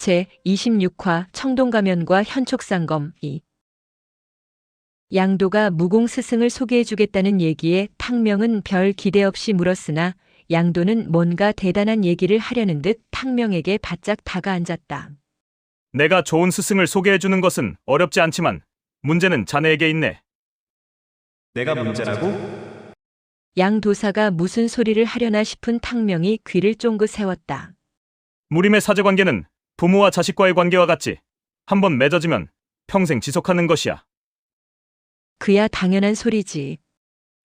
제26화 청동가면과 현촉상검 2. 양도가 무공 스승을 소개해주겠다는 얘기에 탕명은 별 기대 없이 물었으나 양도는 뭔가 대단한 얘기를 하려는 듯 탕명에게 바짝 다가앉았다. 내가 좋은 스승을 소개해주는 것은 어렵지 않지만 문제는 자네에게 있네. 내가 문제라고? 양 도사가 무슨 소리를 하려나 싶은 탕명이 귀를 쫑긋 세웠다. 무림의 사제관계는 부모와 자식과의 관계와 같지. 한번 맺어지면 평생 지속하는 것이야. 그야 당연한 소리지.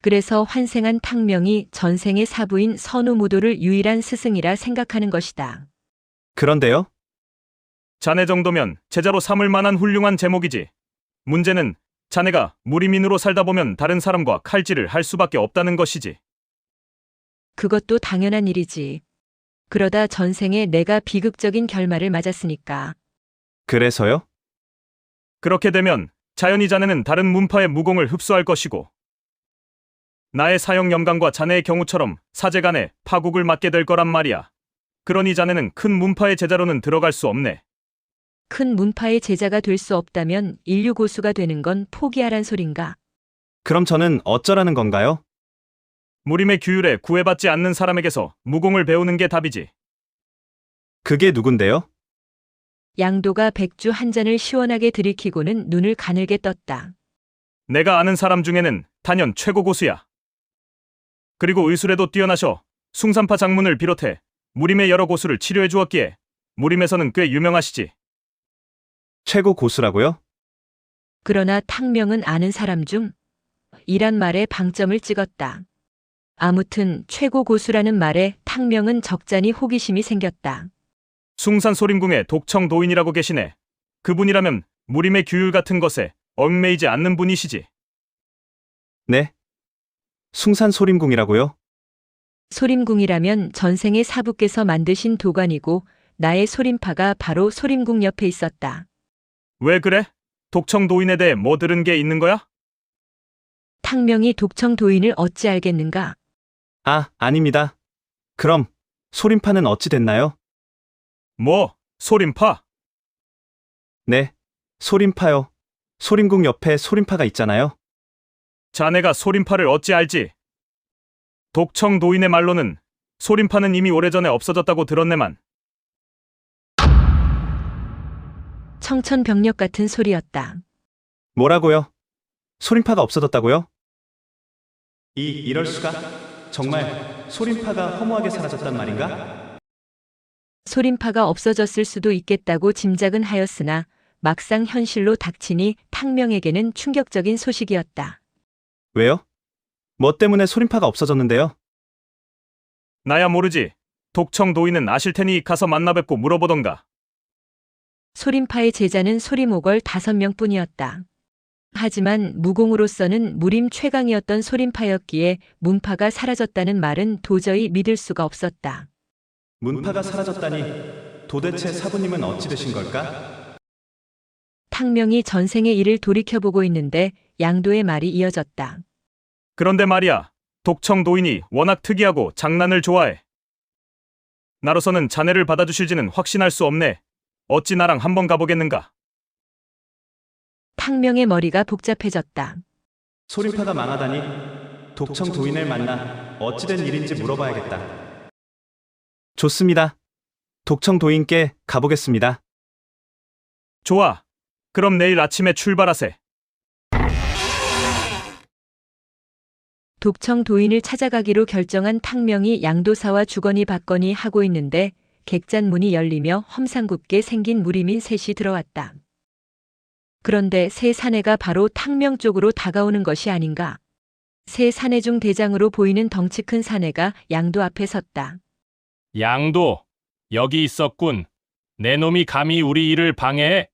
그래서 환생한 탕명이 전생의 사부인 선우무도를 유일한 스승이라 생각하는 것이다. 그런데요? 자네 정도면 제자로 삼을 만한 훌륭한 제목이지. 문제는 자네가 무림인으로 살다 보면 다른 사람과 칼질을 할 수밖에 없다는 것이지. 그것도 당연한 일이지. 그러다 전생에 내가 비극적인 결말을 맞았으니까. 그래서요? 그렇게 되면 자연히 자네는 다른 문파의 무공을 흡수할 것이고 나의 사형 영감과 자네의 경우처럼 사제 간에 파국을 맞게 될 거란 말이야. 그러니 자네는 큰 문파의 제자로는 들어갈 수 없네. 큰 문파의 제자가 될 수 없다면 인류 고수가 되는 건 포기하란 소린가? 그럼 저는 어쩌라는 건가요? 무림의 규율에 구애받지 않는 사람에게서 무공을 배우는 게 답이지. 그게 누군데요? 양도가 백주 한 잔을 시원하게 들이키고는 눈을 가늘게 떴다. 내가 아는 사람 중에는 단연 최고 고수야. 그리고 의술에도 뛰어나셔 숭산파 장문을 비롯해 무림의 여러 고수를 치료해 주었기에 무림에서는 꽤 유명하시지. 최고 고수라고요? 그러나 탕명은 아는 사람 중 이란 말에 방점을 찍었다. 아무튼 최고 고수라는 말에 탕명은 적잖이 호기심이 생겼다. 숭산 소림궁의 독청 도인이라고 계시네. 그분이라면 무림의 규율 같은 것에 얽매이지 않는 분이시지. 네. 숭산 소림궁이라고요? 소림궁이라면 전생의 사부께서 만드신 도관이고 나의 소림파가 바로 소림궁 옆에 있었다. 왜 그래? 독청 도인에 대해 뭐 들은 게 있는 거야? 탕명이 독청 도인을 어찌 알겠는가? 아, 아닙니다. 그럼 소림파는 어찌 됐나요? 뭐? 소림파? 네. 소림파요. 소림궁 옆에 소림파가 있잖아요. 자네가 소림파를 어찌 알지? 독청 도인의 말로는 소림파는 이미 오래전에 없어졌다고 들었네만. 청천벽력 같은 소리였다. 뭐라고요? 소림파가 없어졌다고요? 이럴 수가? 정말 소림파가 허무하게 사라졌단 말인가? 소림파가 없어졌을 수도 있겠다고 짐작은 하였으나 막상 현실로 닥치니 탕명에게는 충격적인 소식이었다. 왜요? 뭐 때문에 소림파가 없어졌는데요? 나야 모르지. 독청 도인은 아실 테니 가서 만나 뵙고 물어보던가. 소림파의 제자는 소림오걸 5명뿐이었다. 하지만 무공으로서는 무림 최강이었던 소림파였기에 문파가 사라졌다는 말은 도저히 믿을 수가 없었다. 문파가 사라졌다니 도대체 사부님은 어찌 되신 걸까? 탕명이 전생의 일을 돌이켜보고 있는데 양도의 말이 이어졌다. 그런데 말이야. 독청 도인이 워낙 특이하고 장난을 좋아해. 나로서는 자네를 받아주실지는 확신할 수 없네. 어찌 나랑 한번 가보겠는가? 탕명의 머리가 복잡해졌다. 소림파가 망하다니 독청 도인을 만나 어찌된 일인지 물어봐야겠다. 좋습니다. 독청 도인께 가보겠습니다. 좋아. 그럼 내일 아침에 출발하세. 독청 도인을 찾아가기로 결정한 탕명이 양도사와 주거니 받거니 하고 있는데 객잔 문이 열리며 험상궂게 생긴 무림인 셋이 들어왔다. 그런데 세 사내가 바로 탕명 쪽으로 다가오는 것이 아닌가. 세 사내 중 대장으로 보이는 덩치 큰 사내가 양도 앞에 섰다. 양도, 여기 있었군. 내 놈이 감히 우리 일을 방해해?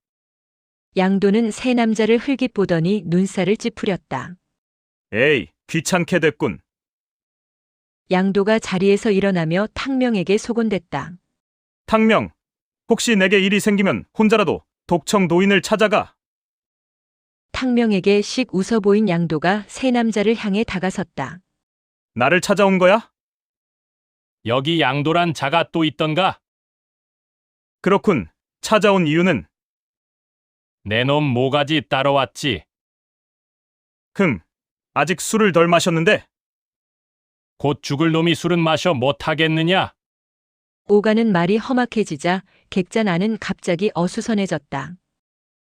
양도는 세 남자를 흘깃 보더니 눈살을 찌푸렸다. 에이, 귀찮게 됐군. 양도가 자리에서 일어나며 탕명에게 소곤댔다. 탕명, 혹시 내게 일이 생기면 혼자라도 독청 도인을 찾아가. 탕명에게 씩 웃어 보인 양도가 세 남자를 향해 다가섰다. 나를 찾아온 거야? 여기 양도란 자가 또 있던가? 그렇군. 찾아온 이유는? 내 놈 모가지 따라왔지. 아직 술을 덜 마셨는데? 곧 죽을 놈이 술은 마셔 못하겠느냐? 오가는 말이 험악해지자 객잔 안은 갑자기 어수선해졌다.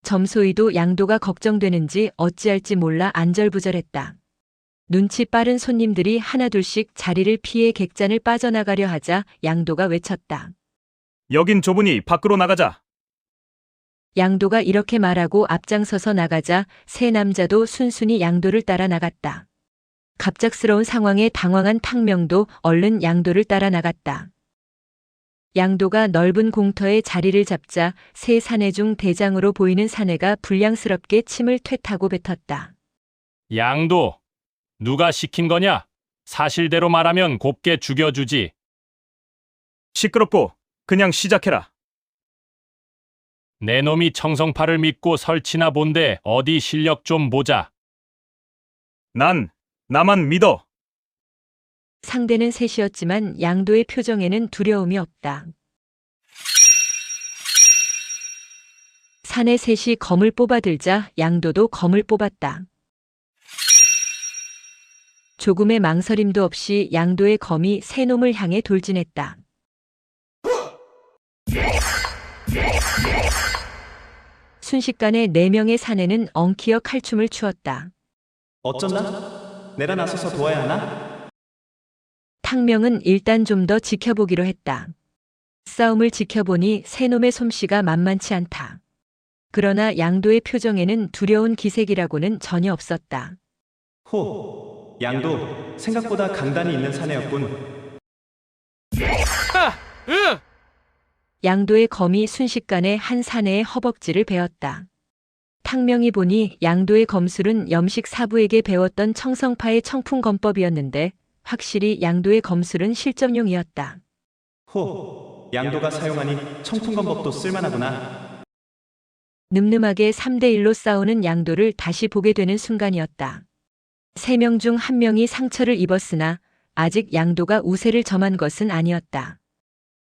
점소이도 양도가 걱정되는지 어찌할지 몰라 안절부절했다. 눈치 빠른 손님들이 하나둘씩 자리를 피해 객잔을 빠져나가려 하자 양도가 외쳤다. 여긴 좁으니 밖으로 나가자. 양도가 이렇게 말하고 앞장서서 나가자 세 남자도 순순히 양도를 따라 나갔다. 갑작스러운 상황에 당황한 탕명도 얼른 양도를 따라 나갔다. 양도가 넓은 공터에 자리를 잡자 세 사내 중 대장으로 보이는 사내가 불량스럽게 침을 퇴타고 뱉었다. 양도, 누가 시킨 거냐? 사실대로 말하면 곱게 죽여주지. 시끄럽고 그냥 시작해라. 내 놈이 청성파를 믿고 설치나 본데 어디 실력 좀 보자. 나만 믿어. 상대는 셋이었지만 양도의 표정에는 두려움이 없다. 사내 셋이 검을 뽑아들자 양도도 검을 뽑았다. 조금의 망설임도 없이 양도의 검이 세 놈을 향해 돌진했다. 순식간에 네 명의 사내는 엉키어 칼춤을 추었다. 어쩐다? 내가 나서서 도와야 하나? 탕명은 일단 좀 더 지켜보기로 했다. 싸움을 지켜보니 세 놈의 솜씨가 만만치 않다. 그러나 양도의 표정에는 두려운 기색이라고는 전혀 없었다. 호, 양도 생각보다 강단이 있는 사내였군. 양도의 검이 순식간에 한 사내의 허벅지를 베었다. 탕명이 보니 양도의 검술은 염식 사부에게 배웠던 청성파의 청풍검법이었는데 확실히 양도의 검술은 실전용이었다. 호, 양도가 사용하니 청풍검법도 쓸만하구나. 늠름하게 3대1로 싸우는 양도를 다시 보게 되는 순간이었다. 3명 중 1명이 상처를 입었으나 아직 양도가 우세를 점한 것은 아니었다.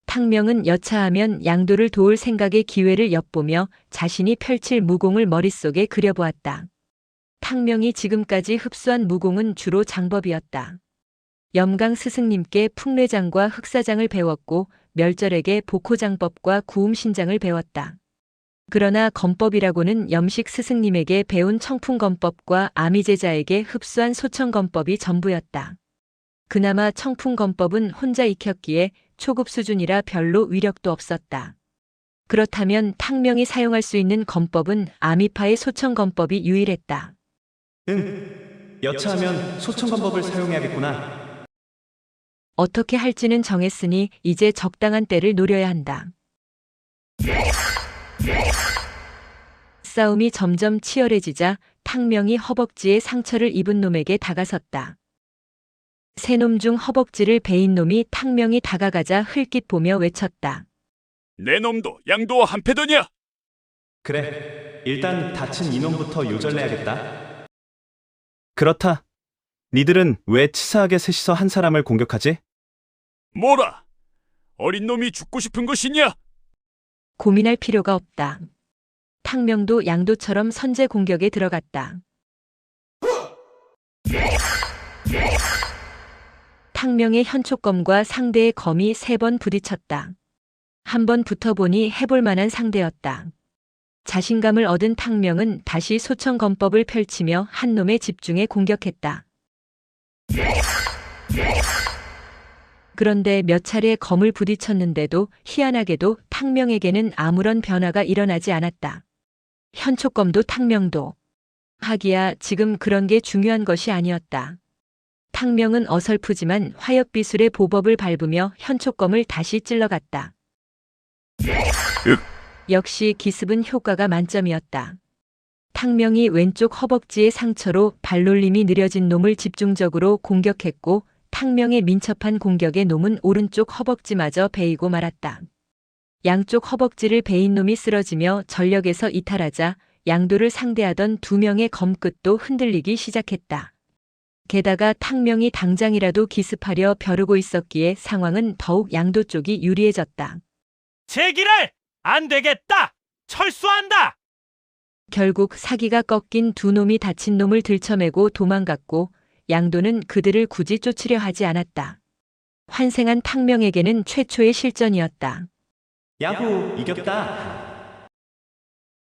탕명은 여차하면 양도를 도울 생각의 기회를 엿보며 자신이 펼칠 무공을 머릿속에 그려보았다. 탕명이 지금까지 흡수한 무공은 주로 장법이었다. 염강 스승님께 풍례장과 흑사장을 배웠고 멸절에게 복호장법과 구음신장을 배웠다. 그러나 검법이라고는 염식 스승님에게 배운 청풍검법과 아미제자에게 흡수한 소청검법이 전부였다. 그나마 청풍검법은 혼자 익혔기에 초급 수준이라 별로 위력도 없었다. 그렇다면 탕명이 사용할 수 있는 검법은 아미파의 소청검법이 유일했다. 여차하면 소청검법을 사용해야겠구나. 어떻게 할지는 정했으니 이제 적당한 때를 노려야 한다. 싸움이 점점 치열해지자 탕명이 허벅지에 상처를 입은 놈에게 다가섰다. 세 놈 중 허벅지를 베인 놈이 탕명이 다가가자 흘낏 보며 외쳤다. 내 놈도 양도와 한패더냐? 그래, 일단 다친 이놈부터 요절내야겠다. 그렇다. 니들은 왜 치사하게 셋이서 한 사람을 공격하지? 뭐라? 어린 놈이 죽고 싶은 것이냐? 고민할 필요가 없다. 탕명도 양도처럼 선제 공격에 들어갔다. 탕명의 현촉검과 상대의 검이 3번 부딪혔다. 한 번 붙어보니 해볼 만한 상대였다. 자신감을 얻은 탕명은 다시 소청검법을 펼치며 한 놈에 집중해 공격했다. 그런데 몇 차례 검을 부딪혔는데도 희한하게도 탕명에게는 아무런 변화가 일어나지 않았다. 현촉검도 탕명도. 하기야 지금 그런 게 중요한 것이 아니었다. 탕명은 어설프지만 화엽비술의 보법을 밟으며 현촉검을 다시 찔러갔다. 역시 기습은 효과가 만점이었다. 탕명이 왼쪽 허벅지의 상처로 발놀림이 느려진 놈을 집중적으로 공격했고 탕명의 민첩한 공격에 놈은 오른쪽 허벅지마저 베이고 말았다. 양쪽 허벅지를 베인 놈이 쓰러지며 전력에서 이탈하자 양도를 상대하던 2명의 검끝도 흔들리기 시작했다. 게다가 탕명이 당장이라도 기습하려 벼르고 있었기에 상황은 더욱 양도 쪽이 유리해졌다. 제기랄! 안 되겠다! 철수한다! 결국 사기가 꺾인 두 놈이 다친 놈을 들쳐매고 도망갔고 양도는 그들을 굳이 쫓으려 하지 않았다. 환생한 탕명에게는 최초의 실전이었다. 야호, 이겼다.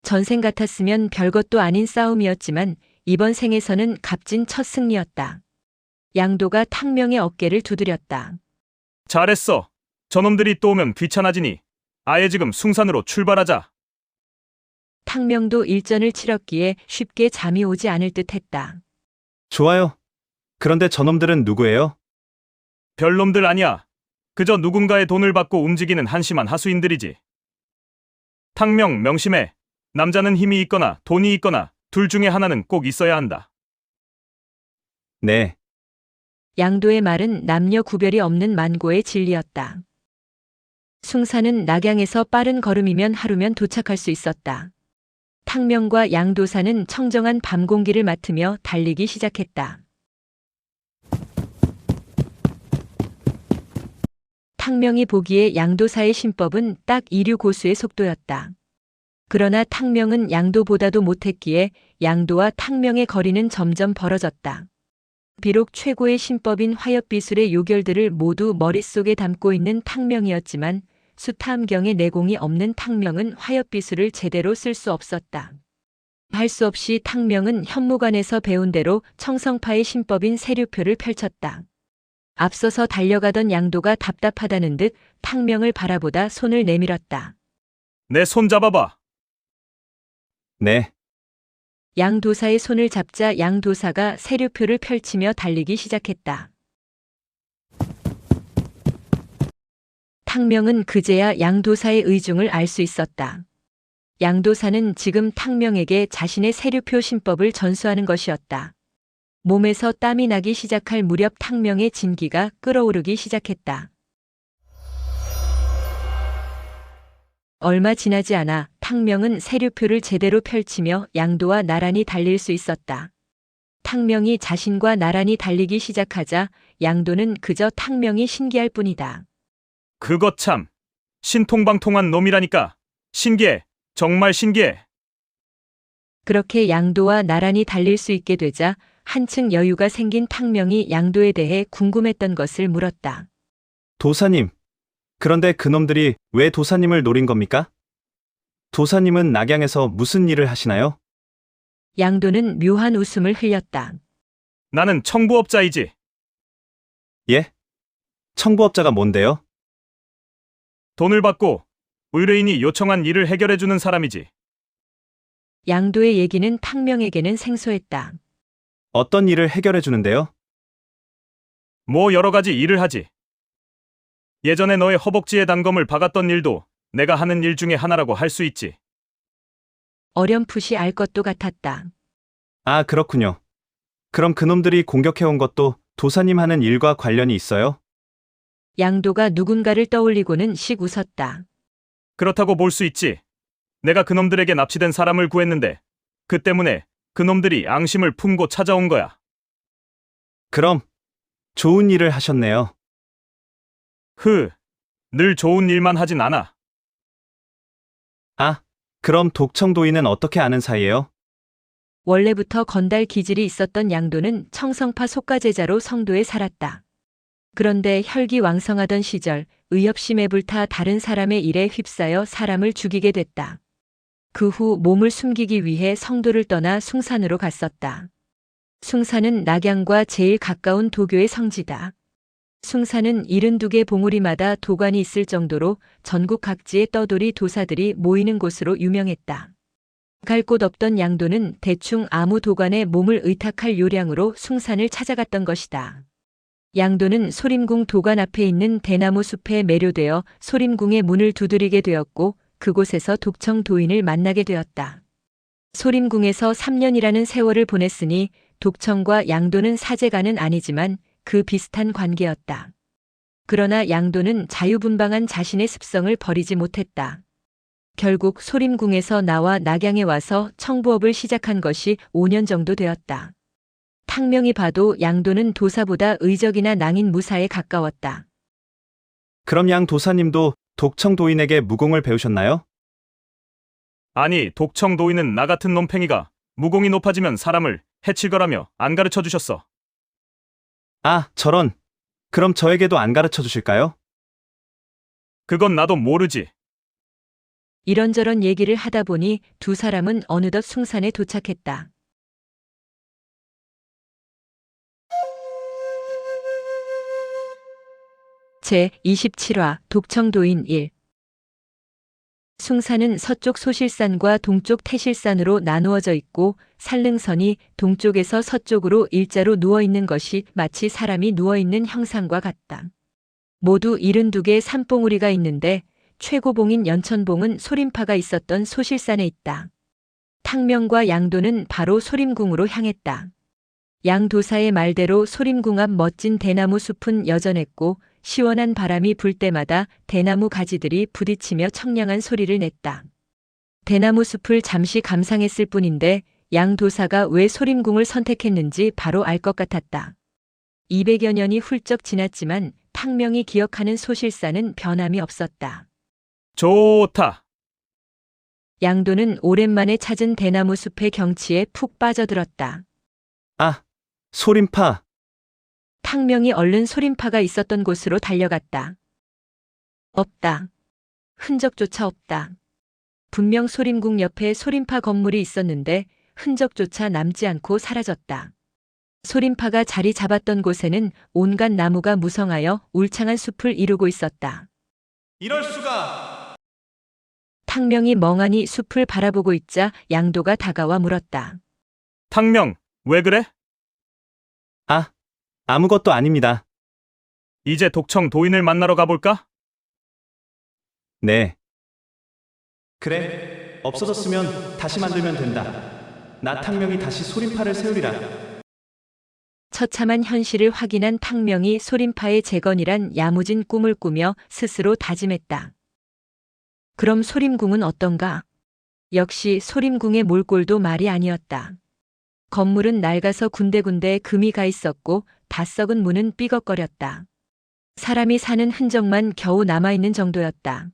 전생 같았으면 별것도 아닌 싸움이었지만 이번 생에서는 값진 첫 승리였다. 양도가 탕명의 어깨를 두드렸다. 잘했어. 저놈들이 또 오면 귀찮아지니 아예 지금 숭산으로 출발하자. 탕명도 일전을 치렀기에 쉽게 잠이 오지 않을 듯했다. 좋아요. 그런데 저놈들은 누구예요? 별놈들 아니야. 그저 누군가의 돈을 받고 움직이는 한심한 하수인들이지. 탕명 명심해. 남자는 힘이 있거나 돈이 있거나 둘 중에 하나는 꼭 있어야 한다. 네. 양도의 말은 남녀 구별이 없는 만고의 진리였다. 숭산은 낙양에서 빠른 걸음이면 하루면 도착할 수 있었다. 탕명과 양도사는 청정한 밤 공기를 맡으며 달리기 시작했다. 탕명이 보기에 양도사의 신법은 딱 이류 고수의 속도였다. 그러나 탕명은 양도보다도 못했기에 양도와 탕명의 거리는 점점 벌어졌다. 비록 최고의 신법인 화엽비술의 요결들을 모두 머릿속에 담고 있는 탕명이었지만 수탐경의 내공이 없는 탕명은 화엽비술을 제대로 쓸 수 없었다. 할 수 없이 탕명은 현무관에서 배운 대로 청성파의 신법인 세류표를 펼쳤다. 앞서서 달려가던 양도가 답답하다는 듯 탕명을 바라보다 손을 내밀었다. 내 손 잡아봐. 네. 양도사의 손을 잡자 양도사가 세류표를 펼치며 달리기 시작했다. 탕명은 그제야 양도사의 의중을 알 수 있었다. 양도사는 지금 탕명에게 자신의 세류표 신법을 전수하는 것이었다. 몸에서 땀이 나기 시작할 무렵 탕명의 진기가 끓어오르기 시작했다. 얼마 지나지 않아 탕명은 세류표를 제대로 펼치며 양도와 나란히 달릴 수 있었다. 탕명이 자신과 나란히 달리기 시작하자 양도는 그저 탕명이 신기할 뿐이다. 그것 참 신통방통한 놈이라니까. 신기해. 정말 신기해. 그렇게 양도와 나란히 달릴 수 있게 되자 한층 여유가 생긴 탕명이 양도에 대해 궁금했던 것을 물었다. 도사님. 그런데 그놈들이 왜 도사님을 노린 겁니까? 도사님은 낙양에서 무슨 일을 하시나요? 양도는 묘한 웃음을 흘렸다. 나는 청부업자이지. 예? 청부업자가 뭔데요? 돈을 받고 의뢰인이 요청한 일을 해결해주는 사람이지. 양도의 얘기는 탕명에게는 생소했다. 어떤 일을 해결해 주는데요? 뭐 여러 가지 일을 하지. 예전에 너의 허벅지에 단검을 박았던 일도 내가 하는 일 중에 하나라고 할 수 있지. 어렴풋이 알 것도 같았다. 아, 그렇군요. 그럼 그놈들이 공격해온 것도 도사님 하는 일과 관련이 있어요? 양도가 누군가를 떠올리고는 씩 웃었다. 그렇다고 볼 수 있지. 내가 그놈들에게 납치된 사람을 구했는데 그 때문에 그놈들이 앙심을 품고 찾아온 거야. 그럼 좋은 일을 하셨네요. 늘 좋은 일만 하진 않아. 아, 그럼 독청도인은 어떻게 아는 사이예요? 원래부터 건달 기질이 있었던 양도는 청성파 속가제자로 성도에 살았다. 그런데 혈기왕성하던 시절 의협심에 불타 다른 사람의 일에 휩싸여 사람을 죽이게 됐다. 그 후 몸을 숨기기 위해 성도를 떠나 숭산으로 갔었다. 숭산은 낙양과 제일 가까운 도교의 성지다. 숭산은 72개 봉우리마다 도관이 있을 정도로 전국 각지의 떠돌이 도사들이 모이는 곳으로 유명했다. 갈 곳 없던 양도는 대충 아무 도관에 몸을 의탁할 요량으로 숭산을 찾아갔던 것이다. 양도는 소림궁 도관 앞에 있는 대나무 숲에 매료되어 소림궁의 문을 두드리게 되었고 그곳에서 독청도인을 만나게 되었다. 소림궁에서 3년이라는 세월을 보냈으니 독청과 양도는 사제간은 아니지만 그 비슷한 관계였다. 그러나 양도는 자유분방한 자신의 습성을 버리지 못했다. 결국 소림궁에서 나와 낙양에 와서 청부업을 시작한 것이 5년 정도 되었다. 탕명이 봐도 양도는 도사보다 의적이나 낭인 무사에 가까웠다. 그럼 양 도사님도 독청도인에게 무공을 배우셨나요? 아니, 독청 도인은 나 같은 놈팽이가 무공이 높아지면 사람을 해칠 거라며 안 가르쳐 주셨어. 아, 저런. 그럼 저에게도 안 가르쳐 주실까요? 그건 나도 모르지. 이런저런 얘기를 하다 보니 두 사람은 어느덧 숭산에 도착했다. 제 27화 독청도인 1. 숭산은 서쪽 소실산과 동쪽 태실산으로 나누어져 있고 산릉선이 동쪽에서 서쪽으로 일자로 누워있는 것이 마치 사람이 누워있는 형상과 같다. 모두 72개의 산봉우리가 있는데 최고봉인 연천봉은 소림파가 있었던 소실산에 있다. 탕명과 양도는 바로 소림궁으로 향했다. 양 도사의 말대로 소림궁 앞 멋진 대나무 숲은 여전했고 시원한 바람이 불 때마다 대나무 가지들이 부딪히며 청량한 소리를 냈다. 대나무 숲을 잠시 감상했을 뿐인데 양 도사가 왜 소림궁을 선택했는지 바로 알 것 같았다. 200여 년이 훌쩍 지났지만 탕명이 기억하는 소실산은 변함이 없었다. 좋다. 양도는 오랜만에 찾은 대나무 숲의 경치에 푹 빠져들었다. 아, 소림파. 탕명이 얼른 소림파가 있었던 곳으로 달려갔다. 없다. 흔적조차 없다. 분명 소림궁 옆에 소림파 건물이 있었는데 흔적조차 남지 않고 사라졌다. 소림파가 자리 잡았던 곳에는 온갖 나무가 무성하여 울창한 숲을 이루고 있었다. 이럴 수가. 탕명이 멍하니 숲을 바라보고 있자 양도가 다가와 물었다. 탕명, 왜 그래? 아, 아무것도 아닙니다. 이제 독청 도인을 만나러 가볼까? 네. 그래, 없어졌으면 다시 만들면 된다. 나 탕명이 다시 소림파를 세우리라. 처참한 현실을 확인한 탕명이 소림파의 재건이란 야무진 꿈을 꾸며 스스로 다짐했다. 그럼 소림궁은 어떤가? 역시 소림궁의 몰골도 말이 아니었다. 건물은 낡아서 군데군데 금이 가 있었고 다 썩은 문은 삐걱거렸다. 사람이 사는 흔적만 겨우 남아있는 정도였다.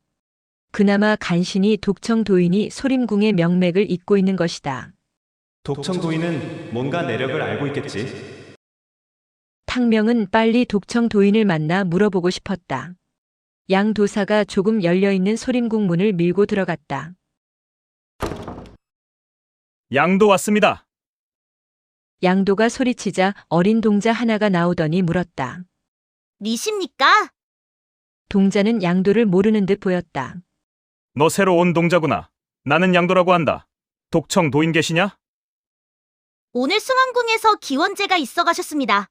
그나마 간신히 독청 도인이 소림궁의 명맥을 잇고 있는 것이다. 독청 도인은 뭔가 내력을 알고 있겠지. 탕명은 빨리 독청 도인을 만나 물어보고 싶었다. 양 도사가 조금 열려있는 소림궁 문을 밀고 들어갔다. 양도 왔습니다. 양도가 소리치자 어린 동자 하나가 나오더니 물었다. 니십니까? 동자는 양도를 모르는 듯 보였다. 너 새로 온 동자구나. 나는 양도라고 한다. 독청 도인 계시냐? 오늘 숭안궁에서 기원제가 있어 가셨습니다.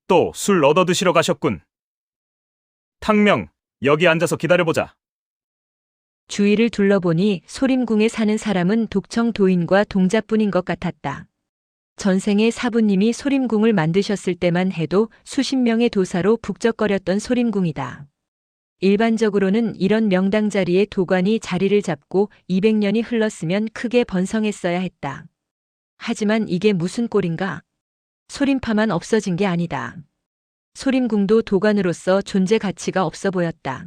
또 술 얻어 드시러 가셨군. 탕명, 여기 앉아서 기다려보자. 주위를 둘러보니 소림궁에 사는 사람은 독청 도인과 동자뿐인 것 같았다. 전생에 사부님이 소림궁을 만드셨을 때만 해도 수십 명의 도사로 북적거렸던 소림궁이다. 일반적으로는 이런 명당 자리에 도관이 자리를 잡고 200년이 흘렀으면 크게 번성했어야 했다. 하지만 이게 무슨 꼴인가? 소림파만 없어진 게 아니다. 소림궁도 도관으로서 존재 가치가 없어 보였다.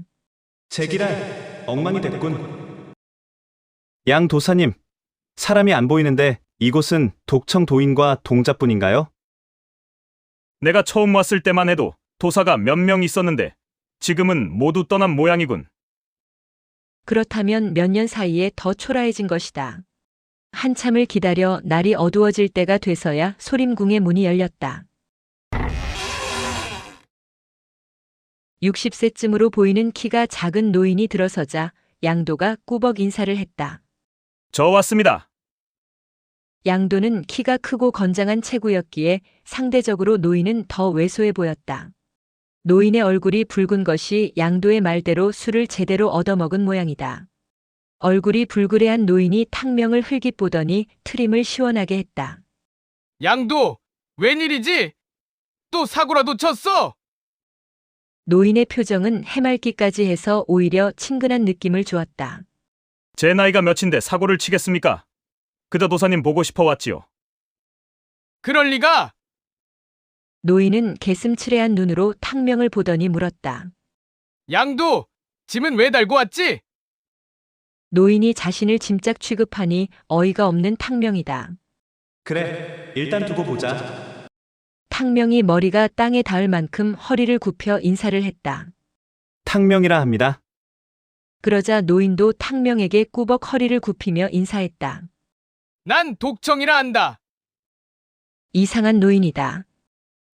제기랄, 엉망이 됐군. 양 도사님, 사람이 안 보이는데 이곳은 독청 도인과 동자뿐인가요? 내가 처음 왔을 때만 해도 도사가 몇 명 있었는데 지금은 모두 떠난 모양이군. 그렇다면 몇 년 사이에 더 초라해진 것이다. 한참을 기다려 날이 어두워질 때가 돼서야 소림궁의 문이 열렸다. 60세쯤으로 보이는 키가 작은 노인이 들어서자 양도가 꾸벅 인사를 했다. 저 왔습니다. 양도는 키가 크고 건장한 체구였기에 상대적으로 노인은 더 왜소해 보였다. 노인의 얼굴이 붉은 것이 양도의 말대로 술을 제대로 얻어먹은 모양이다. 얼굴이 불그레한 노인이 탕명을 흘깃보더니 트림을 시원하게 했다. 양도, 웬일이지? 또 사고라도 쳤어? 노인의 표정은 해맑기까지 해서 오히려 친근한 느낌을 주었다. 제 나이가 몇인데 사고를 치겠습니까? 그저 도사님 보고 싶어 왔지요. 그럴 리가? 노인은 개슴츠레한 눈으로 탕명을 보더니 물었다. 양도, 짐은 왜 달고 왔지? 노인이 자신을 짐짝 취급하니 어이가 없는 탕명이다. 그래, 일단 두고 보자. 탕명이 머리가 땅에 닿을 만큼 허리를 굽혀 인사를 했다. 탕명이라 합니다. 그러자 노인도 탕명에게 꾸벅 허리를 굽히며 인사했다. 난 독청이라 한다. 이상한 노인이다.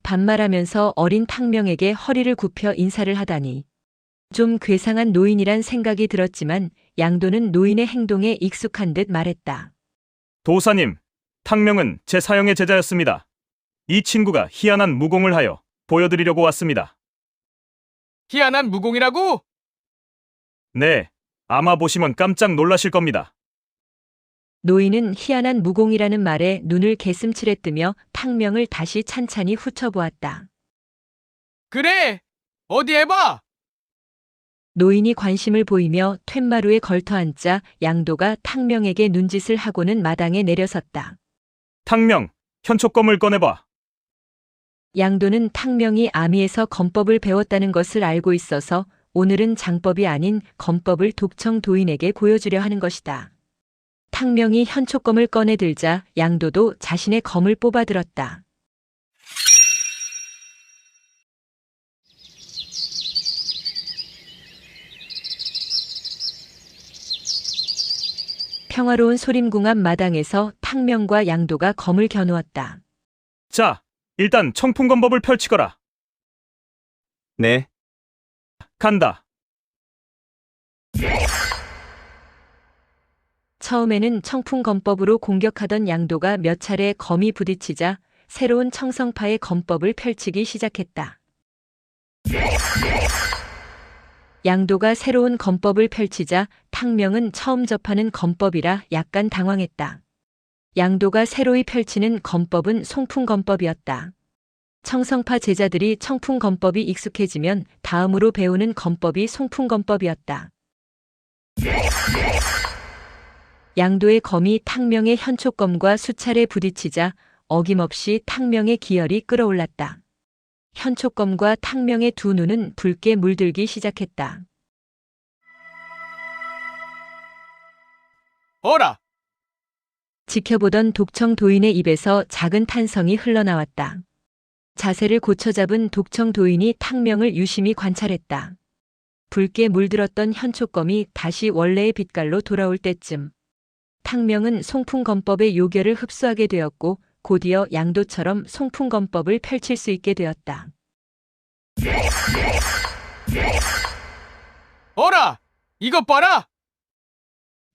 반말하면서 어린 탕명에게 허리를 굽혀 인사를 하다니. 좀 괴상한 노인이란 생각이 들었지만 양도는 노인의 행동에 익숙한 듯 말했다. 도사님, 탕명은 제 사형의 제자였습니다. 이 친구가 희한한 무공을 하여 보여드리려고 왔습니다. 희한한 무공이라고? 네, 아마 보시면 깜짝 놀라실 겁니다. 노인은 희한한 무공이라는 말에 눈을 개슴츠레 뜨며 탕명을 다시 찬찬히 훑어보았다. 그래, 어디 해봐. 노인이 관심을 보이며 툇마루에 걸터앉자 양도가 탕명에게 눈짓을 하고는 마당에 내려섰다. 탕명, 현촉검을 꺼내봐. 양도는 탕명이 아미에서 검법을 배웠다는 것을 알고 있어서 오늘은 장법이 아닌 검법을 독청 도인에게 보여주려 하는 것이다. 탕명이 현촉검을 꺼내들자 양도도 자신의 검을 뽑아들었다. 평화로운 소림궁 앞 마당에서 탕명과 양도가 검을 겨누었다. 자, 일단 청풍검법을 펼치거라. 네, 간다. 처음에는 청풍검법으로 공격하던 양도가 몇 차례 검이 부딪히자 새로운 청성파의 검법을 펼치기 시작했다. 양도가 새로운 검법을 펼치자 탕명은 처음 접하는 검법이라 약간 당황했다. 양도가 새로이 펼치는 검법은 송풍검법이었다. 청성파 제자들이 청풍검법이 익숙해지면 다음으로 배우는 검법이 송풍검법이었다. 양도의 검이 탕명의 현촉검과 수차례 부딪히자 어김없이 탕명의 기혈이 끓어올랐다. 현촉검과 탕명의 두 눈은 붉게 물들기 시작했다. 어라, 지켜보던 독청 도인의 입에서 작은 탄성이 흘러나왔다. 자세를 고쳐 잡은 독청 도인이 탕명을 유심히 관찰했다. 붉게 물들었던 현촉검이 다시 원래의 빛깔로 돌아올 때쯤 탕명은 송풍검법의 요결을 흡수하게 되었고 곧이어 양도처럼 송풍검법을 펼칠 수 있게 되었다. 어라, 이것 봐라.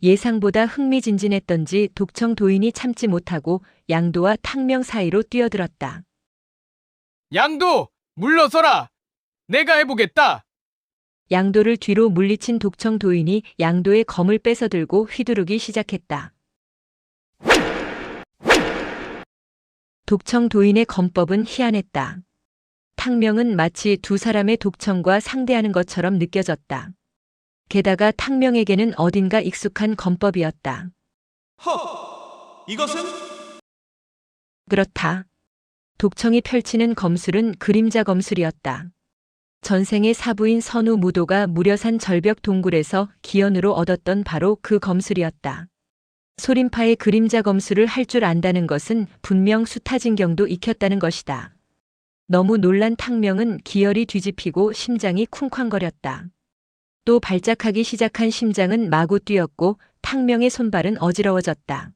예상보다 흥미진진했던지 독청 도인이 참지 못하고 양도와 탕명 사이로 뛰어들었다. 양도, 물러서라. 내가 해보겠다. 양도를 뒤로 물리친 독청 도인이 양도의 검을 뺏어들고 휘두르기 시작했다. 독청 도인의 검법은 희한했다. 탕명은 마치 두 사람의 독청과 상대하는 것처럼 느껴졌다. 게다가 탕명에게는 어딘가 익숙한 검법이었다. 이것은? 그렇다. 독청이 펼치는 검술은 그림자 검술이었다. 전생의 사부인 선우 무도가 무려산 절벽 동굴에서 기연으로 얻었던 바로 그 검술이었다. 소림파의 그림자 검술을 할 줄 안다는 것은 분명 수타진경도 익혔다는 것이다. 너무 놀란 탕명은 기혈이 뒤집히고 심장이 쿵쾅거렸다. 또 발작하기 시작한 심장은 마구 뛰었고 탕명의 손발은 어지러워졌다.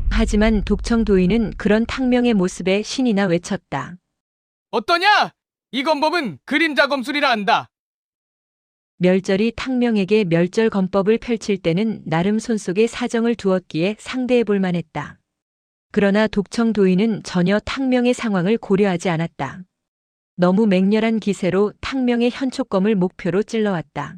하지만 독청 도인은 그런 탕명의 모습에 신이나 외쳤다. 어떠냐? 이 검법은 그림자 검술이라 한다. 멸절이 탕명에게 멸절 검법을 펼칠 때는 나름 손속에 사정을 두었기에 상대해 볼 만했다. 그러나 독청 도인은 전혀 탕명의 상황을 고려하지 않았다. 너무 맹렬한 기세로 탕명의 현촉검을 목표로 찔러왔다.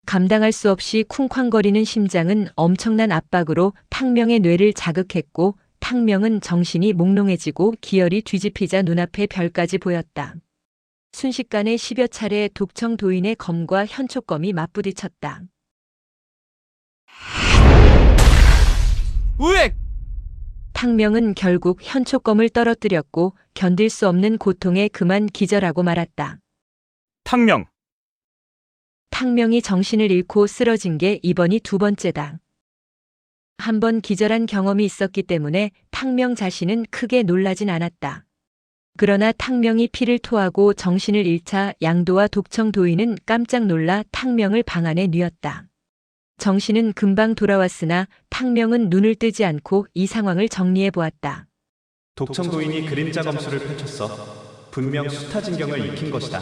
감당할 수 없이 쿵쾅거리는 심장은 엄청난 압박으로 탕명의 뇌를 자극했고 탕명은 정신이 몽롱해지고 기혈이 뒤집히자 눈앞에 별까지 보였다. 순식간에 10여 차례 독청 도인의 검과 현촉검이 맞부딪혔다. 우엑! 탕명은 결국 현촉검을 떨어뜨렸고 견딜 수 없는 고통에 그만 기절하고 말았다. 탕명. 탕명이 정신을 잃고 쓰러진 게 이번이 두 번째다. 한 번 기절한 경험이 있었기 때문에 탕명 자신은 크게 놀라진 않았다. 그러나 탕명이 피를 토하고 정신을 잃자 양도와 독청 도인은 깜짝 놀라 탕명을 방 안에 뉘었다. 정신은 금방 돌아왔으나 탕명은 눈을 뜨지 않고 이 상황을 정리해 보았다. 독청도인이 그림자 검수를 펼쳤어. 분명 수타진경을 익힌 것이다.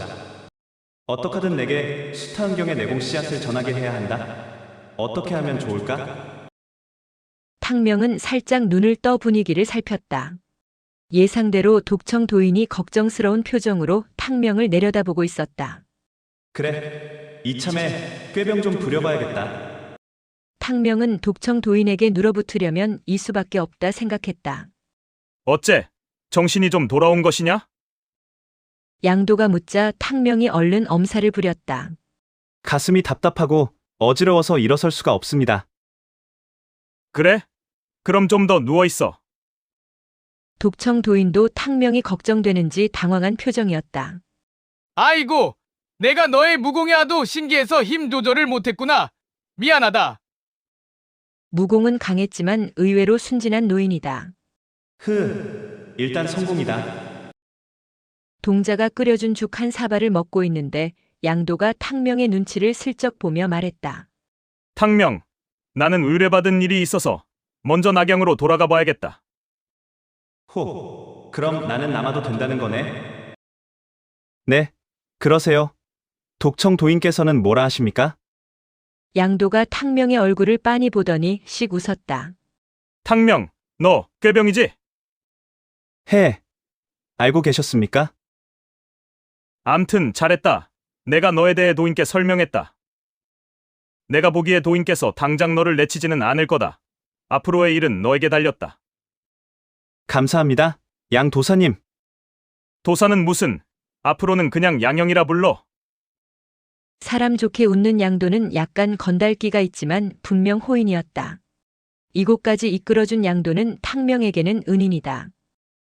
어떡하든 내게 수타은경의 내공 씨앗을 전하게 해야 한다. 어떻게 하면 좋을까? 탕명은 살짝 눈을 떠 분위기를 살폈다. 예상대로 독청 도인이 걱정스러운 표정으로 탕명을 내려다보고 있었다. 그래, 이참에 꾀병 좀 부려봐야겠다. 탕명은 독청 도인에게 눌어붙으려면 이 수밖에 없다 생각했다. 어째? 정신이 좀 돌아온 것이냐? 양도가 묻자 탕명이 얼른 엄살을 부렸다. 가슴이 답답하고 어지러워서 일어설 수가 없습니다. 그래? 그럼 좀 더 누워 있어. 독청 도인도 탕명이 걱정되는지 당황한 표정이었다. 아이고, 내가 너의 무공에 하도 신기해서 힘 조절을 못했구나. 미안하다. 무공은 강했지만 의외로 순진한 노인이다. 일단 성공이다. 동자가 끓여준 죽 한 사발을 먹고 있는데 양도가 탕명의 눈치를 슬쩍 보며 말했다. 탕명, 나는 의뢰받은 일이 있어서 먼저 낙양으로 돌아가 봐야겠다. 그럼 나는 남아도 된다는 거네? 네, 그러세요. 독청도인께서는 뭐라 하십니까? 양도가 탕명의 얼굴을 빤히 보더니 씩 웃었다. 탕명, 너 꾀병이지? 알고 계셨습니까? 암튼 잘했다. 내가 너에 대해 도인께 설명했다. 내가 보기에 도인께서 당장 너를 내치지는 않을 거다. 앞으로의 일은 너에게 달렸다. 감사합니다, 양 도사님. 도사는 무슨, 앞으로는 그냥 양형이라 불러. 사람 좋게 웃는 양도는 약간 건달기가 있지만 분명 호인이었다. 이곳까지 이끌어준 양도는 탕명에게는 은인이다.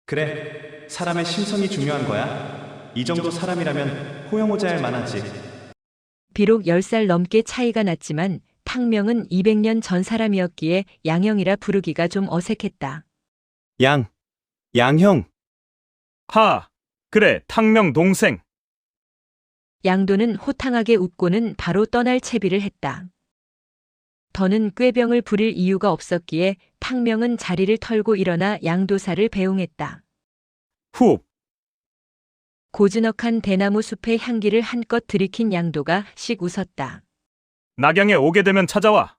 그래, 사람의 심성이 중요한 거야. 이 정도 사람이라면 호영호재할 만하지. 비록 10살 넘게 차이가 났지만 탕명은 200년 전 사람이었기에 양형이라 부르기가 좀 어색했다. 양형. 하, 그래, 탕명 동생. 양도는 호탕하게 웃고는 바로 떠날 채비를 했다. 더는 꾀병을 부릴 이유가 없었기에 탕명은 자리를 털고 일어나 양도사를 배웅했다. 후, 고즈넉한 대나무 숲의 향기를 한껏 들이킨 양도가 씩 웃었다. 낙양에 오게 되면 찾아와.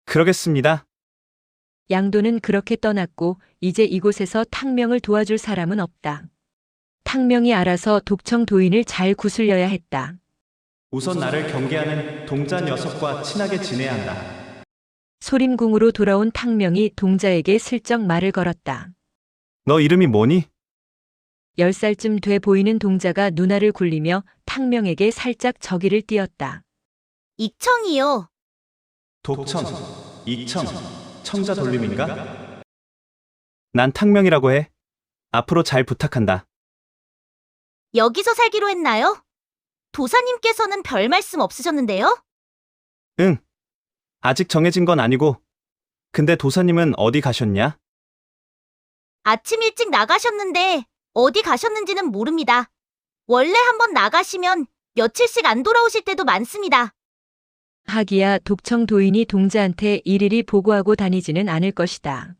그러겠습니다. 양도는 그렇게 떠났고 이제 이곳에서 탕명을 도와줄 사람은 없다. 탕명이 알아서 독청 도인을 잘 구슬려야 했다. 우선 나를 경계하는 동자 녀석과 친하게 지내야 한다. 소림궁으로 돌아온 탕명이 동자에게 슬쩍 말을 걸었다. 너 이름이 뭐니? 10살쯤 돼 보이는 동자가 누나를 굴리며 탕명에게 살짝 저기를 띄었다. 익청이요. 독청, 익청, 청자 돌림인가? 난 탕명이라고 해. 앞으로 잘 부탁한다. 여기서 살기로 했나요? 도사님께서는 별 말씀 없으셨는데요? 응. 아직 정해진 건 아니고. 근데 도사님은 어디 가셨냐? 아침 일찍 나가셨는데 어디 가셨는지는 모릅니다. 원래 한번 나가시면 며칠씩 안 돌아오실 때도 많습니다. 하기야 독청 도인이 동자한테 일일이 보고하고 다니지는 않을 것이다.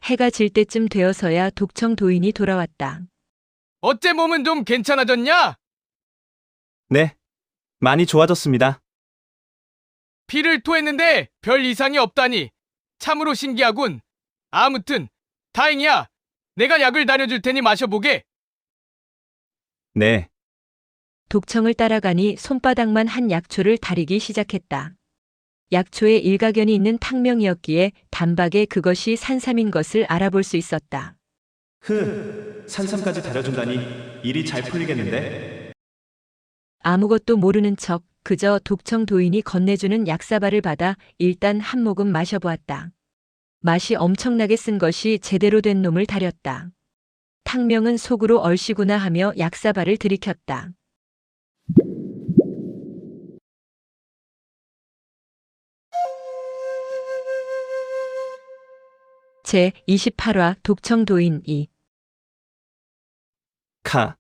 해가 질 때쯤 되어서야 독청 도인이 돌아왔다. 어째 몸은 좀 괜찮아졌냐? 네. 많이 좋아졌습니다. 피를 토했는데 별 이상이 없다니 참으로 신기하군. 아무튼 다행이야. 내가 약을 다려줄 테니 마셔보게. 네. 독청을 따라가니 손바닥만 한 약초를 다리기 시작했다. 약초에 일가견이 있는 탕명이었기에 단박에 그것이 산삼인 것을 알아볼 수 있었다. 산삼까지 다려준다니 일이 잘 풀리겠는데? 아무것도 모르는 척 그저 독청 도인이 건네주는 약사발을 받아 일단 한 모금 마셔보았다. 맛이 엄청나게 쓴 것이 제대로 된 놈을 다렸다. 탕명은 속으로 얼씨구나 하며 약사발을 들이켰다. 제 28화 독청도인 2. 카.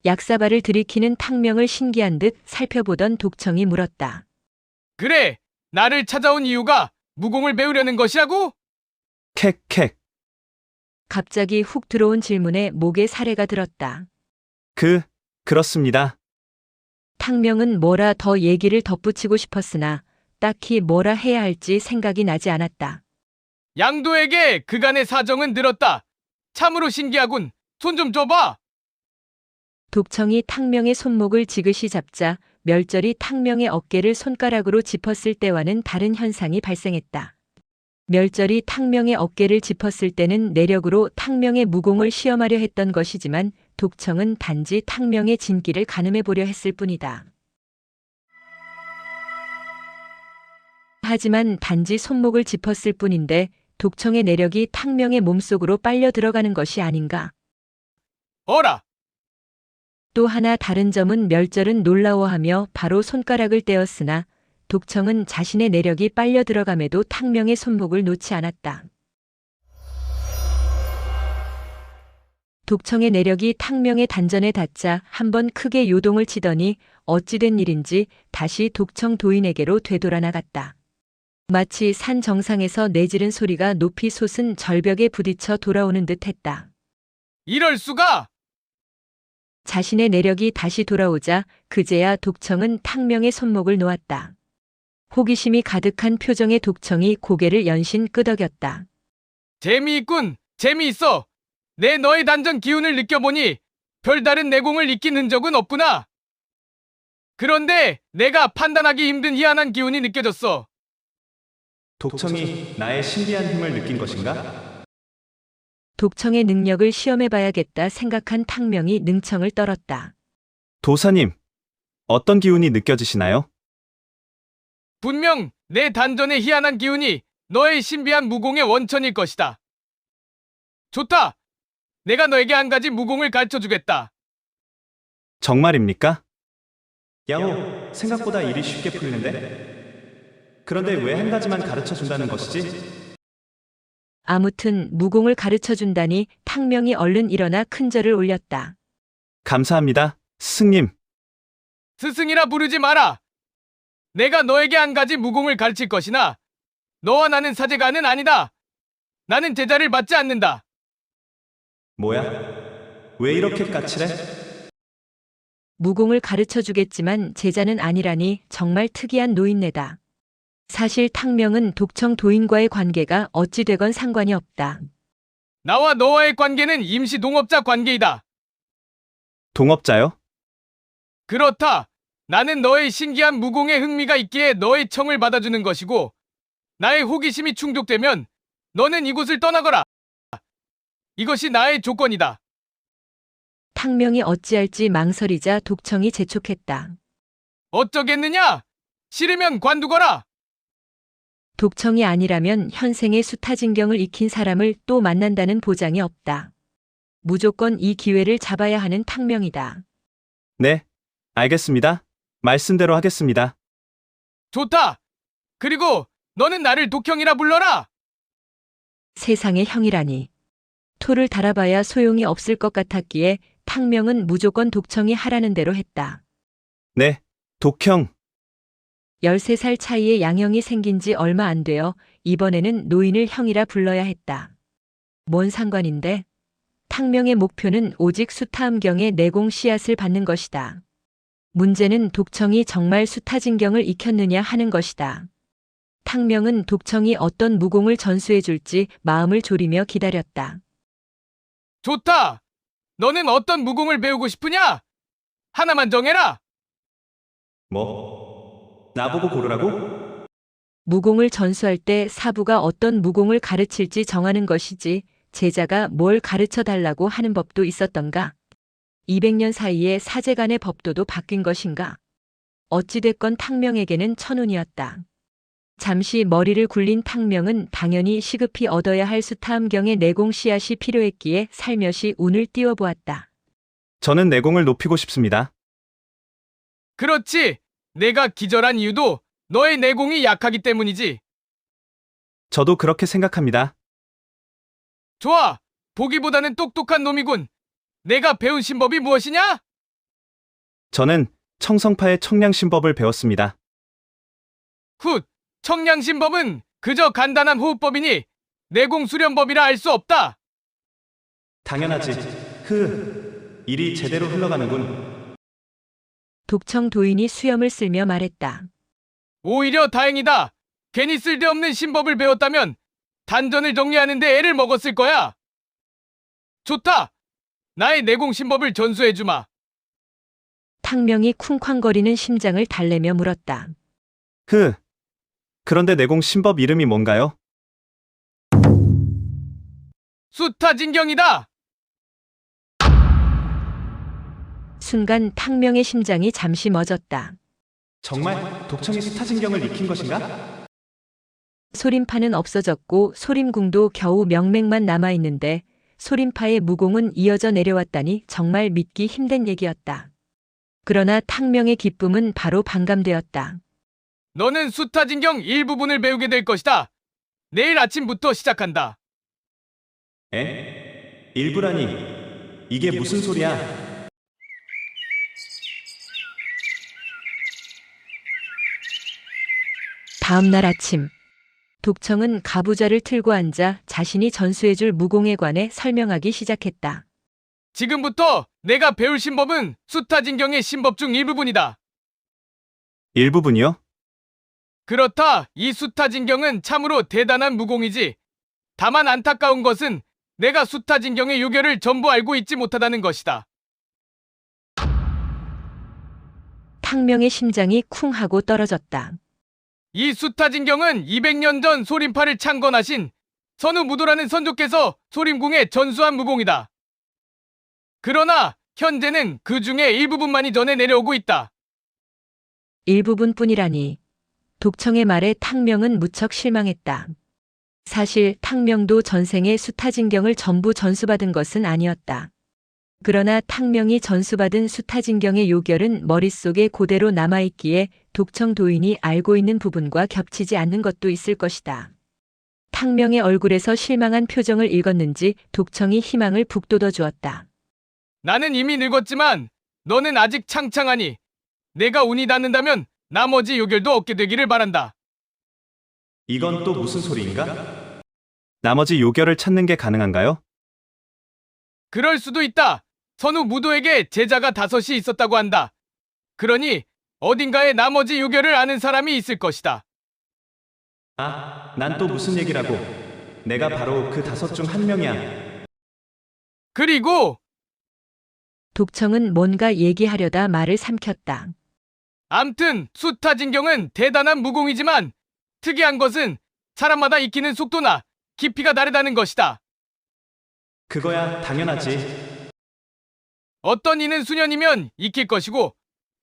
약사발을 들이키는 탕명을 신기한 듯 살펴보던 독청이 물었다. 그래, 나를 찾아온 이유가 무공을 배우려는 것이라고? 캑캑. 갑자기 훅 들어온 질문에 목에 사례가 들었다. 그렇습니다. 탕명은 뭐라 더 얘기를 덧붙이고 싶었으나 딱히 뭐라 해야 할지 생각이 나지 않았다. 양도에게 그간의 사정은 들었다. 참으로 신기하군. 손 좀 줘봐. 독청이 탕명의 손목을 지그시 잡자 멸절이 탕명의 어깨를 손가락으로 짚었을 때와는 다른 현상이 발생했다. 멸절이 탕명의 어깨를 짚었을 때는 내력으로 탕명의 무공을 시험하려 했던 것이지만 독청은 단지 탕명의 진기를 가늠해 보려 했을 뿐이다. 하지만 단지 손목을 짚었을 뿐인데 독청의 내력이 탕명의 몸속으로 빨려 들어가는 것이 아닌가. 어라, 또 하나 다른 점은 멸절은 놀라워하며 바로 손가락을 떼었으나 독청은 자신의 내력이 빨려 들어감에도 탕명의 손목을 놓지 않았다. 독청의 내력이 탕명의 단전에 닿자 한번 크게 요동을 치더니 어찌된 일인지 다시 독청 도인에게로 되돌아 나갔다. 마치 산 정상에서 내지른 소리가 높이 솟은 절벽에 부딪혀 돌아오는 듯 했다. 이럴 수가! 자신의 내력이 다시 돌아오자 그제야 독청은 탕명의 손목을 놓았다. 호기심이 가득한 표정의 독청이 고개를 연신 끄덕였다. 재미있군. 재미있어. 내 너의 단전 기운을 느껴보니 별다른 내공을 익힌 흔적은 없구나. 그런데 내가 판단하기 힘든 희한한 기운이 느껴졌어. 독청이 나의 신비한 힘을 느낀 것인가? 독청의 능력을 시험해봐야겠다 생각한 탕명이 능청을 떨었다. 도사님, 어떤 기운이 느껴지시나요? 분명 내 단전의 희한한 기운이 너의 신비한 무공의 원천일 것이다. 좋다. 내가 너에게 한 가지 무공을 가르쳐주겠다. 정말입니까? 야호, 생각보다 일이 쉽게 풀리는데? 그런데 왜 한 가지만 가르쳐 준다는 것이지? 아무튼 무공을 가르쳐준다니 탕명이 얼른 일어나 큰절을 올렸다. 감사합니다, 스승님. 스승이라 부르지 마라. 내가 너에게 한 가지 무공을 가르칠 것이나 너와 나는 사제가는 아니다. 나는 제자를 받지 않는다. 뭐야? 왜 이렇게 까칠해? 무공을 가르쳐주겠지만 제자는 아니라니 정말 특이한 노인네다. 사실 탕명은 독청 도인과의 관계가 어찌 되건 상관이 없다. 나와 너와의 관계는 임시 동업자 관계이다. 동업자요? 그렇다. 나는 너의 신기한 무공에 흥미가 있기에 너의 청을 받아주는 것이고 나의 호기심이 충족되면 너는 이곳을 떠나거라. 이것이 나의 조건이다. 탕명이 어찌할지 망설이자 독청이 재촉했다. 어쩌겠느냐? 싫으면 관두거라. 독청이 아니라면 현생의 수타진경을 익힌 사람을 또 만난다는 보장이 없다. 무조건 이 기회를 잡아야 하는 탕명이다. 네, 알겠습니다. 말씀대로 하겠습니다. 좋다. 그리고 너는 나를 독형이라 불러라. 세상의 형이라니. 토를 달아봐야 소용이 없을 것 같았기에 탕명은 무조건 독청이 하라는 대로 했다. 네, 독형. 13살 차이의 양형이 생긴 지 얼마 안 되어 이번에는 노인을 형이라 불러야 했다. 뭔 상관인데? 탕명의 목표는 오직 수타음경의 내공 씨앗을 받는 것이다. 문제는 독청이 정말 수타진경을 익혔느냐 하는 것이다. 탕명은 독청이 어떤 무공을 전수해 줄지 마음을 졸이며 기다렸다. 좋다. 너는 어떤 무공을 배우고 싶으냐? 하나만 정해라. 뭐? 나보고 고르라고? 무공을 전수할 때 사부가 어떤 무공을 가르칠지 정하는 것이지 제자가 뭘 가르쳐 달라고 하는 법도 있었던가? 200년 사이에 사제 간의 법도도 바뀐 것인가? 어찌됐건 탕명에게는 천운이었다. 잠시 머리를 굴린 탕명은 당연히 시급히 얻어야 할 수타음경의 내공 씨앗이 필요했기에 살며시 운을 띄워보았다. 저는 내공을 높이고 싶습니다. 그렇지. 내가 기절한 이유도 너의 내공이 약하기 때문이지. 저도 그렇게 생각합니다. 좋아. 보기보다는 똑똑한 놈이군. 내가 배운 신법이 무엇이냐? 저는 청성파의 청량신법을 배웠습니다. 훗. 청량신법은 그저 간단한 호흡법이니 내공 수련법이라 알 수 없다. 당연하지. 일이 제대로 흘러가는군. 독청 도인이 수염을 쓸며 말했다. 오히려 다행이다. 괜히 쓸데없는 신법을 배웠다면 단전을 정리하는데 애를 먹었을 거야. 좋다. 나의 내공 신법을 전수해주마. 탕명이 쿵쾅거리는 심장을 달래며 물었다. 그런데 내공 신법 이름이 뭔가요? 수타진경이다. 순간 탕명의 심장이 잠시 멎었다. 정말 독청이 수타진경을 익힌 것인가? 소림파는 없어졌고 소림궁도 겨우 명맥만 남아있는데 소림파의 무공은 이어져 내려왔다니 정말 믿기 힘든 얘기였다. 그러나 탕명의 기쁨은 바로 반감되었다. 너는 수타진경 일부분을 배우게 될 것이다. 내일 아침부터 시작한다. 일부라니. 이게 무슨 소리야? 다음 날 아침, 독청은 가부좌를 틀고 앉아 자신이 전수해줄 무공에 관해 설명하기 시작했다. 지금부터 내가 배울 신법은 수타진경의 신법 중 일부분이다. 일부분이요? 그렇다. 이 수타진경은 참으로 대단한 무공이지. 다만 안타까운 것은 내가 수타진경의 요결을 전부 알고 있지 못하다는 것이다. 탕명의 심장이 쿵 하고 떨어졌다. 이 수타진경은 200년 전 소림파를 창건하신 선우무도라는 선조께서 소림궁에 전수한 무공이다. 그러나 현재는 그 중에 일부분만이 전해 내려오고 있다. 일부분뿐이라니. 독청의 말에 탕명은 무척 실망했다. 사실 탕명도 전생에 수타진경을 전부 전수받은 것은 아니었다. 그러나 탕명이 전수받은 수타진경의 요결은 머릿속에 그대로 남아있기에 독청 도인이 알고 있는 부분과 겹치지 않는 것도 있을 것이다. 탕명의 얼굴에서 실망한 표정을 읽었는지 독청이 희망을 북돋워 주었다. 나는 이미 늙었지만 너는 아직 창창하니 내가 운이 닿는다면 나머지 요결도 얻게 되기를 바란다. 이건 또 무슨 소리인가? 나머지 요결을 찾는 게 가능한가요? 그럴 수도 있다. 선우 무도에게 제자가 5이 있었다고 한다. 그러니 어딘가에 나머지 요결을 아는 사람이 있을 것이다. 난 또 무슨 얘기라고. 내가 바로 그 5 중 한 명이야. 그리고 독청은 뭔가 얘기하려다 말을 삼켰다. 암튼 수타진경은 대단한 무공이지만 특이한 것은 사람마다 익히는 속도나 깊이가 다르다는 것이다. 그거야 당연하지. 어떤 이는 수년이면 익힐 것이고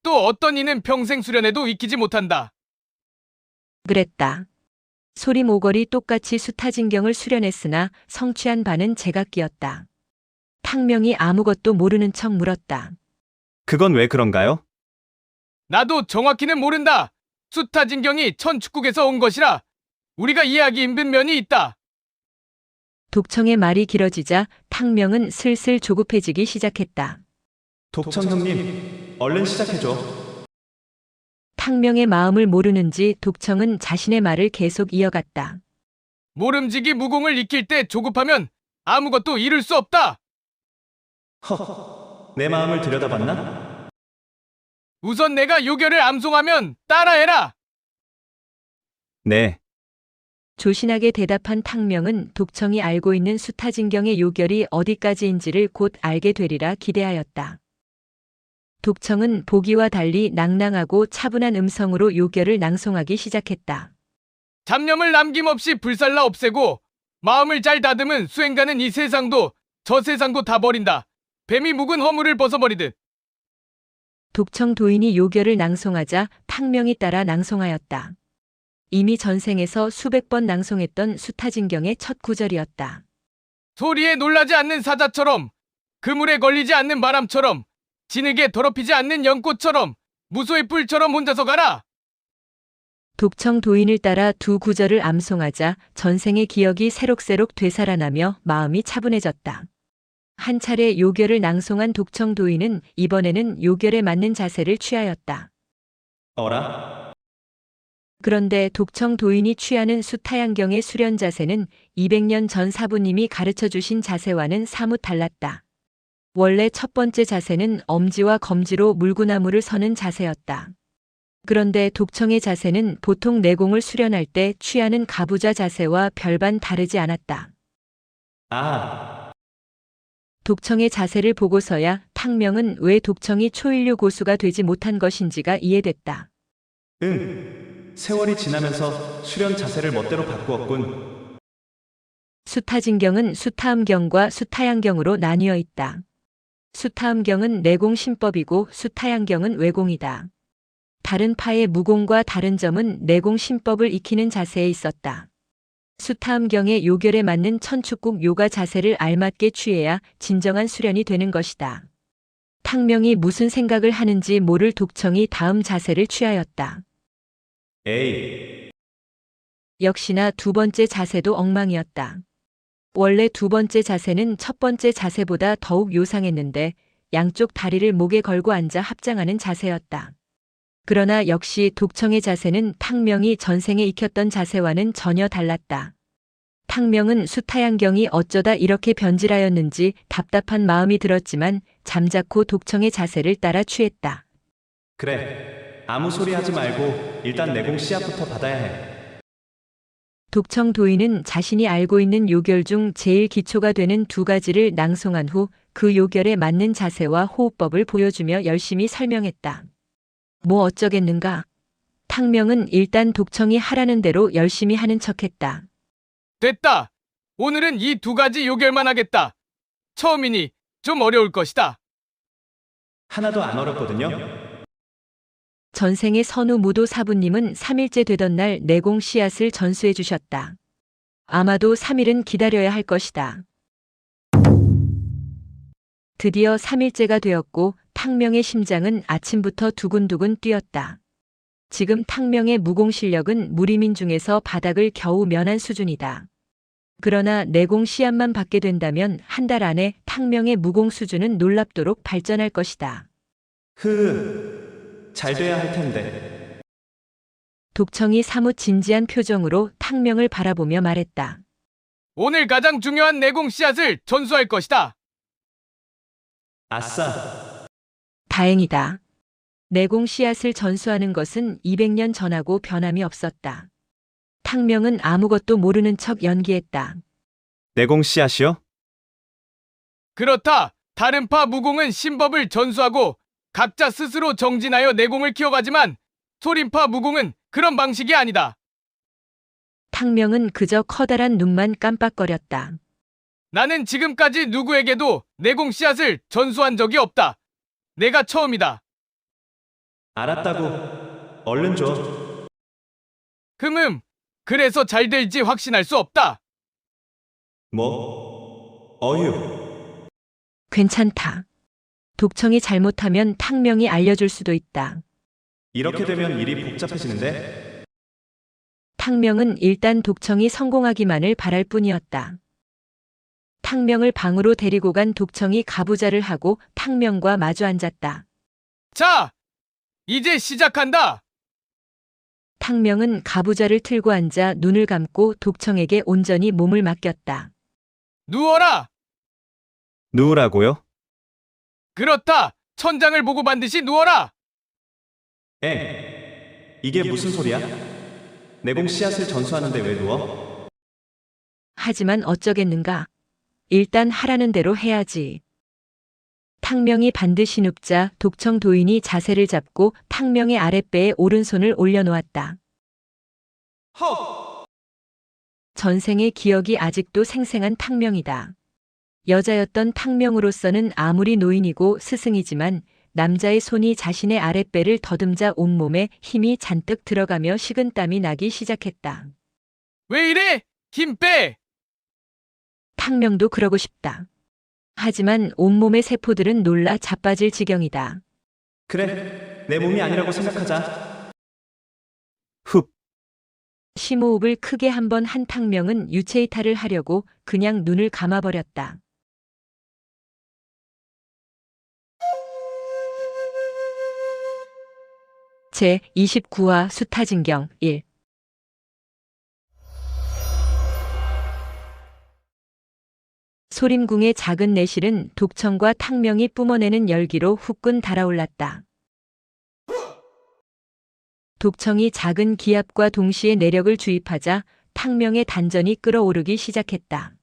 또 어떤 이는 평생 수련해도 익히지 못한다. 그랬다. 소림 오걸이 똑같이 수타진경을 수련했으나 성취한 바는 제각기였다. 탕명이 아무것도 모르는 척 물었다. 그건 왜 그런가요? 나도 정확히는 모른다. 수타진경이 천축국에서 온 것이라 우리가 이해하기 힘든 면이 있다. 독청의 말이 길어지자 탕명은 슬슬 조급해지기 시작했다. 독청 형님, 얼른 시작해줘. 탕명의 마음을 모르는지 독청은 자신의 말을 계속 이어갔다. 모름지기 무공을 익힐 때 조급하면 아무것도 이룰 수 없다. 내 마음을 들여다봤나? 우선 내가 요결을 암송하면 따라해라. 네. 조신하게 대답한 탕명은 독청이 알고 있는 수타진경의 요결이 어디까지인지를 곧 알게 되리라 기대하였다. 독청은 보기와 달리 낭낭하고 차분한 음성으로 요결을 낭송하기 시작했다. 잡념을 남김없이 불살라 없애고 마음을 잘 다듬은 수행가는 이 세상도 저 세상도 다 버린다. 뱀이 묵은 허물을 벗어버리듯. 독청 도인이 요결을 낭송하자 탕명이 따라 낭송하였다. 이미 전생에서 수백 번 낭송했던 수타진경의 첫 구절이었다. 소리에 놀라지 않는 사자처럼, 그물에 걸리지 않는 바람처럼, 진흙에 더럽히지 않는 연꽃처럼, 무소의 뿔처럼 혼자서 가라. 독청 도인을 따라 두 구절을 암송하자 전생의 기억이 새록새록 되살아나며 마음이 차분해졌다. 한 차례 요결을 낭송한 독청 도인은 이번에는 요결에 맞는 자세를 취하였다. 어라? 그런데 독청 도인이 취하는 수타양경의 수련 자세는 200년 전 사부님이 가르쳐 주신 자세와는 사뭇 달랐다. 원래 첫 번째 자세는 엄지와 검지로 물구나무를 서는 자세였다. 그런데 독청의 자세는 보통 내공을 수련할 때 취하는 가부좌 자세와 별반 다르지 않았다. 아, 독청의 자세를 보고서야 탕명은 왜 독청이 초일류 고수가 되지 못한 것인지가 이해됐다. 세월이 지나면서 수련 자세를 멋대로 바꾸었군. 수타진경은 수타음경과 수타양경으로 나뉘어 있다. 수타음경은 내공 신법이고 수타양경은 외공이다. 다른 파의 무공과 다른 점은 내공 신법을 익히는 자세에 있었다. 수타음경의 요결에 맞는 천축국 요가 자세를 알맞게 취해야 진정한 수련이 되는 것이다. 탕명이 무슨 생각을 하는지 모를 독청이 다음 자세를 취하였다. 에이, 역시나 두 번째 자세도 엉망이었다. 원래 두 번째 자세는 첫 번째 자세보다 더욱 요상했는데 양쪽 다리를 목에 걸고 앉아 합장하는 자세였다. 그러나 역시 독청의 자세는 탕명이 전생에 익혔던 자세와는 전혀 달랐다. 탕명은 수타양경이 어쩌다 이렇게 변질하였는지 답답한 마음이 들었지만 잠자코 독청의 자세를 따라 취했다. 그래. 아무 소리 하지 말고 일단 내공 씨앗부터 받아야 해. 독청 도인은 자신이 알고 있는 요결 중 제일 기초가 되는 두 가지를 낭송한 후 그 요결에 맞는 자세와 호흡법을 보여주며 열심히 설명했다. 뭐 어쩌겠는가? 탕명은 일단 독청이 하라는 대로 열심히 하는 척했다. 됐다. 오늘은 이 두 가지 요결만 하겠다. 처음이니 좀 어려울 것이다. 하나도 안 어렵거든요. 전생의 선우 무도 사부님은 3일째 되던 날 내공 씨앗을 전수해 주셨다. 아마도 3일은 기다려야 할 것이다. 드디어 3일째가 되었고 탕명의 심장은 아침부터 두근두근 뛰었다. 지금 탕명의 무공 실력은 무리민 중에서 바닥을 겨우 면한 수준이다. 그러나 내공 씨앗만 받게 된다면 한 달 안에 탕명의 무공 수준은 놀랍도록 발전할 것이다. 잘 돼야 할 텐데. 독청이 사뭇 진지한 표정으로 탕명을 바라보며 말했다. 오늘 가장 중요한 내공 씨앗을 전수할 것이다. 아싸. 다행이다. 내공 씨앗을 전수하는 것은 200년 전하고 변함이 없었다. 탕명은 아무것도 모르는 척 연기했다. 내공 씨앗이요? 그렇다. 다른 파 무공은 신법을 전수하고 각자 스스로 정진하여 내공을 키워가지만 소림파 무공은 그런 방식이 아니다. 탕명은 그저 커다란 눈만 깜빡거렸다. 나는 지금까지 누구에게도 내공 씨앗을 전수한 적이 없다. 내가 처음이다. 알았다고. 얼른 줘. 그래서 잘 될지 확신할 수 없다. 뭐? 어휴. 괜찮다. 독청이 잘못하면 탕명이 알려줄 수도 있다. 이렇게 되면 일이 복잡해지는데? 탕명은 일단 독청이 성공하기만을 바랄 뿐이었다. 탕명을 방으로 데리고 간 독청이 가부좌를 하고 탕명과 마주 앉았다. 자, 이제 시작한다. 탕명은 가부좌를 틀고 앉아 눈을 감고 독청에게 온전히 몸을 맡겼다. 누워라. 누우라고요? 그렇다. 천장을 보고 반드시 누워라. 이게 무슨 소리야? 내공 씨앗을 전수하는데 왜 누워? 하지만 어쩌겠는가. 일단 하라는 대로 해야지. 탕명이 반드시 눕자 독청 도인이 자세를 잡고 탕명의 아랫배에 오른손을 올려놓았다. 헉! 전생의 기억이 아직도 생생한 탕명이다. 여자였던 탕명으로서는 아무리 노인이고 스승이지만 남자의 손이 자신의 아랫배를 더듬자 온몸에 힘이 잔뜩 들어가며 식은땀이 나기 시작했다. 왜 이래? 힘 빼. 탕명도 그러고 싶다. 하지만 온몸의 세포들은 놀라 자빠질 지경이다. 그래. 내 몸이 아니라고 생각하자. 흡. 심호흡을 크게 한번 한 탕명은 유체이탈을 하려고 그냥 눈을 감아버렸다. 제 29화 수타진경 1. 소림궁의 작은 내실은 독청과 탕명이 뿜어내는 열기로 후끈 달아올랐다. 독청이 작은 기압과 동시에 내력을 주입하자 탕명의 단전이 끓어오르기 시작했다.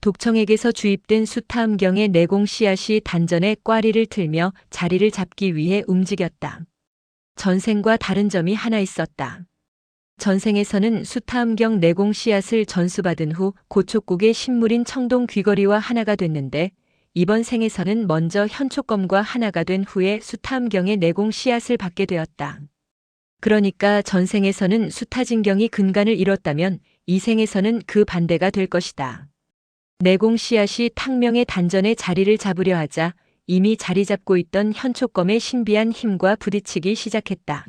독청에게서 주입된 수타음경의 내공 씨앗이 단전에 꽈리를 틀며 자리를 잡기 위해 움직였다. 전생과 다른 점이 하나 있었다. 전생에서는 수타음경 내공 씨앗을 전수받은 후 고촉국의 신물인 청동 귀걸이와 하나가 됐는데 이번 생에서는 먼저 현촉검과 하나가 된 후에 수타음경의 내공 씨앗을 받게 되었다. 그러니까 전생에서는 수타진경이 근간을 잃었다면 이 생에서는 그 반대가 될 것이다. 내공 씨앗이 탕명의 단전에 자리를 잡으려 하자 이미 자리 잡고 있던 현촉검의 신비한 힘과 부딪히기 시작했다.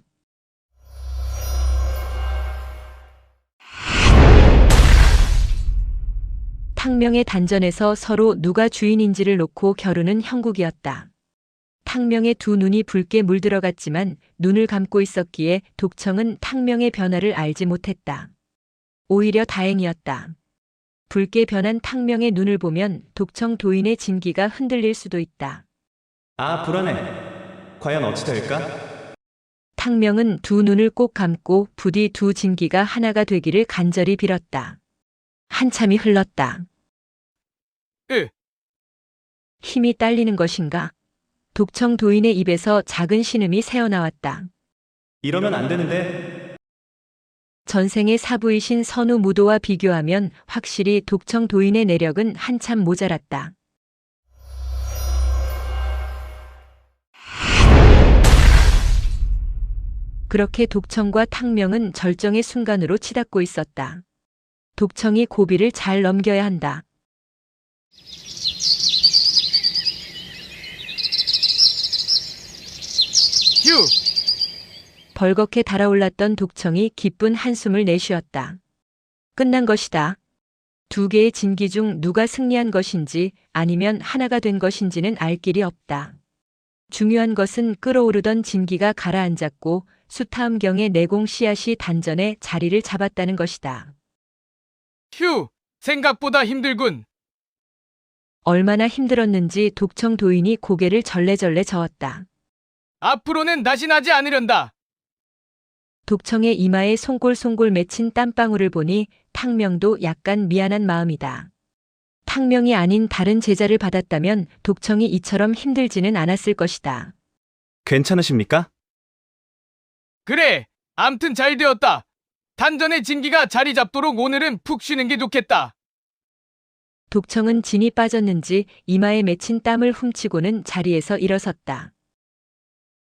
탕명의 단전에서 서로 누가 주인인지를 놓고 겨루는 형국이었다. 탕명의 두 눈이 붉게 물들어갔지만 눈을 감고 있었기에 독청은 탕명의 변화를 알지 못했다. 오히려 다행이었다. 붉게 변한 탕명의 눈을 보면 독청 도인의 진기가 흔들릴 수도 있다. 아, 불안해. 과연 어찌 될까? 탕명은 두 눈을 꼭 감고 부디 두 진기가 하나가 되기를 간절히 빌었다. 한참이 흘렀다. 힘이 딸리는 것인가? 독청 도인의 입에서 작은 신음이 새어나왔다. 이러면 안 되는데. 전생의 사부이신 선우 무도와 비교하면 확실히 독청 도인의 내력은 한참 모자랐다. 그렇게 독청과 탕명은 절정의 순간으로 치닫고 있었다. 독청이 고비를 잘 넘겨야 한다. 휴! 벌겋게 달아올랐던 독청이 기쁜 한숨을 내쉬었다. 끝난 것이다. 두 개의 진기 중 누가 승리한 것인지 아니면 하나가 된 것인지는 알 길이 없다. 중요한 것은 끓어오르던 진기가 가라앉았고 수타음경의 내공 씨앗이 단전에 자리를 잡았다는 것이다. 휴! 생각보다 힘들군. 얼마나 힘들었는지 독청 도인이 고개를 절레절레 저었다. 앞으로는 다신 하지 않으련다. 독청의 이마에 송골송골 맺힌 땀방울을 보니 탕명도 약간 미안한 마음이다. 탕명이 아닌 다른 제자를 받았다면 독청이 이처럼 힘들지는 않았을 것이다. 괜찮으십니까? 그래, 암튼 잘 되었다. 단전의 진기가 자리 잡도록 오늘은 푹 쉬는 게 좋겠다. 독청은 진이 빠졌는지 이마에 맺힌 땀을 훔치고는 자리에서 일어섰다.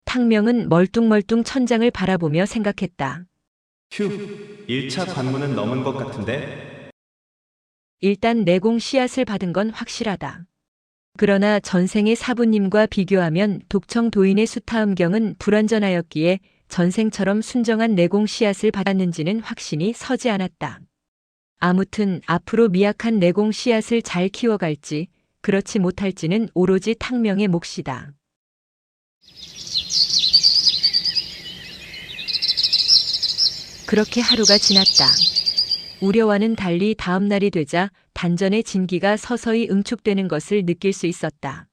탕명은 멀뚱멀뚱 천장을 바라보며 생각했다. 휴, 1차 관문은 넘은 것 같은데. 일단 내공 씨앗을 받은 건 확실하다. 그러나 전생의 사부님과 비교하면 독청 도인의 수타음경은 불완전하였기에 전생처럼 순정한 내공 씨앗을 받았는지는 확신이 서지 않았다. 아무튼 앞으로 미약한 내공 씨앗을 잘 키워갈지 그렇지 못할지는 오로지 탕명의 몫이다. 그렇게 하루가 지났다. 우려와는 달리 다음 날이 되자 단전의 진기가 서서히 응축되는 것을 느낄 수 있었다.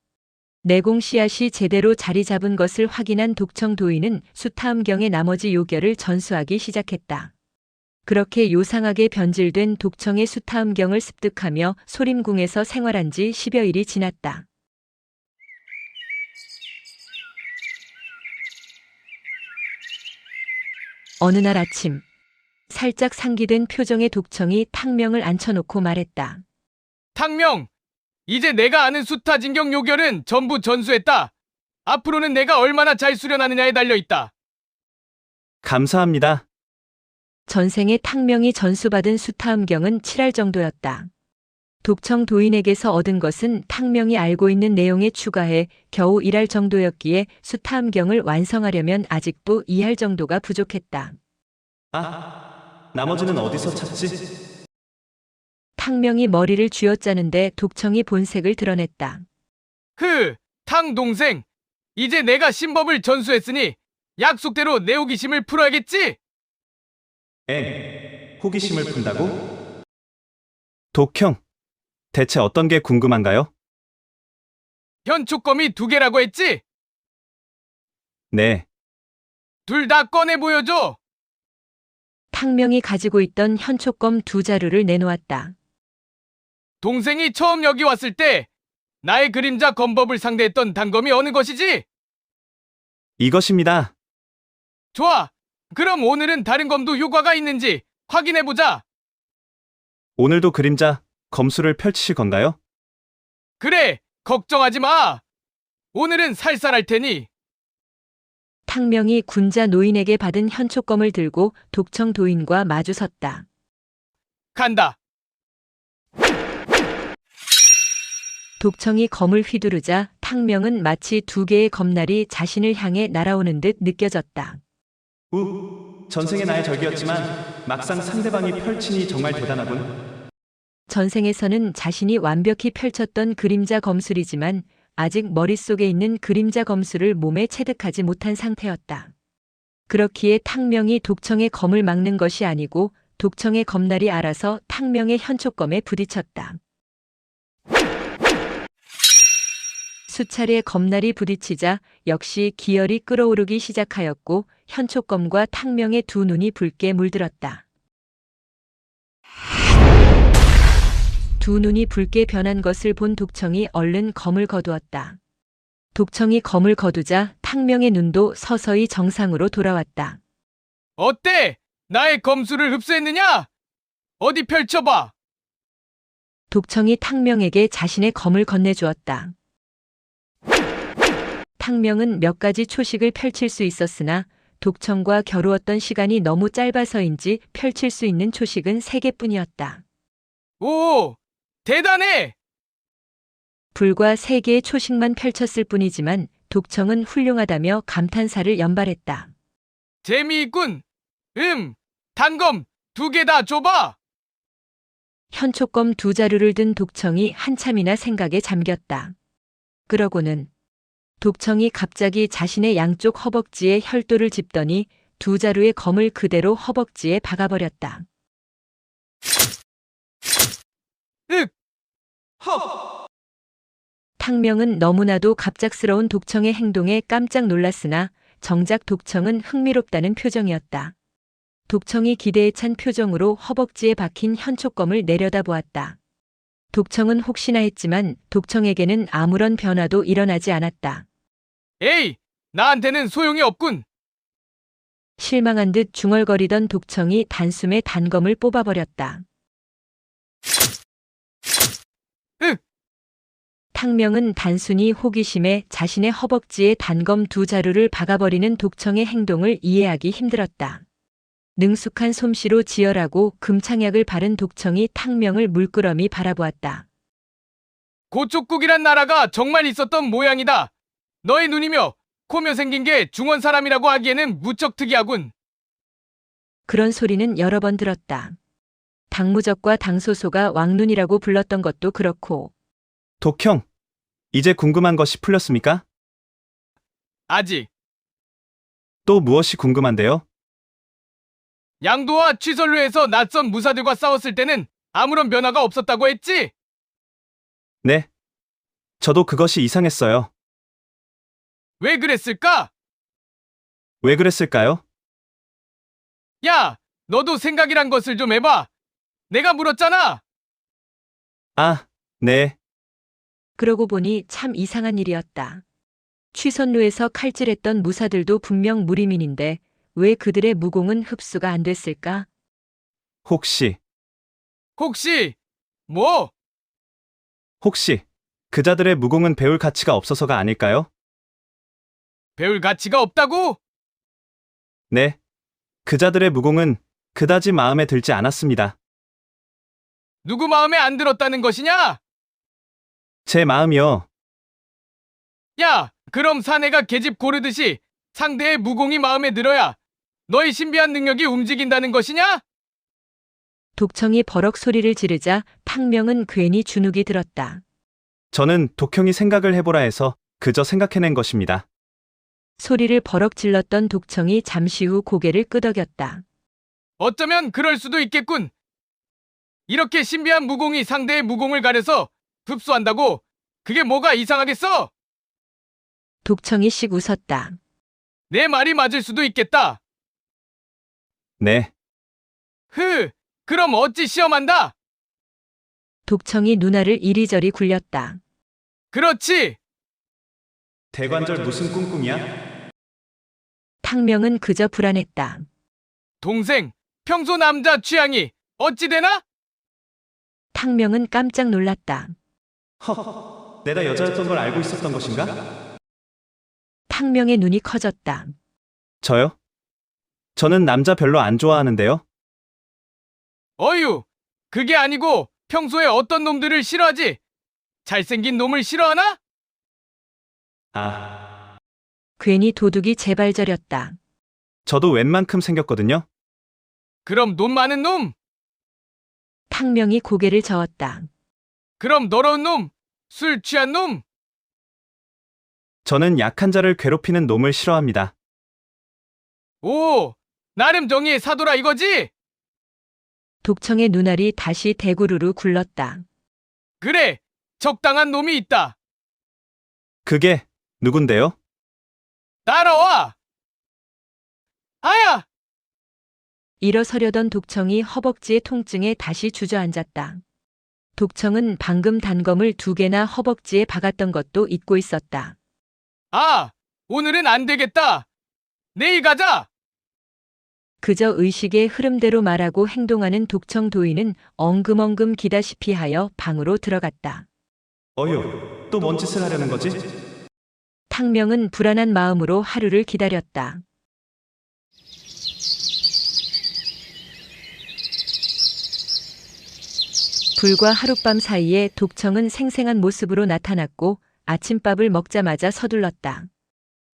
내공 씨앗이 제대로 자리 잡은 것을 확인한 독청 도인은 수타음경의 나머지 요결을 전수하기 시작했다. 그렇게 요상하게 변질된 독청의 수타음경을 습득하며 소림궁에서 생활한 지 10여일이 지났다. 어느 날 아침, 살짝 상기된 표정의 독청이 탕명을 앉혀놓고 말했다. 탕명! 이제 내가 아는 수타진경 요결은 전부 전수했다. 앞으로는 내가 얼마나 잘 수련하느냐에 달려있다. 감사합니다. 전생에 탕명이 전수받은 수타음경은 7할 정도였다. 독청 도인에게서 얻은 것은 탕명이 알고 있는 내용에 추가해 겨우 일할 정도였기에 수타함경을 완성하려면 아직도 이할 정도가 부족했다. 아, 나머지는 어디서 찾지? 탕명이 머리를 쥐어짜는데 독청이 본색을 드러냈다. 탕 동생. 이제 내가 신법을 전수했으니 약속대로 내 호기심을 풀어야겠지? 호기심을 푼다고? 독형, 대체 어떤 게 궁금한가요? 현촉검이 2개라고 했지? 네, 둘 다 꺼내 보여줘. 탕명이 가지고 있던 현촉검 2자루를 내놓았다. 동생이 처음 여기 왔을 때 나의 그림자 검법을 상대했던 단검이 어느 것이지? 이것입니다. 좋아. 그럼 오늘은 다른 검도 효과가 있는지 확인해보자. 오늘도 그림자 검수를 펼치실 건가요? 그래, 걱정하지 마. 오늘은 살살할 테니. 탕명이 군자 노인에게 받은 현촉검을 들고 독청 도인과 마주섰다. 간다. 독청이 검을 휘두르자 탕명은 마치 2개의 검날이 자신을 향해 날아오는 듯 느껴졌다. 전생의 나의 적이었지만 막상 상대방이 펼치니 정말 대단하군. 전생에서는 자신이 완벽히 펼쳤던 그림자 검술이지만 아직 머릿속에 있는 그림자 검술을 몸에 체득하지 못한 상태였다. 그렇기에 탕명이 독청의 검을 막는 것이 아니고 독청의 검날이 알아서 탕명의 현촉검에 부딪혔다. 수차례 검날이 부딪히자 역시 기열이 끓어오르기 시작하였고 현촉검과 탕명의 2눈이 붉게 물들었다. 2눈이 붉게 변한 것을 본 독청이 얼른 검을 거두었다. 독청이 검을 거두자 탕명의 눈도 서서히 정상으로 돌아왔다. 어때? 나의 검수를 흡수했느냐? 어디 펼쳐봐. 독청이 탕명에게 자신의 검을 건네주었다. 탕명은 몇 가지 초식을 펼칠 수 있었으나 독청과 겨루었던 시간이 너무 짧아서인지 펼칠 수 있는 초식은 3개뿐이었다. 오, 대단해! 불과 3개의 초식만 펼쳤을 뿐이지만 독청은 훌륭하다며 감탄사를 연발했다. 재미있군. 단검 2개 다 줘봐. 현촉검 2자루를 든 독청이 한참이나 생각에 잠겼다. 그러고는 독청이 갑자기 자신의 양쪽 허벅지에 혈도를 짚더니 2자루의 검을 그대로 허벅지에 박아버렸다. 탕명은 너무나도 갑작스러운 독청의 행동에 깜짝 놀랐으나 정작 독청은 흥미롭다는 표정이었다. 독청이 기대에 찬 표정으로 허벅지에 박힌 현촉검을 내려다보았다. 독청은 혹시나 했지만 독청에게는 아무런 변화도 일어나지 않았다. 에이, 나한테는 소용이 없군. 실망한 듯 중얼거리던 독청이 단숨에 단검을 뽑아버렸다. 탕명은 단순히 호기심에 자신의 허벅지에 단검 2자루를 박아버리는 독청의 행동을 이해하기 힘들었다. 능숙한 솜씨로 지혈하고 금창약을 바른 독청이 탕명을 물끄러미 바라보았다. 고쪽국이란 나라가 정말 있었던 모양이다. 너의 눈이며 코며 생긴 게 중원 사람이라고 하기에는 무척 특이하군. 그런 소리는 여러 번 들었다. 당무적과 당소소가 왕눈이라고 불렀던 것도 그렇고. 독형, 이제 궁금한 것이 풀렸습니까? 아직. 또 무엇이 궁금한데요? 양도와 취설루에서 낯선 무사들과 싸웠을 때는 아무런 변화가 없었다고 했지? 네. 저도 그것이 이상했어요. 왜 그랬을까? 왜 그랬을까요? 야, 너도 생각이란 것을 좀 해봐. 내가 물었잖아. 아, 네. 그러고 보니 참 이상한 일이었다. 취선루에서 칼질했던 무사들도 분명 무리민인데 왜 그들의 무공은 흡수가 안 됐을까? 혹시 뭐? 혹시 그자들의 무공은 배울 가치가 없어서가 아닐까요? 배울 가치가 없다고? 네. 그자들의 무공은 그다지 마음에 들지 않았습니다. 누구 마음에 안 들었다는 것이냐? 제 마음이요. 야, 그럼 사내가 계집 고르듯이 상대의 무공이 마음에 들어야 너의 신비한 능력이 움직인다는 것이냐? 독청이 버럭 소리를 지르자 탕명은 괜히 주눅이 들었다. 저는 독형이 생각을 해보라 해서 그저 생각해낸 것입니다. 소리를 버럭 질렀던 독청이 잠시 후 고개를 끄덕였다. 어쩌면 그럴 수도 있겠군. 이렇게 신비한 무공이 상대의 무공을 가려서 흡수한다고 그게 뭐가 이상하겠어? 독청이 씩 웃었다. 내 말이 맞을 수도 있겠다. 네, 그럼 어찌 시험한다? 독청이 누나를 이리저리 굴렸다. 그렇지. 대관절 무슨 꿍꿍이야? 탕명은 그저 불안했다. 동생, 평소 남자 취향이 어찌 되나? 탕명은 깜짝 놀랐다. 내가 여자였던 걸 알고 있었던 것인가? 탕명의 눈이 커졌다. 저요? 저는 남자 별로 안 좋아하는데요. 어휴, 그게 아니고 평소에 어떤 놈들을 싫어하지? 잘생긴 놈을 싫어하나? 아, 괜히 도둑이 재발저렸다. 저도 웬만큼 생겼거든요. 그럼 돈 많은 놈? 탕명이 고개를 저었다. 그럼 더러운 놈? 술 취한 놈? 저는 약한 자를 괴롭히는 놈을 싫어합니다. 오, 나름 정의의 사도라 이거지? 독청의 눈알이 다시 대구르르 굴렀다. 그래, 적당한 놈이 있다. 그게 누군데요? 따라와! 아야! 일어서려던 독청이 허벅지의 통증에 다시 주저앉았다. 독청은 방금 단검을 2개나 허벅지에 박았던 것도 잊고 있었다. 아, 오늘은 안 되겠다. 내일 가자. 그저 의식의 흐름대로 말하고 행동하는 독청 도인은 엉금엉금 기다시피 하여 방으로 들어갔다. 어휴, 또 뭔 짓을 하려는 거지? 탕명은 불안한 마음으로 하루를 기다렸다. 불과 하룻밤 사이에 독청은 생생한 모습으로 나타났고 아침밥을 먹자마자 서둘렀다.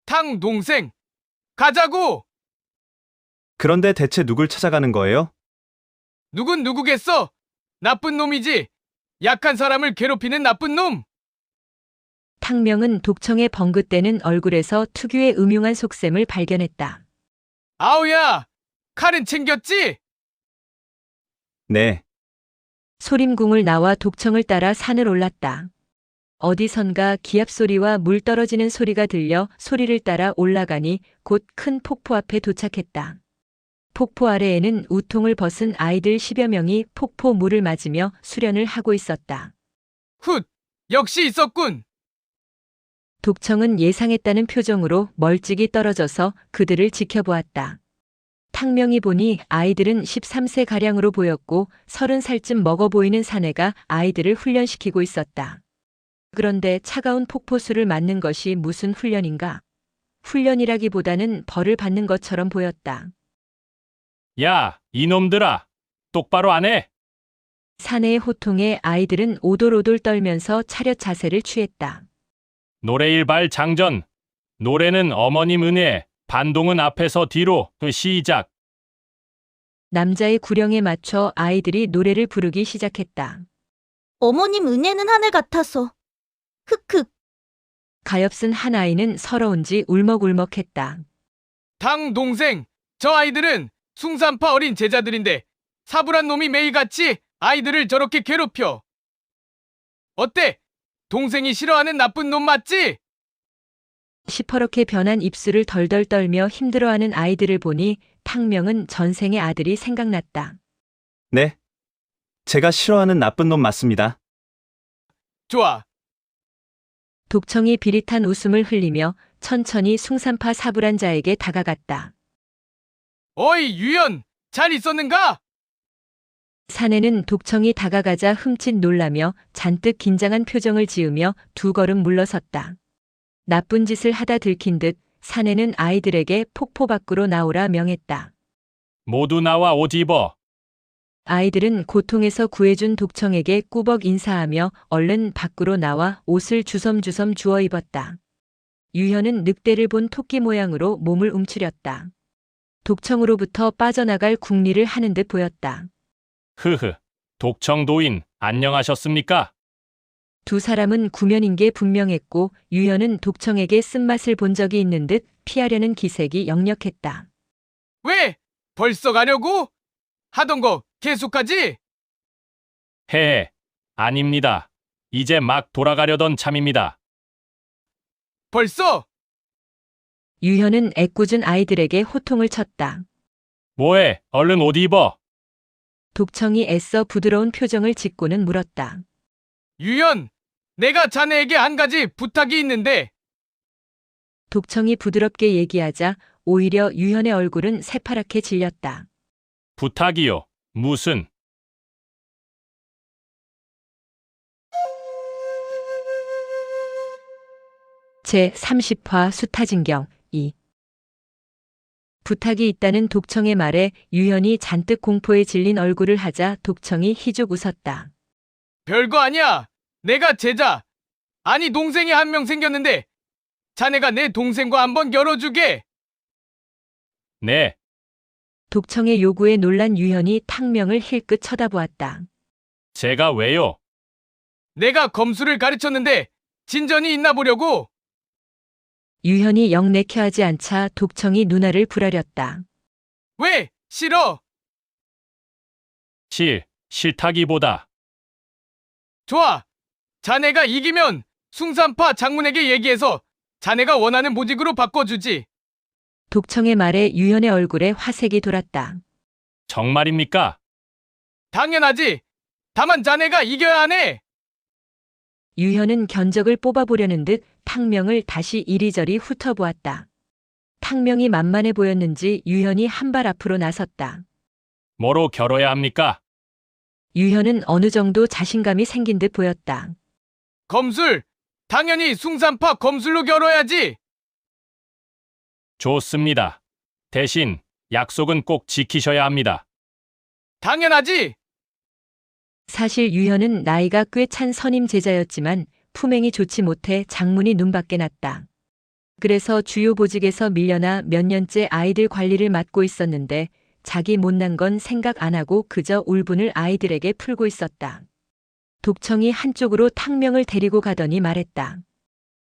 탕 동생, 가자고. 그런데 대체 누굴 찾아가는 거예요? 누군 누구겠어? 나쁜 놈이지. 약한 사람을 괴롭히는 나쁜 놈. 탕명은 독청의 벙긋대는 얼굴에서 특유의 음흉한 속셈을 발견했다. 아우야, 칼은 챙겼지? 네, 소림궁을 나와 독청을 따라 산을 올랐다. 어디선가 기압소리와 물 떨어지는 소리가 들려 소리를 따라 올라가니 곧 큰 폭포 앞에 도착했다. 폭포 아래에는 우통을 벗은 아이들 10여 명이 폭포 물을 맞으며 수련을 하고 있었다. 훗, 역시 있었군. 독청은 예상했다는 표정으로 멀찍이 떨어져서 그들을 지켜보았다. 탕명이 보니 아이들은 13세가량으로 보였고 30살쯤 먹어 보이는 사내가 아이들을 훈련시키고 있었다. 그런데 차가운 폭포수를 맞는 것이 무슨 훈련인가? 훈련이라기보다는 벌을 받는 것처럼 보였다. 야, 이놈들아, 똑바로 안 해? 사내의 호통에 아이들은 오돌오돌 떨면서 차렷 자세를 취했다. 노래일발 장전. 노래는 어머님 은혜, 반동은 앞에서 뒤로, 시작. 남자의 구령에 맞춰 아이들이 노래를 부르기 시작했다. 어머님 은혜는 하늘 같아서. 흑흑. 가엾은 한 아이는 서러운지 울먹울먹했다. 탕 동생, 저 아이들은 숭산파 어린 제자들인데 사불한 놈이 매일같이 아이들을 저렇게 괴롭혀. 어때? 동생이 싫어하는 나쁜 놈 맞지? 시퍼렇게 변한 입술을 덜덜 떨며 힘들어하는 아이들을 보니 탕명은 전생의 아들이 생각났다. 네. 제가 싫어하는 나쁜 놈 맞습니다. 좋아. 독청이 비릿한 웃음을 흘리며 천천히 숭산파 사불한 자에게 다가갔다. 어이 유연, 잘 있었는가? 사내는 독청이 다가가자 흠칫 놀라며 잔뜩 긴장한 표정을 지으며 2걸음 물러섰다. 나쁜 짓을 하다 들킨 듯 사내는 아이들에게 폭포 밖으로 나오라 명했다. 모두 나와 옷 입어. 아이들은 고통에서 구해준 독청에게 꾸벅 인사하며 얼른 밖으로 나와 옷을 주섬주섬 주워 입었다. 유현은 늑대를 본 토끼 모양으로 몸을 움츠렸다. 독청으로부터 빠져나갈 궁리를 하는 듯 보였다. 흐흐, 독청도인, 안녕하셨습니까? 두 사람은 구면인 게 분명했고 유현은 독청에게 쓴맛을 본 적이 있는 듯 피하려는 기색이 역력했다. 왜? 벌써 가려고? 하던 거 계속하지? 헤헤, 아닙니다. 이제 막 돌아가려던 참입니다. 벌써? 유현은 애꿎은 아이들에게 호통을 쳤다. 뭐해, 얼른 옷 입어. 독청이 애써 부드러운 표정을 짓고는 물었다. 유연, 내가 자네에게 한 가지 부탁이 있는데 독청이 부드럽게 얘기하자 오히려 유현의 얼굴은 새파랗게 질렸다. 부탁이요. 무슨? 제30화 수타진경 2 부탁이 있다는 독청의 말에 유현이 잔뜩 공포에 질린 얼굴을 하자 독청이 희죽 웃었다. 별거 아니야. 내가 제자, 아니 동생이 한 명 생겼는데 자네가 내 동생과 한번 열어주게. 네, 독청의 요구에 놀란 유현이 탕명을 힐끗 쳐다보았다. 제가 왜요? 내가 검수를 가르쳤는데 진전이 있나 보려고. 유현이 영 내켜하지 않자 독청이 누나를 부라렸다. 왜? 싫어. 싫다기보다. 좋아. 자네가 이기면 숭산파 장군에게 얘기해서 자네가 원하는 보직으로 바꿔주지. 독청의 말에 유현의 얼굴에 화색이 돌았다. 정말입니까? 당연하지. 다만 자네가 이겨야 하네. 유현은 견적을 뽑아보려는 듯 탕명을 다시 이리저리 훑어보았다. 탕명이 만만해 보였는지 유현이 한 발 앞으로 나섰다. 뭐로 겨뤄야 합니까? 유현은 어느 정도 자신감이 생긴 듯 보였다. 검술. 당연히 숭산파 검술로 겨뤄야지. 좋습니다. 대신 약속은 꼭 지키셔야 합니다. 당연하지. 사실 유현은 나이가 꽤 찬 선임 제자였지만 품행이 좋지 못해 장문이 눈밖에 났다. 그래서 주요 보직에서 밀려나 몇 년째 아이들 관리를 맡고 있었는데 자기 못난 건 생각 안 하고 그저 울분을 아이들에게 풀고 있었다. 독청이 한쪽으로 탕명을 데리고 가더니 말했다.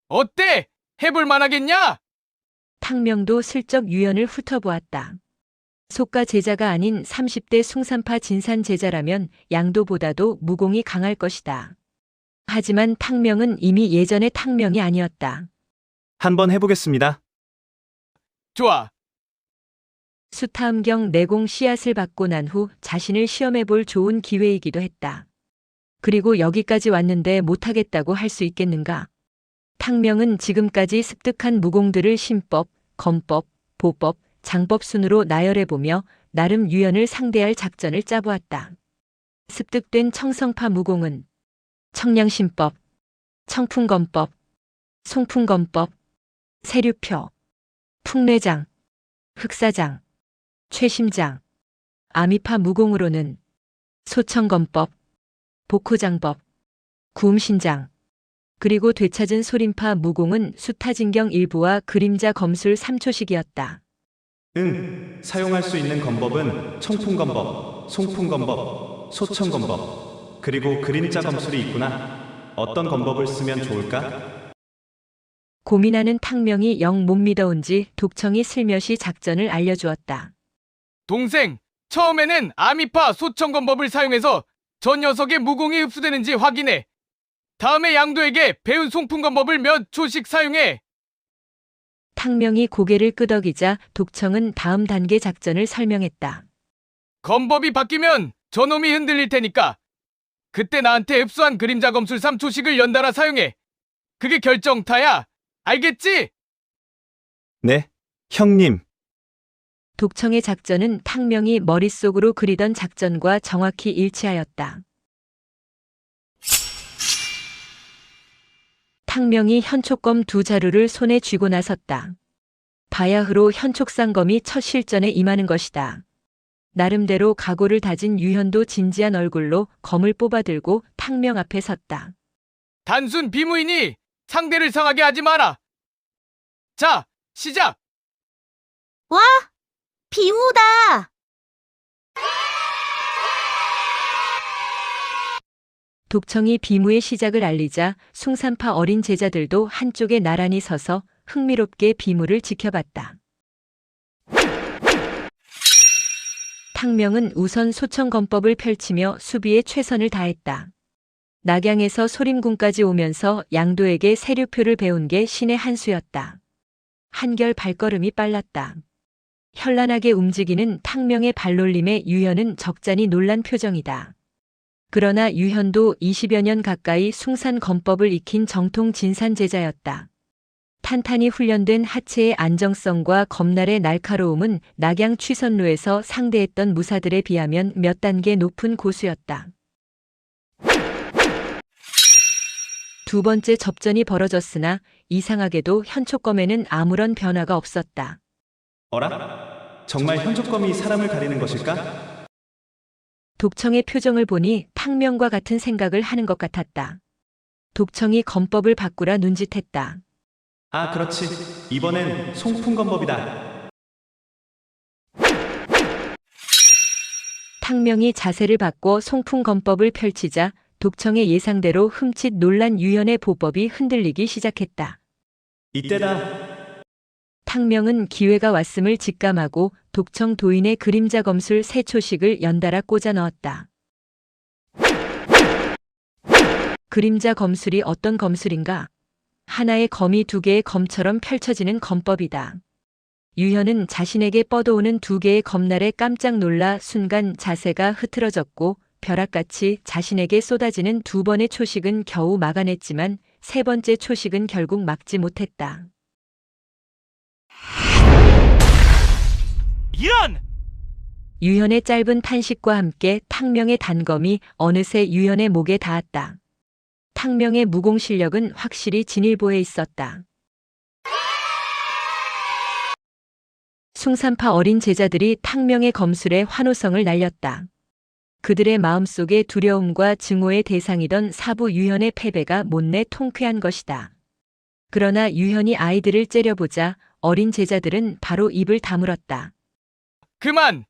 어때? 해볼 만하겠냐? 탕명도 슬쩍 유현을 훑어보았다. 속가 제자가 아닌 30대 숭산파 진산 제자라면 양도보다도 무공이 강할 것이다. 하지만 탕명은 이미 예전의 탕명이 아니었다. 한번 해보겠습니다. 좋아. 수타음경 내공 씨앗을 받고 난 후 자신을 시험해볼 좋은 기회이기도 했다. 그리고 여기까지 왔는데 못하겠다고 할 수 있겠는가? 탕명은 지금까지 습득한 무공들을 신법, 검법, 보법, 장법 순으로 나열해보며 나름 유연을 상대할 작전을 짜보았다. 습득된 청성파 무공은 청량신법, 청풍검법, 송풍검법, 세류표, 풍례장, 흑사장, 최심장, 아미파 무공으로는 소청검법, 복호장법, 구음신장, 그리고 되찾은 소림파 무공은 수타진경 일부와 그림자 검술 3초식이었다. 사용할 수 있는 검법은 청풍검법, 송풍검법, 소청검법, 그리고 그림자 검술이 있구나. 어떤 검법을 쓰면 좋을까? 고민하는 탕명이 영 못 믿어온지 독청이 슬며시 작전을 알려주었다. 동생, 처음에는 아미파 소청검법을 사용해서 저 녀석의 무공이 흡수되는지 확인해. 다음에 양도에게 배운 송풍검법을 몇 초씩 사용해. 탕명이 고개를 끄덕이자 독청은 다음 단계 작전을 설명했다. 검법이 바뀌면 저놈이 흔들릴 테니까 그때 나한테 흡수한 그림자 검술 3초씩을 연달아 사용해. 그게 결정타야. 알겠지? 네, 형님. 독청의 작전은 탕명이 머릿속으로 그리던 작전과 정확히 일치하였다. 탕명이 현촉검 2자루를 손에 쥐고 나섰다. 바야흐로 현촉상검이 첫 실전에 임하는 것이다. 나름대로 각오를 다진 유현도 진지한 얼굴로 검을 뽑아들고 탕명 앞에 섰다. 단순 비무이니 상대를 상하게 하지 마라. 자, 시작! 와, 비무다. 독청이 비무의 시작을 알리자 숭산파 어린 제자들도 한쪽에 나란히 서서 흥미롭게 비무를 지켜봤다. 탕명은 우선 소천검법을 펼치며 수비에 최선을 다했다. 낙양에서 소림궁까지 오면서 양도에게 세류표를 배운 게 신의 한 수였다. 한결 발걸음이 빨랐다. 현란하게 움직이는 탕명의 발놀림에 유현은 적잖이 놀란 표정이다. 그러나 유현도 20여 년 가까이 숭산검법을 익힌 정통 진산 제자였다. 탄탄히 훈련된 하체의 안정성과 검날의 날카로움은 낙양 취선로에서 상대했던 무사들에 비하면 몇 단계 높은 고수였다. 두 번째 접전이 벌어졌으나 이상하게도 현촉검에는 아무런 변화가 없었다. 어라? 정말 현족검이 사람을 가리는 것일까? 독청의 표정을 보니 탕명과 같은 생각을 하는 것 같았다. 독청이 검법을 바꾸라 눈짓했다. 아, 그렇지. 이번엔 송풍검법이다. 탕명이 자세를 바꿔 송풍검법을 펼치자 독청의 예상대로 흠칫 놀란 유현의 보법이 흔들리기 시작했다. 이때다. 탕명은 기회가 왔음을 직감하고 독청 도인의 그림자 검술 세 초식을 연달아 꽂아 넣었다. 그림자 검술이 어떤 검술인가? 하나의 검이 두 개의 검처럼 펼쳐지는 검법이다. 유현은 자신에게 뻗어오는 두 개의 검날에 깜짝 놀라 순간 자세가 흐트러졌고 벼락같이 자신에게 쏟아지는 두 번의 초식은 겨우 막아냈지만 세 번째 초식은 결국 막지 못했다. 이런! 유현의 짧은 탄식과 함께 탕명의 단검이 어느새 유현의 목에 닿았다. 탕명의 무공 실력은 확실히 진일보해 있었다. 숭산파 어린 제자들이 탕명의 검술에 환호성을 날렸다. 그들의 마음속에 두려움과 증오의 대상이던 사부 유현의 패배가 못내 통쾌한 것이다. 그러나 유현이 아이들을 째려보자 어린 제자들은 바로 입을 다물었다. 그만!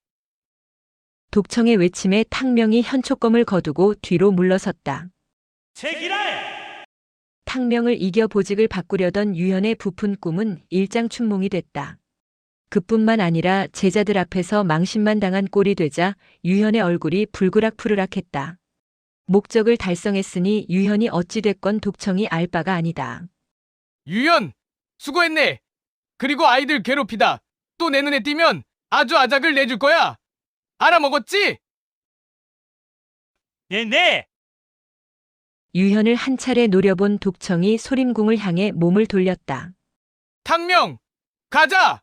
독청의 외침에 탕명이 현촉검을 거두고 뒤로 물러섰다. 제기랄! 탕명을 이겨 보직을 바꾸려던 유현의 부푼 꿈은 일장춘몽이 됐다. 그뿐만 아니라 제자들 앞에서 망신만 당한 꼴이 되자 유현의 얼굴이 불그락푸르락했다. 목적을 달성했으니 유현이 어찌됐건 독청이 알 바가 아니다. 유연! 수고했네! 그리고 아이들 괴롭히다 또 내 눈에 띄면 아주 아작을 내줄 거야! 알아먹었지? 네! 유현을 한 차례 노려본 독청이 소림궁을 향해 몸을 돌렸다. 탕명! 가자!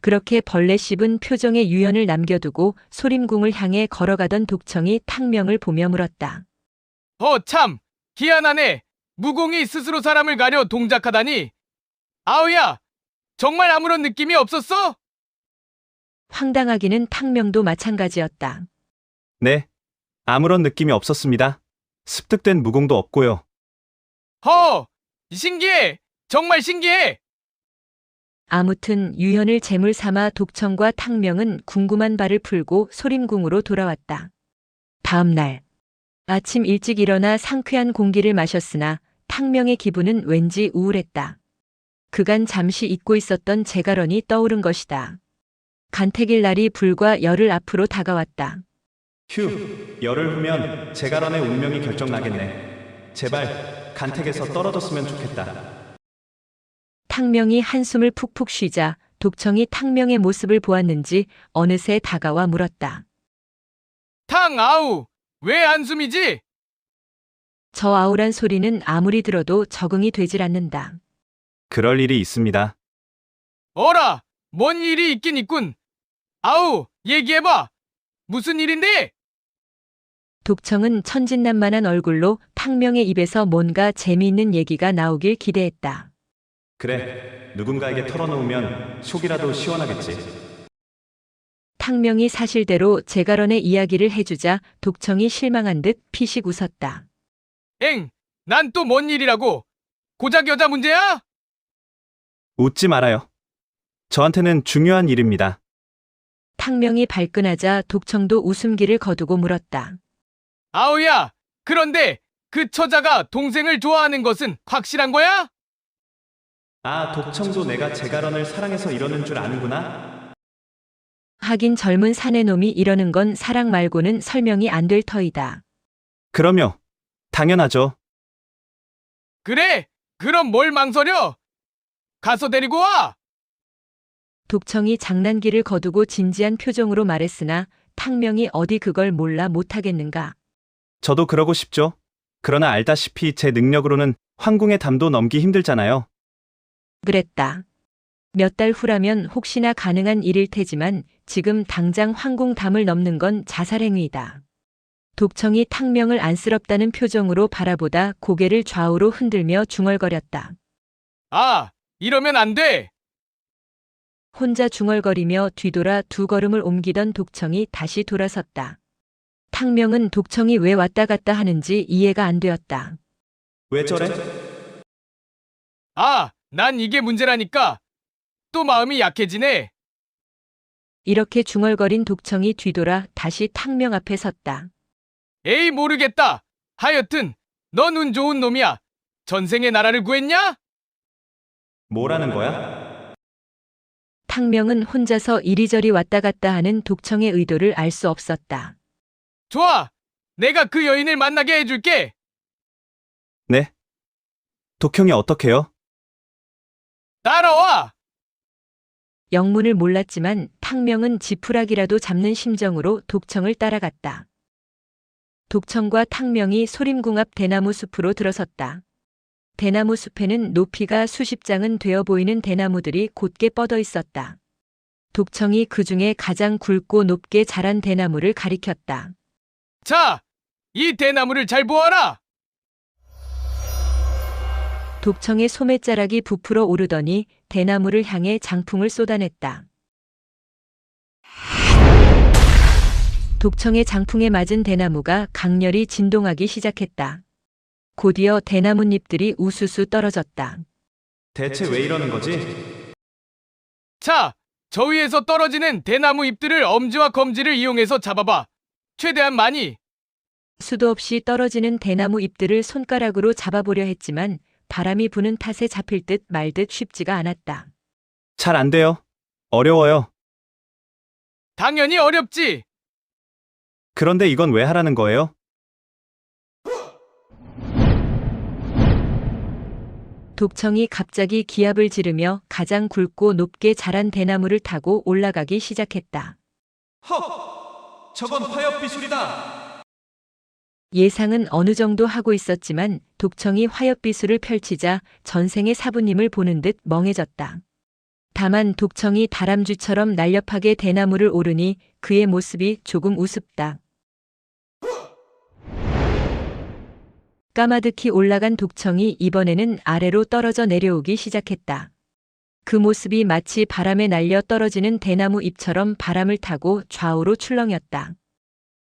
그렇게 벌레 씹은 표정의 유현을 남겨두고 소림궁을 향해 걸어가던 독청이 탕명을 보며 물었다. 참! 희한하네! 무공이 스스로 사람을 가려 동작하다니! 아우야! 정말 아무런 느낌이 없었어? 황당하기는 탕명도 마찬가지였다. 네. 아무런 느낌이 없었습니다. 습득된 무공도 없고요. 신기해! 정말 신기해! 아무튼 유현을 제물 삼아 독청과 탕명은 궁금한 바를 풀고 소림궁으로 돌아왔다. 다음 날 아침 일찍 일어나 상쾌한 공기를 마셨으나 탕명의 기분은 왠지 우울했다. 그간 잠시 잊고 있었던 제갈원이 떠오른 것이다. 간택일 날이 불과 열흘 앞으로 다가왔다. 휴, 열흘 후면 제갈원의 운명이 결정나겠네. 제발 간택에서 떨어졌으면 좋겠다. 탕명이 한숨을 푹푹 쉬자 독청이 탕명의 모습을 보았는지 어느새 다가와 물었다. 아우! 왜 한숨이지? 저 아우란 소리는 아무리 들어도 적응이 되질 않는다. 그럴 일이 있습니다. 어라! 뭔 일이 있긴 있군. 아우! 얘기해봐! 무슨 일인데? 독청은 천진난만한 얼굴로 탕명의 입에서 뭔가 재미있는 얘기가 나오길 기대했다. 그래, 누군가에게 털어놓으면 속이라도 시원하겠지. 탕명이 사실대로 제갈원의 이야기를 해주자 독청이 실망한 듯 피식 웃었다. 엥, 난 또 뭔 일이라고? 고작 여자 문제야? 웃지 말아요. 저한테는 중요한 일입니다. 탕명이 발끈하자 독청도 웃음기를 거두고 물었다. 아우야, 그런데 그 처자가 동생을 좋아하는 것은 확실한 거야? 아, 독청도 내가 제갈원을 사랑해서 이러는 줄 아는구나. 하긴 젊은 사내놈이 이러는 건 사랑 말고는 설명이 안 될 터이다. 그럼요. 당연하죠. 그래, 그럼 뭘 망설여? 가서 데리고 와! 독청이 장난기를 거두고 진지한 표정으로 말했으나 탕명이 어디 그걸 몰라 못하겠는가. 저도 그러고 싶죠. 그러나 알다시피 제 능력으로는 황궁의 담도 넘기 힘들잖아요. 그랬다. 몇 달 후라면 혹시나 가능한 일일 테지만 지금 당장 황궁 담을 넘는 건 자살행위이다. 독청이 탕명을 안쓰럽다는 표정으로 바라보다 고개를 좌우로 흔들며 중얼거렸다. 아, 이러면 안 돼! 혼자 중얼거리며 뒤돌아 두 걸음을 옮기던 독청이 다시 돌아섰다. 탕명은 독청이 왜 왔다 갔다 하는지 이해가 안 되었다. 왜 저래? 아, 난 이게 문제라니까! 또 마음이 약해지네! 이렇게 중얼거린 독청이 뒤돌아 다시 탕명 앞에 섰다. 에이, 모르겠다! 하여튼, 넌 운 좋은 놈이야! 전생에 나라를 구했냐? 뭐라는 거야? 탕명은 혼자서 이리저리 왔다 갔다 하는 독청의 의도를 알 수 없었다. 좋아! 내가 그 여인을 만나게 해줄게! 네? 독형이 어떡해요? 따라와! 영문을 몰랐지만 탕명은 지푸라기라도 잡는 심정으로 독청을 따라갔다. 독청과 탕명이 소림궁 앞 대나무 숲으로 들어섰다. 대나무 숲에는 높이가 수십 장은 되어 보이는 대나무들이 곧게 뻗어 있었다. 독청이 그 중에 가장 굵고 높게 자란 대나무를 가리켰다. 자, 이 대나무를 잘 보아라! 독청의 소매자락이 부풀어 오르더니 대나무를 향해 장풍을 쏟아냈다. 독청의 장풍에 맞은 대나무가 강렬히 진동하기 시작했다. 곧이어 대나뭇잎들이 우수수 떨어졌다. 대체 왜 이러는 거지? 자, 저 위에서 떨어지는 대나무 잎들을 엄지와 검지를 이용해서 잡아봐. 최대한 많이. 수도 없이 떨어지는 대나무 잎들을 손가락으로 잡아보려 했지만 바람이 부는 탓에 잡힐 듯 말 듯 쉽지가 않았다. 잘 안 돼요. 어려워요. 당연히 어렵지. 그런데 이건 왜 하라는 거예요? 독청이 갑자기 기합을 지르며 가장 굵고 높게 자란 대나무를 타고 올라가기 시작했다. 헉! 저건 화엽비술이다! 예상은 어느 정도 하고 있었지만 독청이 화엽비술을 펼치자 전생의 사부님을 보는 듯 멍해졌다. 다만 독청이 다람쥐처럼 날렵하게 대나무를 오르니 그의 모습이 조금 우습다. 까마득히 올라간 독청이 이번에는 아래로 떨어져 내려오기 시작했다. 그 모습이 마치 바람에 날려 떨어지는 대나무 잎처럼 바람을 타고 좌우로 출렁였다.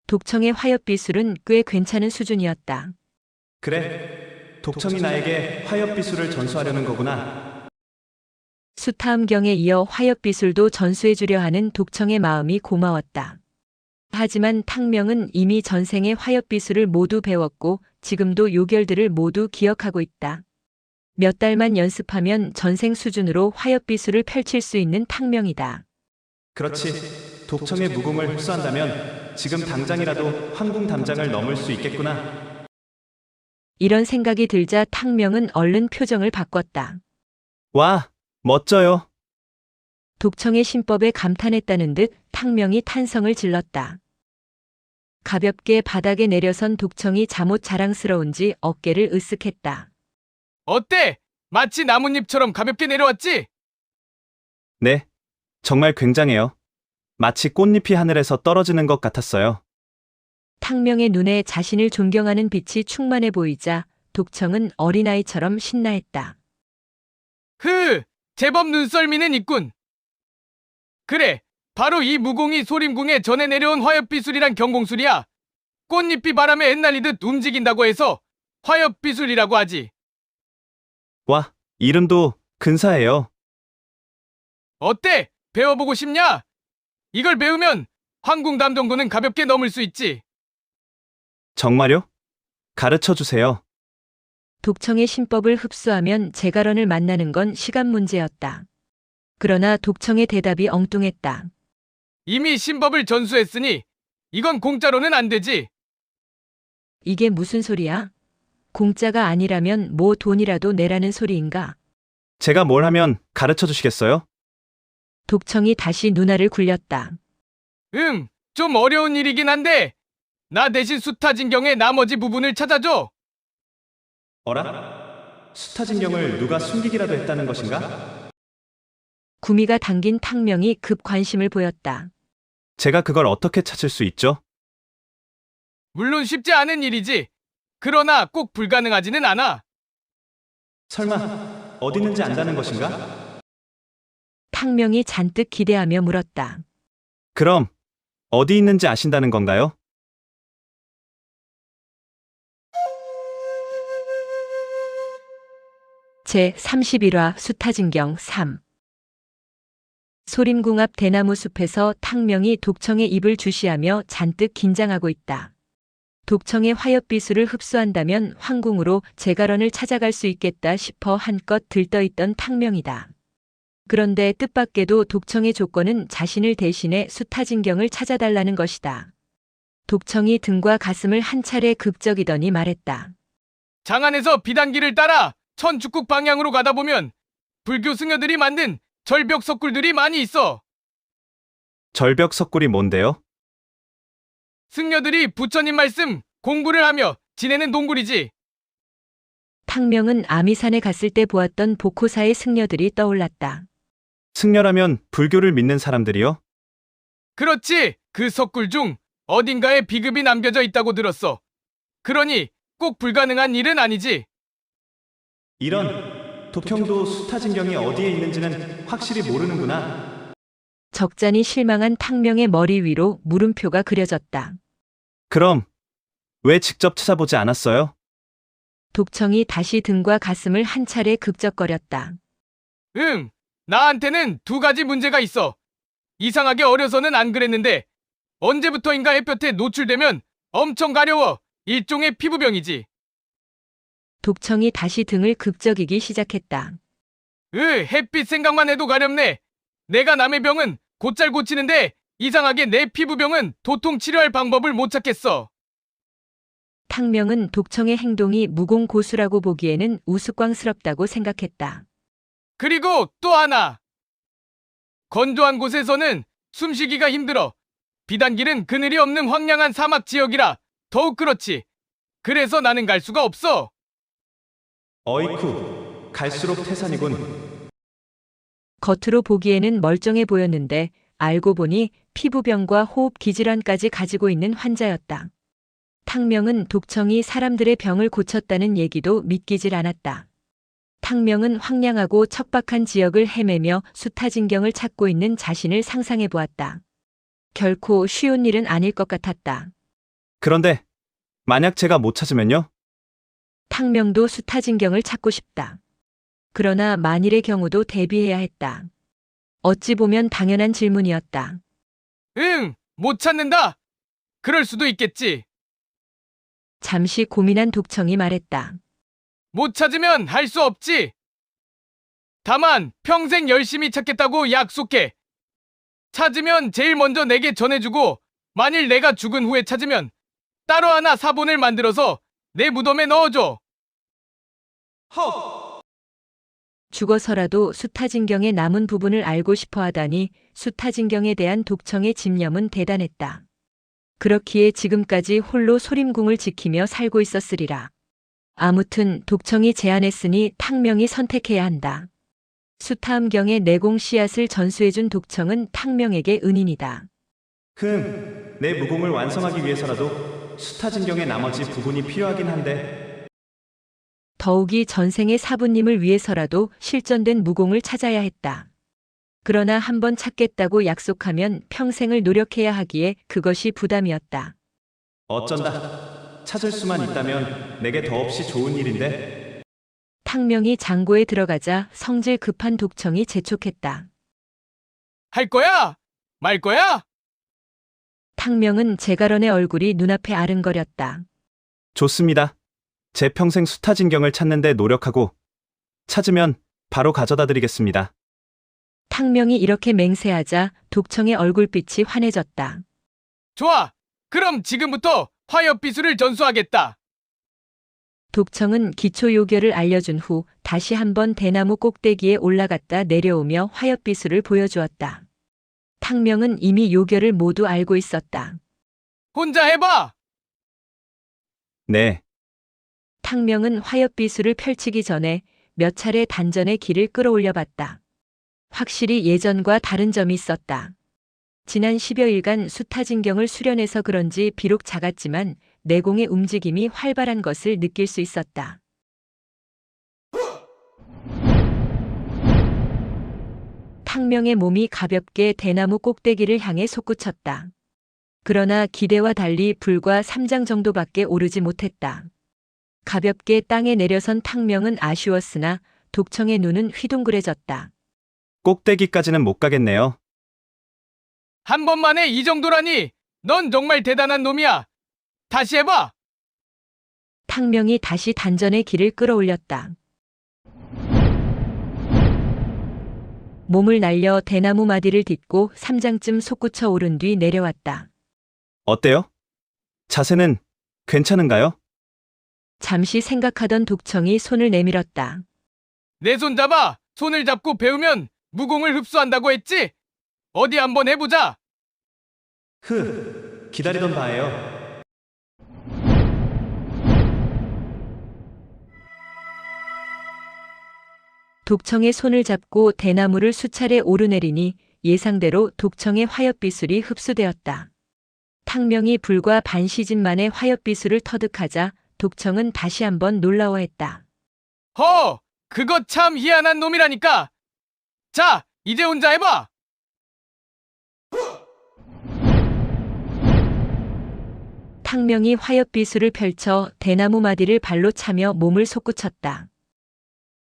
독청의 화엽비술은 꽤 괜찮은 수준이었다. 그래, 독청이 나에게 화엽비술을 전수하려는 거구나. 수타음경에 이어 화엽비술도 전수해주려 하는 독청의 마음이 고마웠다. 하지만 탕명은 이미 전생의 화엽비술을 모두 배웠고 지금도 요결들을 모두 기억하고 있다. 몇 달만 연습하면 전생 수준으로 화엽비술을 펼칠 수 있는 탕명이다. 그렇지, 독청의 무공을 흡수한다면 지금 당장이라도 황궁 담장을 넘을 수 있겠구나. 이런 생각이 들자 탕명은 얼른 표정을 바꿨다. 와, 멋져요. 독청의 신법에 감탄했다는 듯 탕명이 탄성을 질렀다. 가볍게 바닥에 내려선 독청이 잠옷 자랑스러운지 어깨를 으쓱했다. 어때? 마치 나뭇잎처럼 가볍게 내려왔지? 네, 정말 굉장해요. 마치 꽃잎이 하늘에서 떨어지는 것 같았어요. 탕명의 눈에 자신을 존경하는 빛이 충만해 보이자 독청은 어린아이처럼 신나했다. 제법 눈썰미는 있군. 그래, 바로 이 무공이 소림궁에 전해 내려온 화엽비술이란 경공술이야. 꽃잎이 바람에 흩날리듯 움직인다고 해서 화엽비술이라고 하지. 와, 이름도 근사해요. 어때? 배워보고 싶냐? 이걸 배우면 황궁담 정도는 가볍게 넘을 수 있지. 정말요? 가르쳐 주세요. 독청의 신법을 흡수하면 제갈원을 만나는 건 시간 문제였다. 그러나 독청의 대답이 엉뚱했다. 이미 신법을 전수했으니 이건 공짜로는 안 되지. 이게 무슨 소리야? 공짜가 아니라면 뭐 돈이라도 내라는 소리인가? 제가 뭘 하면 가르쳐 주시겠어요? 독청이 다시 누나를 굴렸다. 좀 어려운 일이긴 한데 나 대신 수타진경의 나머지 부분을 찾아줘. 어라? 수타진경을 누가 숨기기라도 했다는 것인가? 구미가 당긴 탕명이 급 관심을 보였다. 제가 그걸 어떻게 찾을 수 있죠? 물론 쉽지 않은 일이지. 그러나 꼭 불가능하지는 않아. 설마 어디 있는지 안다는 것인가? 탕명이 잔뜩 기대하며 물었다. 그럼 어디 있는지 아신다는 건가요? 제31화 수타진경 3. 소림궁 앞 대나무 숲에서 탕명이 독청의 입을 주시하며 잔뜩 긴장하고 있다. 독청의 화엽비술을 흡수한다면 황궁으로 제갈원을 찾아갈 수 있겠다 싶어 한껏 들떠있던 탕명이다. 그런데 뜻밖에도 독청의 조건은 자신을 대신해 수타진경을 찾아달라는 것이다. 독청이 등과 가슴을 한 차례 극적이더니 말했다. 장안에서 비단길을 따라 천축국 방향으로 가다 보면 불교 승려들이 만든 절벽 석굴들이 많이 있어. 절벽 석굴이 뭔데요? 승려들이 부처님 말씀 공부를 하며 지내는 동굴이지. 탕명은 아미산에 갔을 때 보았던 복호사의 승려들이 떠올랐다. 승려라면 불교를 믿는 사람들이요? 그렇지. 그 석굴 중 어딘가에 비급이 남겨져 있다고 들었어. 그러니 꼭 불가능한 일은 아니지. 이런, 독형도 수타진경이 어디에 있는지는 확실히 모르는구나. 적잖이 실망한 탕명의 머리 위로 물음표가 그려졌다. 그럼 왜 직접 찾아보지 않았어요? 독청이 다시 등과 가슴을 한 차례 극적거렸다. 나한테는 두 가지 문제가 있어. 이상하게 어려서는 안 그랬는데 언제부터인가 햇볕에 노출되면 엄청 가려워. 일종의 피부병이지. 독청이 다시 등을 극적이기 시작했다. 햇빛 생각만 해도 가렵네. 내가 남의 병은 곧잘 고치는데 이상하게 내 피부병은 도통 치료할 방법을 못 찾겠어. 탕명은 독청의 행동이 무공고수라고 보기에는 우스꽝스럽다고 생각했다. 그리고 또 하나. 건조한 곳에서는 숨쉬기가 힘들어. 비단길은 그늘이 없는 황량한 사막 지역이라 더욱 그렇지. 그래서 나는 갈 수가 없어. 어이쿠, 갈수록 태산이군. 겉으로 보기에는 멀쩡해 보였는데 알고 보니 피부병과 호흡 기질환까지 가지고 있는 환자였다. 탕명은 독청이 사람들의 병을 고쳤다는 얘기도 믿기질 않았다. 탕명은 황량하고 척박한 지역을 헤매며 수타진경을 찾고 있는 자신을 상상해 보았다. 결코 쉬운 일은 아닐 것 같았다. 그런데 만약 제가 못 찾으면요? 탕명도 수타진경을 찾고 싶다. 그러나 만일의 경우도 대비해야 했다. 어찌 보면 당연한 질문이었다. 못 찾는다. 그럴 수도 있겠지. 잠시 고민한 독청이 말했다. 못 찾으면 할 수 없지. 다만 평생 열심히 찾겠다고 약속해. 찾으면 제일 먼저 내게 전해주고 만일 내가 죽은 후에 찾으면 따로 하나 사본을 만들어서 내 무덤에 넣어줘. 죽어서라도 수타진경의 남은 부분을 알고 싶어 하다니 수타진경에 대한 독청의 집념은 대단했다. 그렇기에 지금까지 홀로 소림궁을 지키며 살고 있었으리라. 아무튼 독청이 제안했으니 탕명이 선택해야 한다. 수타암경의 내공 씨앗을 전수해준 독청은 탕명에게 은인이다. 내 무공을 완성하기 위해서라도 수타진경의 나머지 부분이 필요하긴 한데. 더욱이 전생의 사부님을 위해서라도 실전된 무공을 찾아야 했다. 그러나 한번 찾겠다고 약속하면 평생을 노력해야 하기에 그것이 부담이었다. 어쩐다. 찾을 수만 있다면 내게 더없이 좋은 일인데. 탕명이 장고에 들어가자 성질 급한 독청이 재촉했다. 할 거야? 말 거야? 탕명은 제가런의 얼굴이 눈앞에 아른거렸다. 좋습니다. 제 평생 수타진경을 찾는데 노력하고 찾으면 바로 가져다 드리겠습니다. 탕명이 이렇게 맹세하자 독청의 얼굴빛이 환해졌다. 좋아. 그럼 지금부터 화엽비수를 전수하겠다. 독청은 기초 요결을 알려준 후 다시 한번 대나무 꼭대기에 올라갔다 내려오며 화엽비수를 보여주었다. 탕명은 이미 요결을 모두 알고 있었다. 혼자 해봐. 네, 탕명은 화엽비수를 펼치기 전에 몇 차례 단전의 기를 끌어올려 봤다. 확실히 예전과 다른 점이 있었다. 지난 10여일간 수타진경을 수련해서 그런지 비록 작았지만 내공의 움직임이 활발한 것을 느낄 수 있었다. 탕명의 몸이 가볍게 대나무 꼭대기를 향해 솟구쳤다. 그러나 기대와 달리 불과 3장 정도밖에 오르지 못했다. 가볍게 땅에 내려선 탕명은 아쉬웠으나 독청의 눈은 휘둥그레졌다. 꼭대기까지는 못 가겠네요. 한 번만에 이 정도라니. 넌 정말 대단한 놈이야. 다시 해봐. 탕명이 다시 단전의 기를 끌어올렸다. 몸을 날려 대나무 마디를 딛고 3장쯤 솟구쳐 오른 뒤 내려왔다. 어때요? 자세는 괜찮은가요? 잠시 생각하던 독청이 손을 내밀었다. 내 손 잡아. 손을 잡고 배우면 무공을 흡수한다고 했지? 어디 한번 해보자. 기다리던 바예요. 독청의 손을 잡고 대나무를 수차례 오르내리니 예상대로 독청의 화엽비술이 흡수되었다. 탕명이 불과 반 시즌 만에 화엽비술을 터득하자 독청은 다시 한번 놀라워했다. 허! 그거 참 희한한 놈이라니까. 자, 이제 혼자 해봐. 탕명이 화엽비술을 펼쳐 대나무 마디를 발로 차며 몸을 솟구쳤다.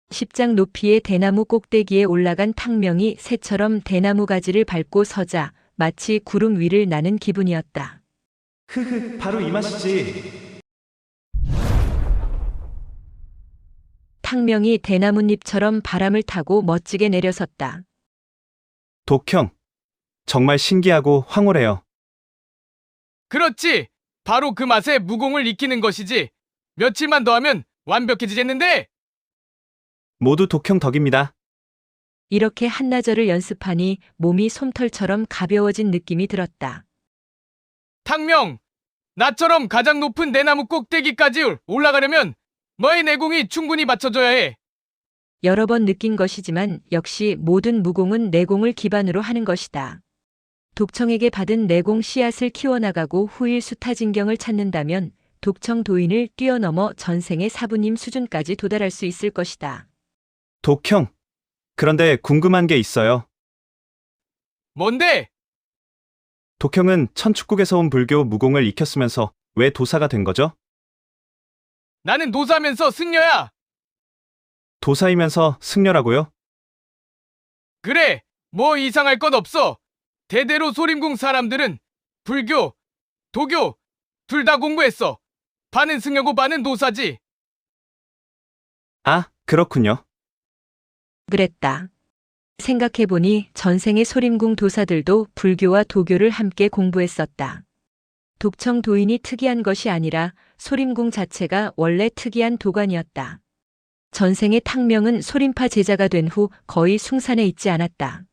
10장 높이의 대나무 꼭대기에 올라간 탕명이 새처럼 대나무 가지를 밟고 서자 마치 구름 위를 나는 기분이었다. 바로 이 맛이지. 탕명이 대나뭇잎처럼 바람을 타고 멋지게 내려섰다. 독형, 정말 신기하고 황홀해요. 그렇지. 바로 그 맛에 무공을 익히는 것이지. 며칠만 더 하면 완벽해지겠는데? 모두 독형 덕입니다. 이렇게 한나절을 연습하니 몸이 솜털처럼 가벼워진 느낌이 들었다. 탕명, 나처럼 가장 높은 대나무 꼭대기까지 올라가려면 너의 내공이 충분히 받쳐줘야 해. 여러 번 느낀 것이지만 역시 모든 무공은 내공을 기반으로 하는 것이다. 독청에게 받은 내공 씨앗을 키워나가고 후일 수타진경을 찾는다면 독청 도인을 뛰어넘어 전생의 사부님 수준까지 도달할 수 있을 것이다. 독형, 그런데 궁금한 게 있어요. 뭔데? 독형은 천축국에서 온 불교 무공을 익혔으면서 왜 도사가 된 거죠? 나는 도사면서 승려야. 도사이면서 승려라고요? 그래, 뭐 이상할 것 없어. 대대로 소림궁 사람들은 불교, 도교 둘 다 공부했어. 반은 승려고 반은 도사지. 아, 그렇군요. 그랬다. 생각해보니 전생의 소림궁 도사들도 불교와 도교를 함께 공부했었다. 독청 도인이 특이한 것이 아니라 소림궁 자체가 원래 특이한 도관이었다. 전생의 탕명은 소림파 제자가 된 후 거의 숭산에 있지 않았다.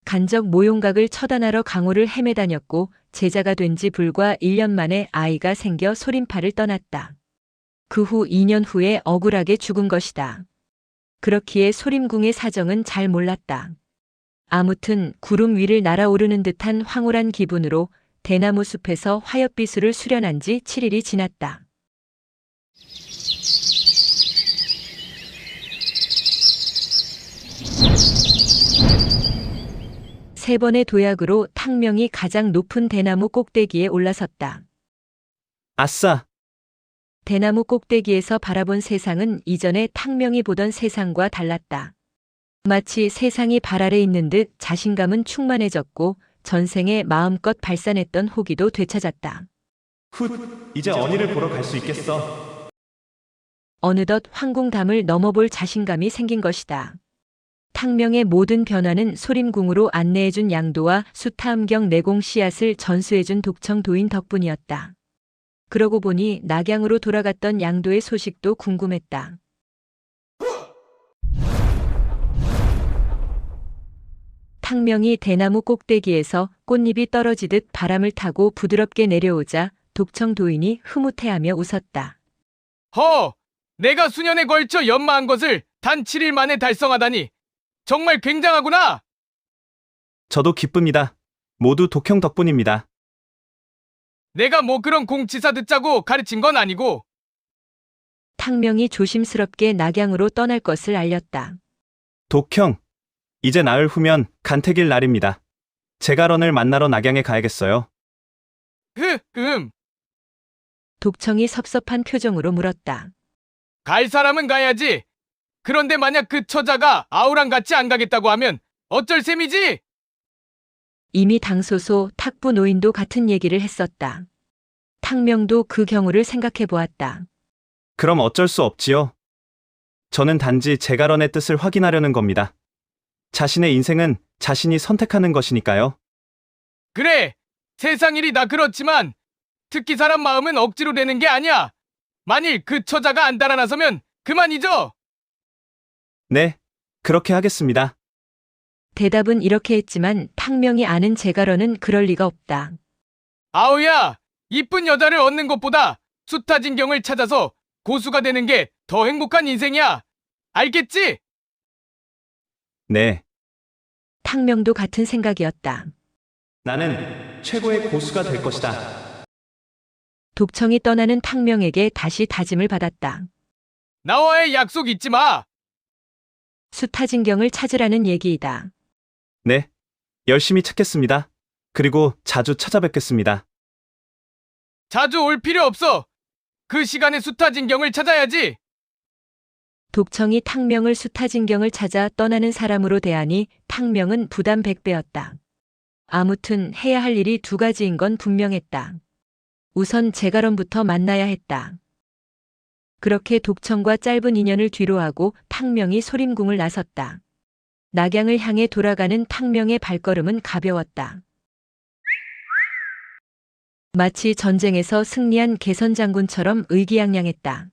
간적 모용각을 처단하러 강호를 헤매다녔고 제자가 된 지 불과 1년 만에 아이가 생겨 소림파를 떠났다. 그 후 2년 후에 억울하게 죽은 것이다. 그렇기에 소림궁의 사정은 잘 몰랐다. 아무튼 구름 위를 날아오르는 듯한 황홀한 기분으로 대나무 숲에서 화엽비수를 수련한 지 7일이 지났다. 3번의 도약으로 탕명이 가장 높은 대나무 꼭대기에 올라섰다. 아싸! 대나무 꼭대기에서 바라본 세상은 이전에 탕명이 보던 세상과 달랐다. 마치 세상이 발 아래 있는 듯 자신감은 충만해졌고 전생에 마음껏 발산했던 호기도 되찾았다. 훗, 이제 언니를 보러 갈 수 있겠어. 어느덧 황궁담을 넘어볼 자신감이 생긴 것이다. 탕명의 모든 변화는 소림궁으로 안내해준 양도와 수타음경 내공 씨앗을 전수해준 독청도인 덕분이었다. 그러고 보니 낙양으로 돌아갔던 양도의 소식도 궁금했다. 탕명이 대나무 꼭대기에서 꽃잎이 떨어지듯 바람을 타고 부드럽게 내려오자 독청도인이 흐뭇해하며 웃었다. 허! 내가 수년에 걸쳐 연마한 것을 단 7일 만에 달성하다니 정말 굉장하구나! 저도 기쁩니다. 모두 독형 덕분입니다. 내가 뭐 그런 공치사 듣자고 가르친 건 아니고 탕명이 조심스럽게 낙양으로 떠날 것을 알렸다. 독형, 이제 나흘 후면 간택일 날입니다. 제갈원을 만나러 낙양에 가야겠어요. 독청이 섭섭한 표정으로 물었다. 갈 사람은 가야지. 그런데 만약 그 처자가 아우랑 같이 안 가겠다고 하면 어쩔 셈이지? 이미 당소소 탁부 노인도 같은 얘기를 했었다. 탕명도 그 경우를 생각해 보았다. 그럼 어쩔 수 없지요. 저는 단지 제갈원의 뜻을 확인하려는 겁니다. 자신의 인생은 자신이 선택하는 것이니까요. 그래, 세상 일이 다 그렇지만 특히 사람 마음은 억지로 되는 게 아니야. 만일 그 처자가 안 달아나서면 그만이죠. 네, 그렇게 하겠습니다. 대답은 이렇게 했지만 탕명이 아는 제갈원은 그럴 리가 없다. 아우야, 이쁜 여자를 얻는 것보다 수타진경을 찾아서 고수가 되는 게 더 행복한 인생이야. 알겠지? 네, 탕명도 같은 생각이었다. 나는 최고의 고수가 될 것이다. 독청이 떠나는 탕명에게 다시 다짐을 받았다. 나와의 약속 잊지 마. 수타진경을 찾으라는 얘기이다. 네, 열심히 찾겠습니다. 그리고 자주 찾아뵙겠습니다. 자주 올 필요 없어. 그 시간에 수타진경을 찾아야지. 독청이 탕명을 수타진경을 찾아 떠나는 사람으로 대하니 탕명은 부담 100배였다. 아무튼 해야 할 일이 2가지인 건 분명했다. 우선 제갈원부터 만나야 했다. 그렇게 독청과 짧은 인연을 뒤로하고 탕명이 소림궁을 나섰다. 낙양을 향해 돌아가는 탕명의 발걸음은 가벼웠다. 마치 전쟁에서 승리한 개선장군처럼 의기양양했다.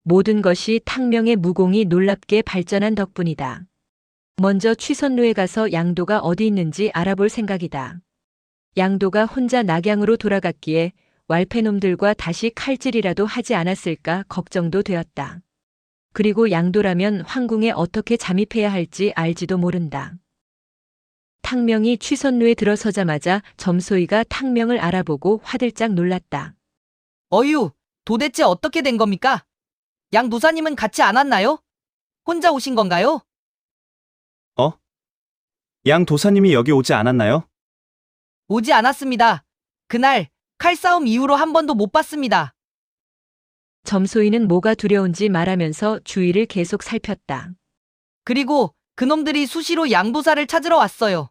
모든 것이 탕명의 무공이 놀랍게 발전한 덕분이다. 먼저 취선로에 가서 양도가 어디 있는지 알아볼 생각이다. 양도가 혼자 낙양으로 돌아갔기에 왈패놈들과 다시 칼질이라도 하지 않았을까 걱정도 되었다. 그리고 양도라면 황궁에 어떻게 잠입해야 할지 알지도 모른다. 탕명이 취선로에 들어서자마자 점소이가 탕명을 알아보고 화들짝 놀랐다. 어휴, 도대체 어떻게 된 겁니까? 양 도사님은 같이 안 왔나요? 혼자 오신 건가요? 양 도사님이 여기 오지 않았나요? 오지 않았습니다. 그날 칼싸움 이후로 한 번도 못 봤습니다. 점소이는 뭐가 두려운지 말하면서 주위를 계속 살폈다. 그리고 그놈들이 수시로 양도사를 찾으러 왔어요.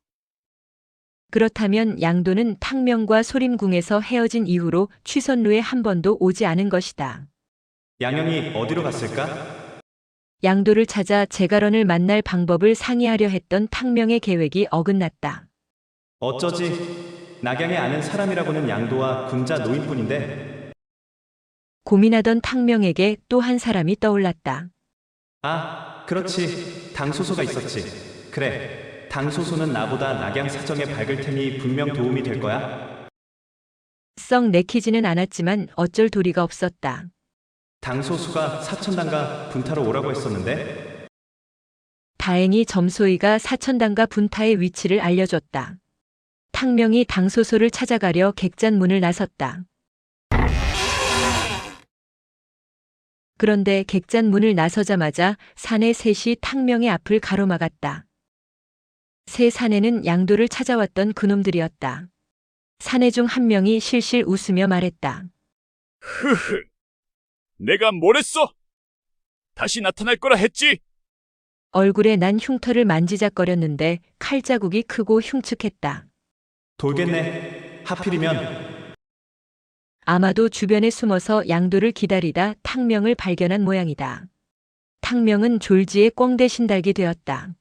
그렇다면 양도는 탕명과 소림궁에서 헤어진 이후로 취선로에 한 번도 오지 않은 것이다. 양형이 어디로 갔을까? 양도를 찾아 제갈원을 만날 방법을 상의하려 했던 탕명의 계획이 어긋났다. 어쩌지? 낙양에 아는 사람이라고는 양도와 군자 노인뿐인데. 고민하던 탕명에게 또 한 사람이 떠올랐다. 아, 그렇지. 당소소가 있었지. 그래, 당소소는 나보다 낙양 사정에 밝을 테니 분명 도움이 될 거야. 썩 내키지는 않았지만 어쩔 도리가 없었다. 당소소가 사천당과 분타로 오라고 했었는데. 다행히 점소이가 사천당과 분타의 위치를 알려줬다. 탕명이 당소소를 찾아가려 객잔문을 나섰다. 그런데 객잔문을 나서자마자 사내 셋이 탕명의 앞을 가로막았다. 새 사내는 양도를 찾아왔던 그놈들이었다. 사내 중 한 명이 실실 웃으며 말했다. 흐흐. 내가 뭘 했어? 다시 나타날 거라 했지? 얼굴에 난 흉터를 만지작거렸는데 칼자국이 크고 흉측했다. 돌겠네. 하필이면 아마도 주변에 숨어서 양도를 기다리다 탕명을 발견한 모양이다. 탕명은 졸지에 꽁대 신달게 되었다.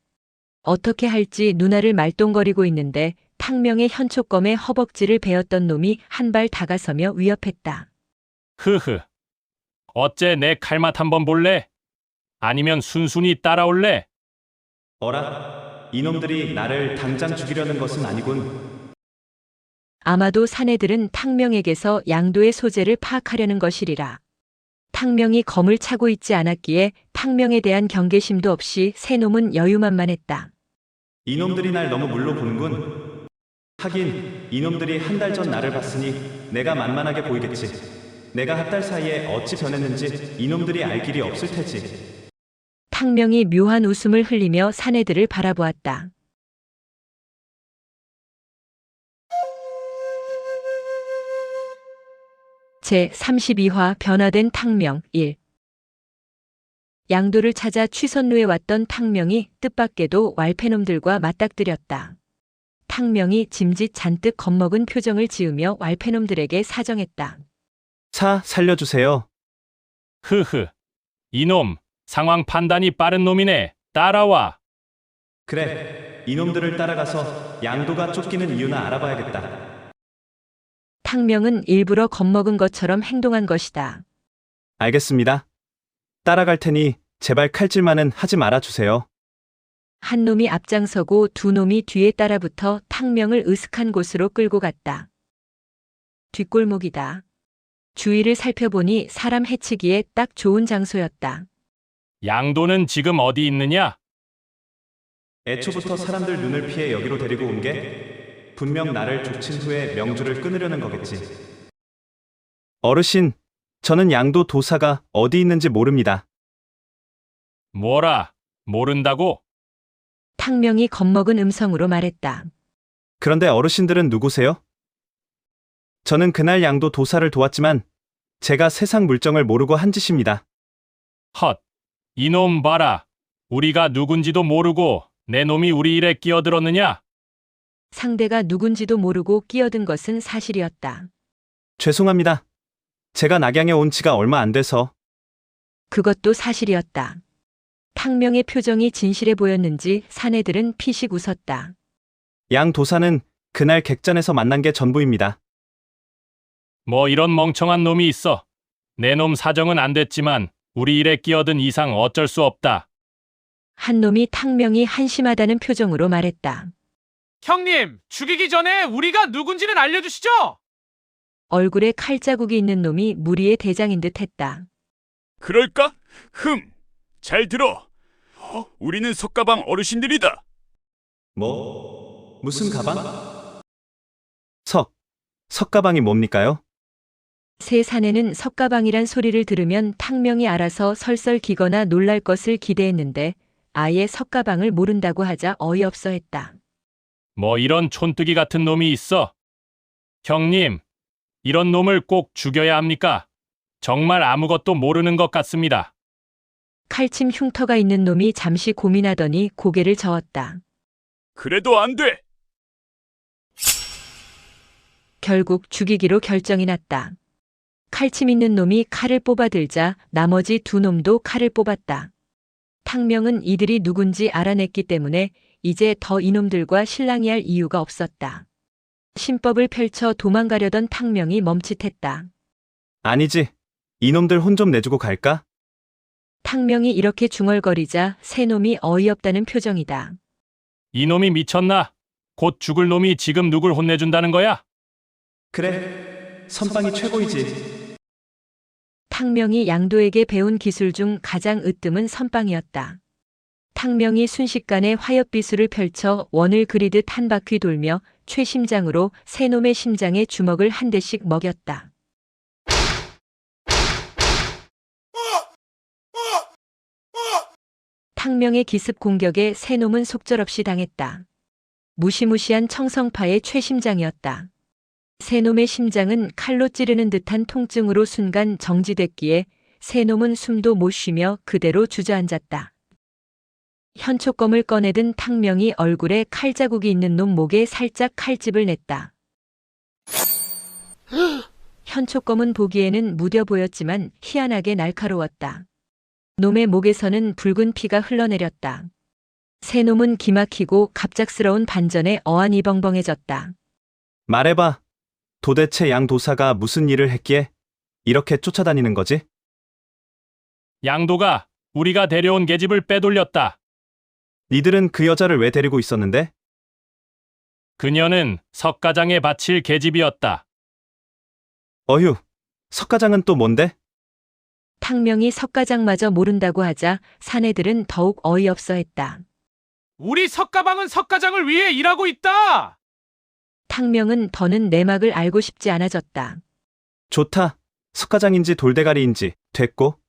어떻게 할지 누나를 말똥거리고 있는데 탕명의 현촉검에 허벅지를 베었던 놈이 한 발 다가서며 위협했다. 흐흐. 어째 내 칼맛 한번 볼래? 아니면 순순히 따라올래? 어라? 이놈들이 나를 당장 죽이려는 것은 아니군. 아마도 사내들은 탕명에게서 양도의 소재를 파악하려는 것이리라. 탕명이 검을 차고 있지 않았기에 탕명에 대한 경계심도 없이 새 놈은 여유만만했다. 이놈들이 날 너무 물로 보는군. 하긴 이놈들이 한 달 전 나를 봤으니 내가 만만하게 보이겠지. 내가 한 달 사이에 어찌 변했는지 이놈들이 알 길이 없을 테지. 탕명이 묘한 웃음을 흘리며 사내들을 바라보았다. 제32화 변화된 탕명 1. 양도를 찾아 취선로에 왔던 탕명이 뜻밖에도 왈패놈들과 맞닥뜨렸다. 탕명이 짐짓 잔뜩 겁먹은 표정을 지으며 왈패놈들에게 사정했다. 살려주세요. 흐흐. 이놈, 상황 판단이 빠른 놈이네. 따라와. 그래, 이놈들을 따라가서 양도가 쫓기는 이유나 알아봐야겠다. 탕명은 일부러 겁먹은 것처럼 행동한 것이다. 알겠습니다. 따라갈 테니 제발 칼질만은 하지 말아주세요. 한 놈이 앞장서고 두 놈이 뒤에 따라붙어 탕명을 으슥한 곳으로 끌고 갔다. 뒷골목이다. 주위를 살펴보니 사람 해치기에 딱 좋은 장소였다. 양도는 지금 어디 있느냐? 애초부터 사람들 눈을 피해 여기로 데리고 온 게 분명 나를 족친 후에 명주를 끊으려는 거겠지. 어르신, 저는 양도 도사가 어디 있는지 모릅니다. 뭐라? 모른다고? 탕명이 겁먹은 음성으로 말했다. 그런데 어르신들은 누구세요? 저는 그날 양도 도사를 도왔지만 제가 세상 물정을 모르고 한 짓입니다. 헛. 이놈 봐라. 우리가 누군지도 모르고 내 놈이 우리 일에 끼어들었느냐? 상대가 누군지도 모르고 끼어든 것은 사실이었다. 죄송합니다. 제가 낙양에 온 지가 얼마 안 돼서. 그것도 사실이었다. 탕명의 표정이 진실해 보였는지 사내들은 피식 웃었다. 양 도사는 그날 객잔에서 만난 게 전부입니다. 뭐 이런 멍청한 놈이 있어. 내 놈 사정은 안 됐지만 우리 일에 끼어든 이상 어쩔 수 없다. 한 놈이 탕명이 한심하다는 표정으로 말했다. 형님, 죽이기 전에 우리가 누군지는 알려주시죠? 얼굴에 칼자국이 있는 놈이 무리의 대장인 듯 했다. 그럴까? 잘 들어. 우리는 석가방 어르신들이다. 무슨 가방? 석가방이 뭡니까요? 새 사내는 석가방이란 소리를 들으면 탕명이 알아서 설설 기거나 놀랄 것을 기대했는데 아예 석가방을 모른다고 하자 어이없어 했다. 뭐 이런 촌뜨기 같은 놈이 있어. 형님, 이런 놈을 꼭 죽여야 합니까? 정말 아무것도 모르는 것 같습니다. 칼침 흉터가 있는 놈이 잠시 고민하더니 고개를 저었다. 그래도 안 돼. 결국 죽이기로 결정이 났다. 칼침 있는 놈이 칼을 뽑아들자 나머지 두 놈도 칼을 뽑았다. 탕명은 이들이 누군지 알아냈기 때문에 이제 더 이놈들과 실랑이 할 이유가 없었다. 신법을 펼쳐 도망가려던 탕명이 멈칫했다. 아니지. 이놈들 혼 좀 내주고 갈까? 탕명이 이렇게 중얼거리자 새 놈이 어이없다는 표정이다. 이놈이 미쳤나? 곧 죽을 놈이 지금 누굴 혼내준다는 거야? 그래, 선빵이 최고이지. 탕명이 양도에게 배운 기술 중 가장 으뜸은 선빵이었다. 탕명이 순식간에 화엽비수를 펼쳐 원을 그리듯 한 바퀴 돌며 최심장으로 새 놈의 심장에 주먹을 한 대씩 먹였다. 탕명의 기습 공격에 새 놈은 속절없이 당했다. 무시무시한 청성파의 최심장이었다. 새놈의 심장은 칼로 찌르는 듯한 통증으로 순간 정지됐기에 새놈은 숨도 못 쉬며 그대로 주저앉았다. 현초검을 꺼내든 탕명이 얼굴에 칼자국이 있는 놈 목에 살짝 칼집을 냈다. 현초검은 보기에는 무뎌 보였지만 희한하게 날카로웠다. 놈의 목에서는 붉은 피가 흘러내렸다. 새놈은 기막히고 갑작스러운 반전에 어안이 벙벙해졌다. 말해봐. 도대체 양 도사가 무슨 일을 했기에 이렇게 쫓아다니는 거지? 양도가 우리가 데려온 계집을 빼돌렸다. 니들은 그 여자를 왜 데리고 있었는데? 그녀는 석가장에 바칠 계집이었다. 어휴, 석가장은 또 뭔데? 탕명이 석가장마저 모른다고 하자 사내들은 더욱 어이없어 했다. 우리 석가방은 석가장을 위해 일하고 있다. 탕명은 더는 내막을 알고 싶지 않아졌다. 좋다. 석가장인지 돌대가리인지 됐고.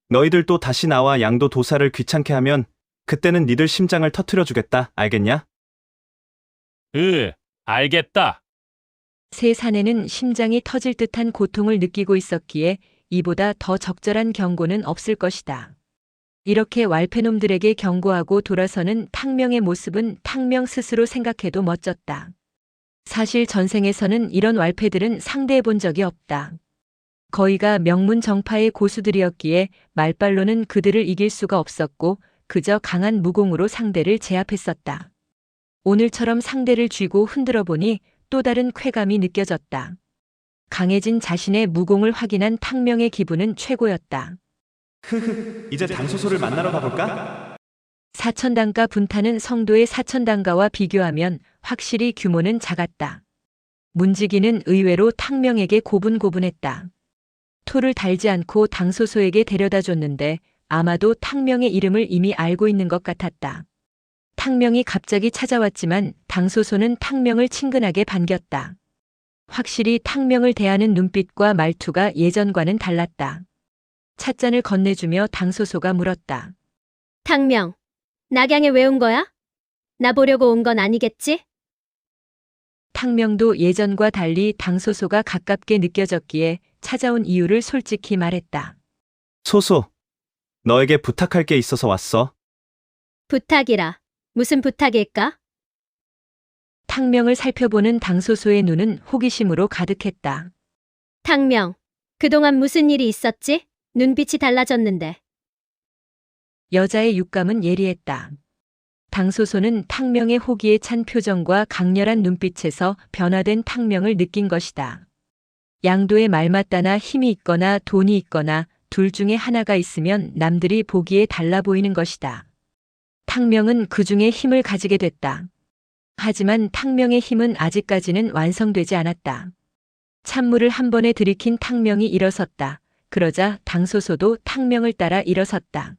너희들 또 다시 나와 양도 도사를 귀찮게 하면 그때는 니들 심장을 터트려 주겠다. 알겠냐? 알겠다. 세 사내는 심장이 터질 듯한 고통을 느끼고 있었기에 이보다 더 적절한 경고는 없을 것이다. 이렇게 왈패놈들에게 경고하고 돌아서는 탕명의 모습은 탕명 스스로 생각해도 멋졌다. 사실 전생에서는 이런 왈패들은 상대해 본 적이 없다. 거의가 명문 정파의 고수들이었기에 말발로는 그들을 이길 수가 없었고 그저 강한 무공으로 상대를 제압했었다. 오늘처럼 상대를 쥐고 흔들어 보니 또 다른 쾌감이 느껴졌다. 강해진 자신의 무공을 확인한 탕명의 기분은 최고였다. 이제 당소소를 만나러 가볼까? 사천단가 분타는 성도의 사천단가와 비교하면 확실히 규모는 작았다. 문지기는 의외로 탕명에게 고분고분했다. 토를 달지 않고 당소소에게 데려다 줬는데 아마도 탕명의 이름을 이미 알고 있는 것 같았다. 탕명이 갑자기 찾아왔지만 당소소는 탕명을 친근하게 반겼다. 확실히 탕명을 대하는 눈빛과 말투가 예전과는 달랐다. 찻잔을 건네주며 당소소가 물었다. 탕명, 낙양에 왜 온 거야? 나 보려고 온 건 아니겠지? 탕명도 예전과 달리 당소소가 가깝게 느껴졌기에 찾아온 이유를 솔직히 말했다. 소소, 너에게 부탁할 게 있어서 왔어. 부탁이라. 무슨 부탁일까? 탕명을 살펴보는 당소소의 눈은 호기심으로 가득했다. 탕명, 그동안 무슨 일이 있었지? 눈빛이 달라졌는데. 여자의 육감은 예리했다. 당소소는 탕명의 호기에 찬 표정과 강렬한 눈빛에서 변화된 탕명을 느낀 것이다. 양도의 말맞다나 힘이 있거나 돈이 있거나 둘 중에 하나가 있으면 남들이 보기에 달라 보이는 것이다. 탕명은 그 중에 힘을 가지게 됐다. 하지만 탕명의 힘은 아직까지는 완성되지 않았다. 찬물을 한 번에 들이킨 탕명이 일어섰다. 그러자 당소소도 탕명을 따라 일어섰다.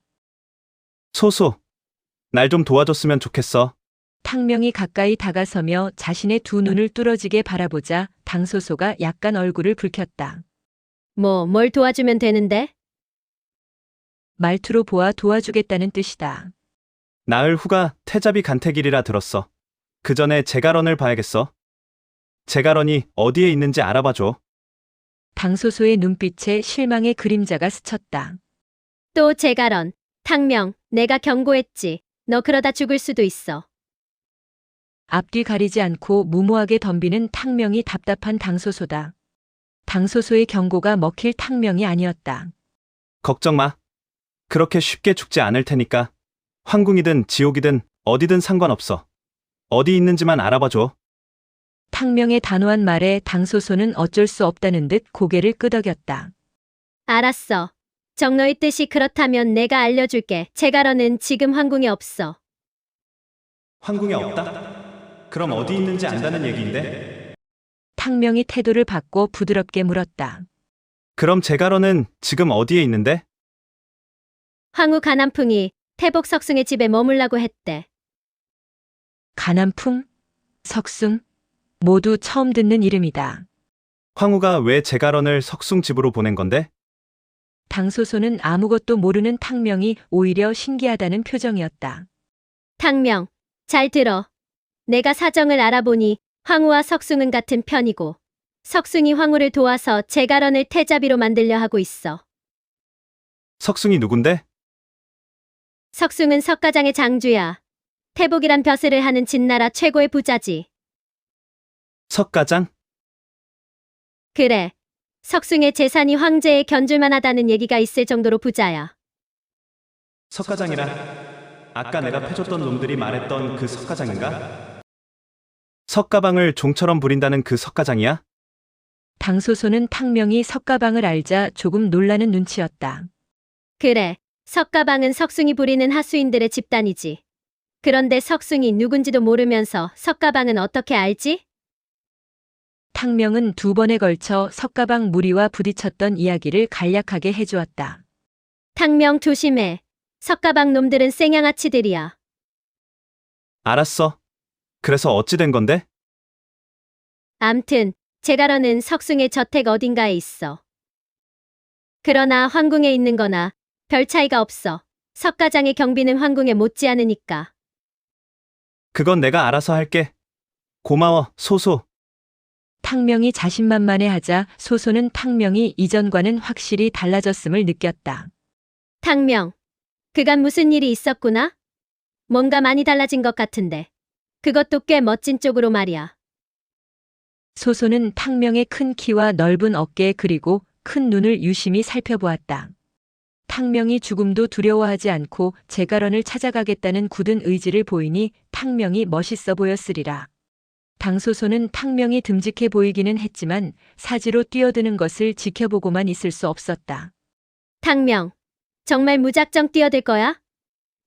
소소, 날 좀 도와줬으면 좋겠어. 탕명이 가까이 다가서며 자신의 두 눈을 뚫어지게 바라보자 당소소가 약간 얼굴을 붉혔다. 뭘 도와주면 되는데? 말투로 보아 도와주겠다는 뜻이다. 나흘 후가 태잡이 간택일이라 들었어. 그 전에 제갈원을 봐야겠어. 제갈원이 어디에 있는지 알아봐줘. 당소소의 눈빛에 실망의 그림자가 스쳤다. 또 제갈원. 탕명, 내가 경고했지. 너 그러다 죽을 수도 있어. 앞뒤 가리지 않고 무모하게 덤비는 탕명이 답답한 당소소다. 당소소의 경고가 먹힐 탕명이 아니었다. 걱정 마. 그렇게 쉽게 죽지 않을 테니까. 황궁이든 지옥이든 어디든 상관없어. 어디 있는지만 알아봐줘. 탕명의 단호한 말에 당소소는 어쩔 수 없다는 듯 고개를 끄덕였다. 알았어. 정너의 뜻이 그렇다면 내가 알려줄게. 제갈원은 지금 황궁에 없어. 황궁에 없다? 그럼 어디 있는지 안다는 얘기인데? 탕명이 태도를 바꿔 부드럽게 물었다. 그럼 제갈원은 지금 어디에 있는데? 황후 가남풍이 태복 석승의 집에 머물라고 했대. 가남풍, 석숭, 모두 처음 듣는 이름이다. 황후가 왜 제갈원을 석숭 집으로 보낸 건데? 당소소는 아무것도 모르는 탕명이 오히려 신기하다는 표정이었다. 탕명, 잘 들어. 내가 사정을 알아보니 황후와 석숭은 같은 편이고 석숭이 황후를 도와서 제갈원을 태자비로 만들려 하고 있어. 석숭이 누군데? 석숭은 석가장의 장주야. 태복이란 벼슬을 하는 진나라 최고의 부자지. 석가장? 그래. 석숭의 재산이 황제에 견줄만 하다는 얘기가 있을 정도로 부자야. 석가장이라 아까 내가 패줬던 놈들이 말했던 그 석가장인가? 석가방을 종처럼 부린다는 그 석가장이야? 당소소는 탕명이 석가방을 알자 조금 놀라는 눈치였다. 그래. 석가방은 석숭이 부리는 하수인들의 집단이지. 그런데 석숭이 누군지도 모르면서 석가방은 어떻게 알지? 탕명은 2번에 걸쳐 석가방 무리와 부딪혔던 이야기를 간략하게 해주었다. 탕명 조심해. 석가방 놈들은 생양아치들이야. 알았어. 그래서 어찌 된 건데? 암튼 제갈원은 석숭의 저택 어딘가에 있어. 그러나 황궁에 있는 거나 별 차이가 없어. 석가장의 경비는 황궁에 못지않으니까. 그건 내가 알아서 할게. 고마워, 소소. 탕명이 자신만만해하자 소소는 탕명이 이전과는 확실히 달라졌음을 느꼈다. 탕명, 그간 무슨 일이 있었구나? 뭔가 많이 달라진 것 같은데. 그것도 꽤 멋진 쪽으로 말이야. 소소는 탕명의 큰 키와 넓은 어깨 그리고 큰 눈을 유심히 살펴보았다. 탕명이 죽음도 두려워하지 않고 제갈원을 찾아가겠다는 굳은 의지를 보이니 탕명이 멋있어 보였으리라. 당소소는 탕명이 듬직해 보이기는 했지만 사지로 뛰어드는 것을 지켜보고만 있을 수 없었다. 탕명, 정말 무작정 뛰어들 거야?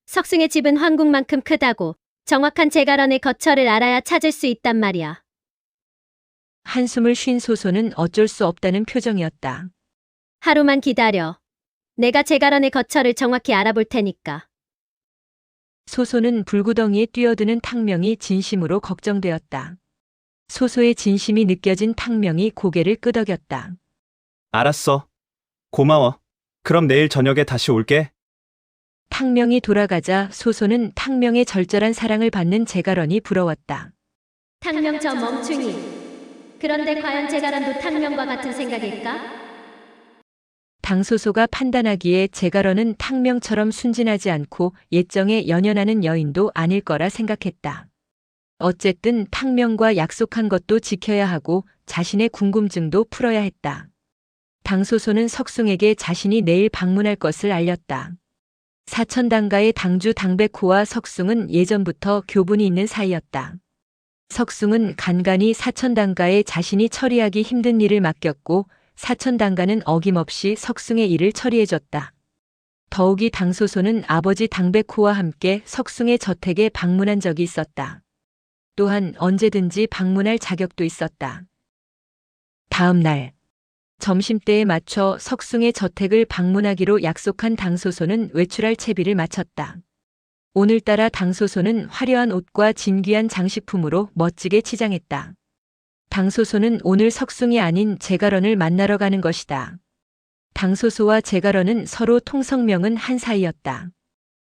석승의 집은 황궁만큼 크다고 정확한 제갈원의 거처를 알아야 찾을 수 있단 말이야. 한숨을 쉰 소소는 어쩔 수 없다는 표정이었다. 하루만 기다려. 내가 제갈원의 거처를 정확히 알아볼 테니까. 소소는 불구덩이에 뛰어드는 탕명이 진심으로 걱정되었다. 소소의 진심이 느껴진 탕명이 고개를 끄덕였다. 알았어. 고마워. 그럼 내일 저녁에 다시 올게. 탕명이 돌아가자 소소는 탕명의 절절한 사랑을 받는 제갈원이 부러웠다. 탕명 저 멍충이. 그런데 과연 제갈원도 탕명과 같은 생각일까? 당소소가 판단하기에 제갈원은 탕명처럼 순진하지 않고 예정에 연연하는 여인도 아닐 거라 생각했다. 어쨌든 탕명과 약속한 것도 지켜야 하고 자신의 궁금증도 풀어야 했다. 당소소는 석숭에게 자신이 내일 방문할 것을 알렸다. 사천당가의 당주 당백호와 석숭은 예전부터 교분이 있는 사이였다. 석숭은 간간히 사천당가에 자신이 처리하기 힘든 일을 맡겼고 사천당가는 어김없이 석숭의 일을 처리해줬다. 더욱이 당소소는 아버지 당백호와 함께 석숭의 저택에 방문한 적이 있었다. 또한 언제든지 방문할 자격도 있었다. 다음 날 점심때에 맞춰 석숭의 저택을 방문하기로 약속한 당소소는 외출할 채비를 마쳤다. 오늘따라 당소소는 화려한 옷과 진귀한 장식품으로 멋지게 치장했다. 당소소는 오늘 석숭이 아닌 제갈원을 만나러 가는 것이다. 당소소와 제갈원은 서로 통성명은 한 사이였다.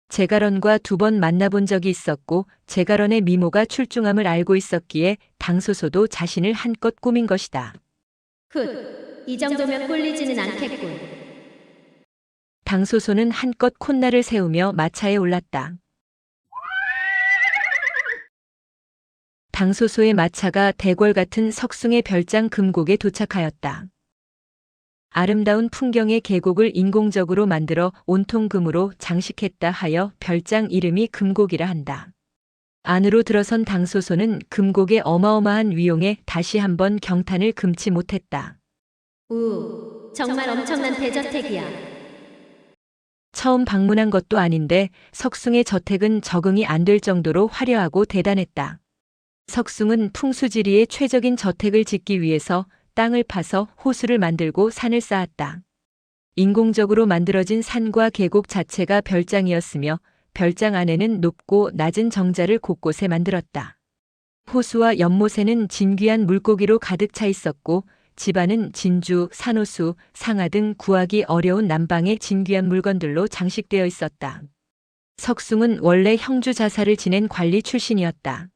제갈원과 2번 만나본 적이 있었고 제갈원의 미모가 출중함을 알고 있었기에 당소소도 자신을 한껏 꾸민 것이다. 훗, 이 정도면 꼴리지는 않겠군. 당소소는 한껏 콧날을 세우며 마차에 올랐다. 당소소의 마차가 대궐 같은 석숭의 별장 금곡에 도착하였다. 아름다운 풍경의 계곡을 인공적으로 만들어 온통 금으로 장식했다 하여 별장 이름이 금곡이라 한다. 안으로 들어선 당소소는 금곡의 어마어마한 위용에 다시 한번 경탄을 금치 못했다. 정말 엄청난 대저택이야. 처음 방문한 것도 아닌데 석숭의 저택은 적응이 안 될 정도로 화려하고 대단했다. 석숭은 풍수지리의 최적인 저택을 짓기 위해서 땅을 파서 호수를 만들고 산을 쌓았다. 인공적으로 만들어진 산과 계곡 자체가 별장이었으며 별장 안에는 높고 낮은 정자를 곳곳에 만들었다. 호수와 연못에는 진귀한 물고기로 가득 차 있었고 집안은 진주, 산호수, 상아 등 구하기 어려운 남방의 진귀한 물건들로 장식되어 있었다. 석숭은 원래 형주 자사를 지낸 관리 출신이었다.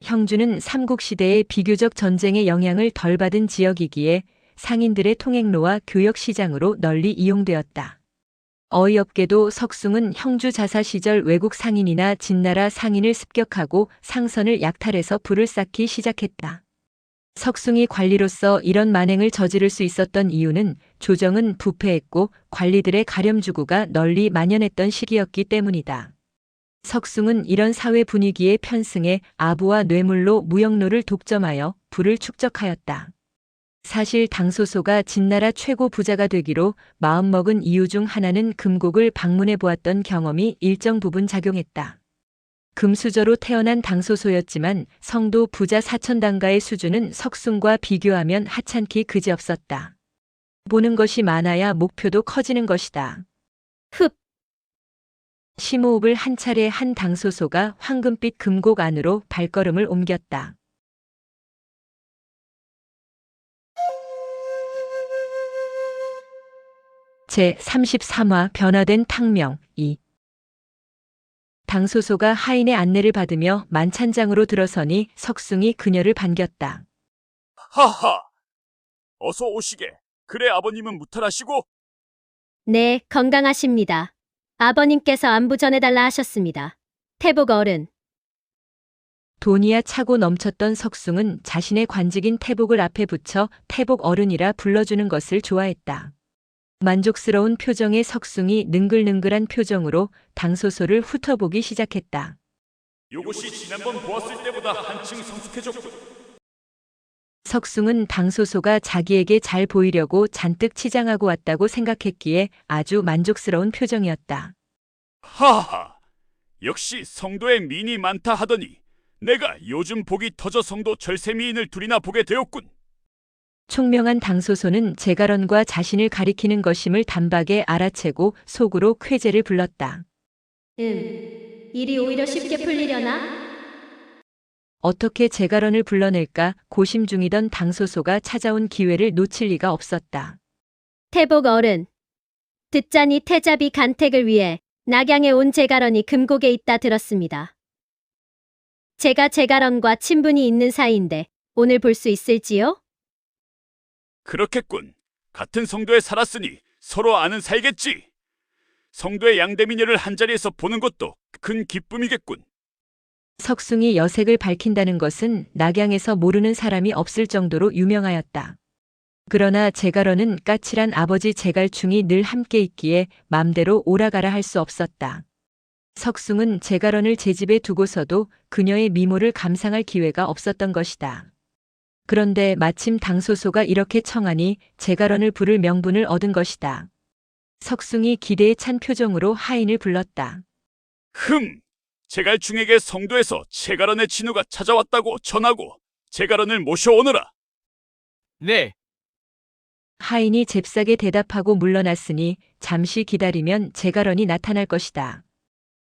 형주는 삼국시대의 비교적 전쟁의 영향을 덜 받은 지역이기에 상인들의 통행로와 교역시장으로 널리 이용되었다. 어이없게도 석숭은 형주 자사 시절 외국 상인이나 진나라 상인을 습격하고 상선을 약탈해서 불을 쌓기 시작했다. 석숭이 관리로서 이런 만행을 저지를 수 있었던 이유는 조정은 부패했고 관리들의 가렴주구가 널리 만연했던 시기였기 때문이다. 석숭은 이런 사회 분위기에 편승해 아부와 뇌물로 무역로를 독점하여 부를 축적하였다. 사실 당소소가 진나라 최고 부자가 되기로 마음먹은 이유 중 하나는 금곡을 방문해 보았던 경험이 일정 부분 작용했다. 금수저로 태어난 당소소였지만 성도 부자 사천당가의 수준은 석숭과 비교하면 하찮기 그지없었다. 보는 것이 많아야 목표도 커지는 것이다. 흡. 심호흡을 한 차례 한 당소소가 황금빛 금곡 안으로 발걸음을 옮겼다. 제33화 변화된 탕명 2. 당소소가 하인의 안내를 받으며 만찬장으로 들어서니 석숭이 그녀를 반겼다. 하하! 어서 오시게. 그래 아버님은 무탈하시고? 네, 건강하십니다. 아버님께서 안부 전해달라 하셨습니다. 태복 어른. 돈이야 차고 넘쳤던 석숭은 자신의 관직인 태복을 앞에 붙여 태복 어른이라 불러주는 것을 좋아했다. 만족스러운 표정의 석숭이 능글능글한 표정으로 당소소를 훑어보기 시작했다. 요것이 지난번 보았을 때보다 한층 성숙해졌군. 석숭은 당소소가 자기에게 잘 보이려고 잔뜩 치장하고 왔다고 생각했기에 아주 만족스러운 표정이었다. 하하! 역시 성도에 미인이 많다 하더니 내가 요즘 복이 터져 성도 절세미인을 둘이나 보게 되었군. 총명한 당소소는 제가런과 자신을 가리키는 것임을 단박에 알아채고 속으로 쾌재를 불렀다. 일이 오히려 쉽게 풀리려나? 어떻게 제가런을 불러낼까 고심 중이던 당소소가 찾아온 기회를 놓칠 리가 없었다. 태복 어른. 듣자니 태자비 간택을 위해 낙양에 온 제가런이 금곡에 있다 들었습니다. 제가 제가런과 친분이 있는 사이인데 오늘 볼 수 있을지요? 그렇겠군. 같은 성도에 살았으니 서로 아는 사이겠지. 성도의 양대미녀를 한자리에서 보는 것도 큰 기쁨이겠군. 석숭이 여색을 밝힌다는 것은 낙양에서 모르는 사람이 없을 정도로 유명하였다. 그러나 제가런은 까칠한 아버지 제갈충이 늘 함께 있기에 맘대로 오라가라 할 수 없었다. 석숭은 제가런을 제 집에 두고서도 그녀의 미모를 감상할 기회가 없었던 것이다. 그런데 마침 당소소가 이렇게 청하니 제가런을 부를 명분을 얻은 것이다. 석숭이 기대에 찬 표정으로 하인을 불렀다. 제갈충에게 성도에서 제가런의 진우가 찾아왔다고 전하고 제가런을 모셔오너라. 네, 하인이 잽싸게 대답하고 물러났으니 잠시 기다리면 제가런이 나타날 것이다.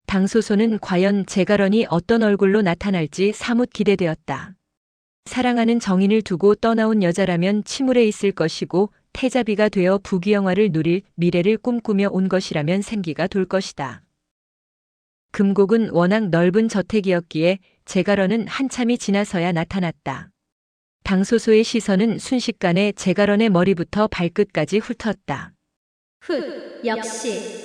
당소소는 과연 제가런이 어떤 얼굴로 나타날지 사뭇 기대되었다. 사랑하는 정인을 두고 떠나온 여자라면 침울해 있을 것이고 태자비가 되어 부귀영화를 누릴 미래를 꿈꾸며 온 것이라면 생기가 돌 것이다. 금곡은 워낙 넓은 저택이었기에 제가런은 한참이 지나서야 나타났다. 당소소의 시선은 순식간에 제가런의 머리부터 발끝까지 훑었다. 역시.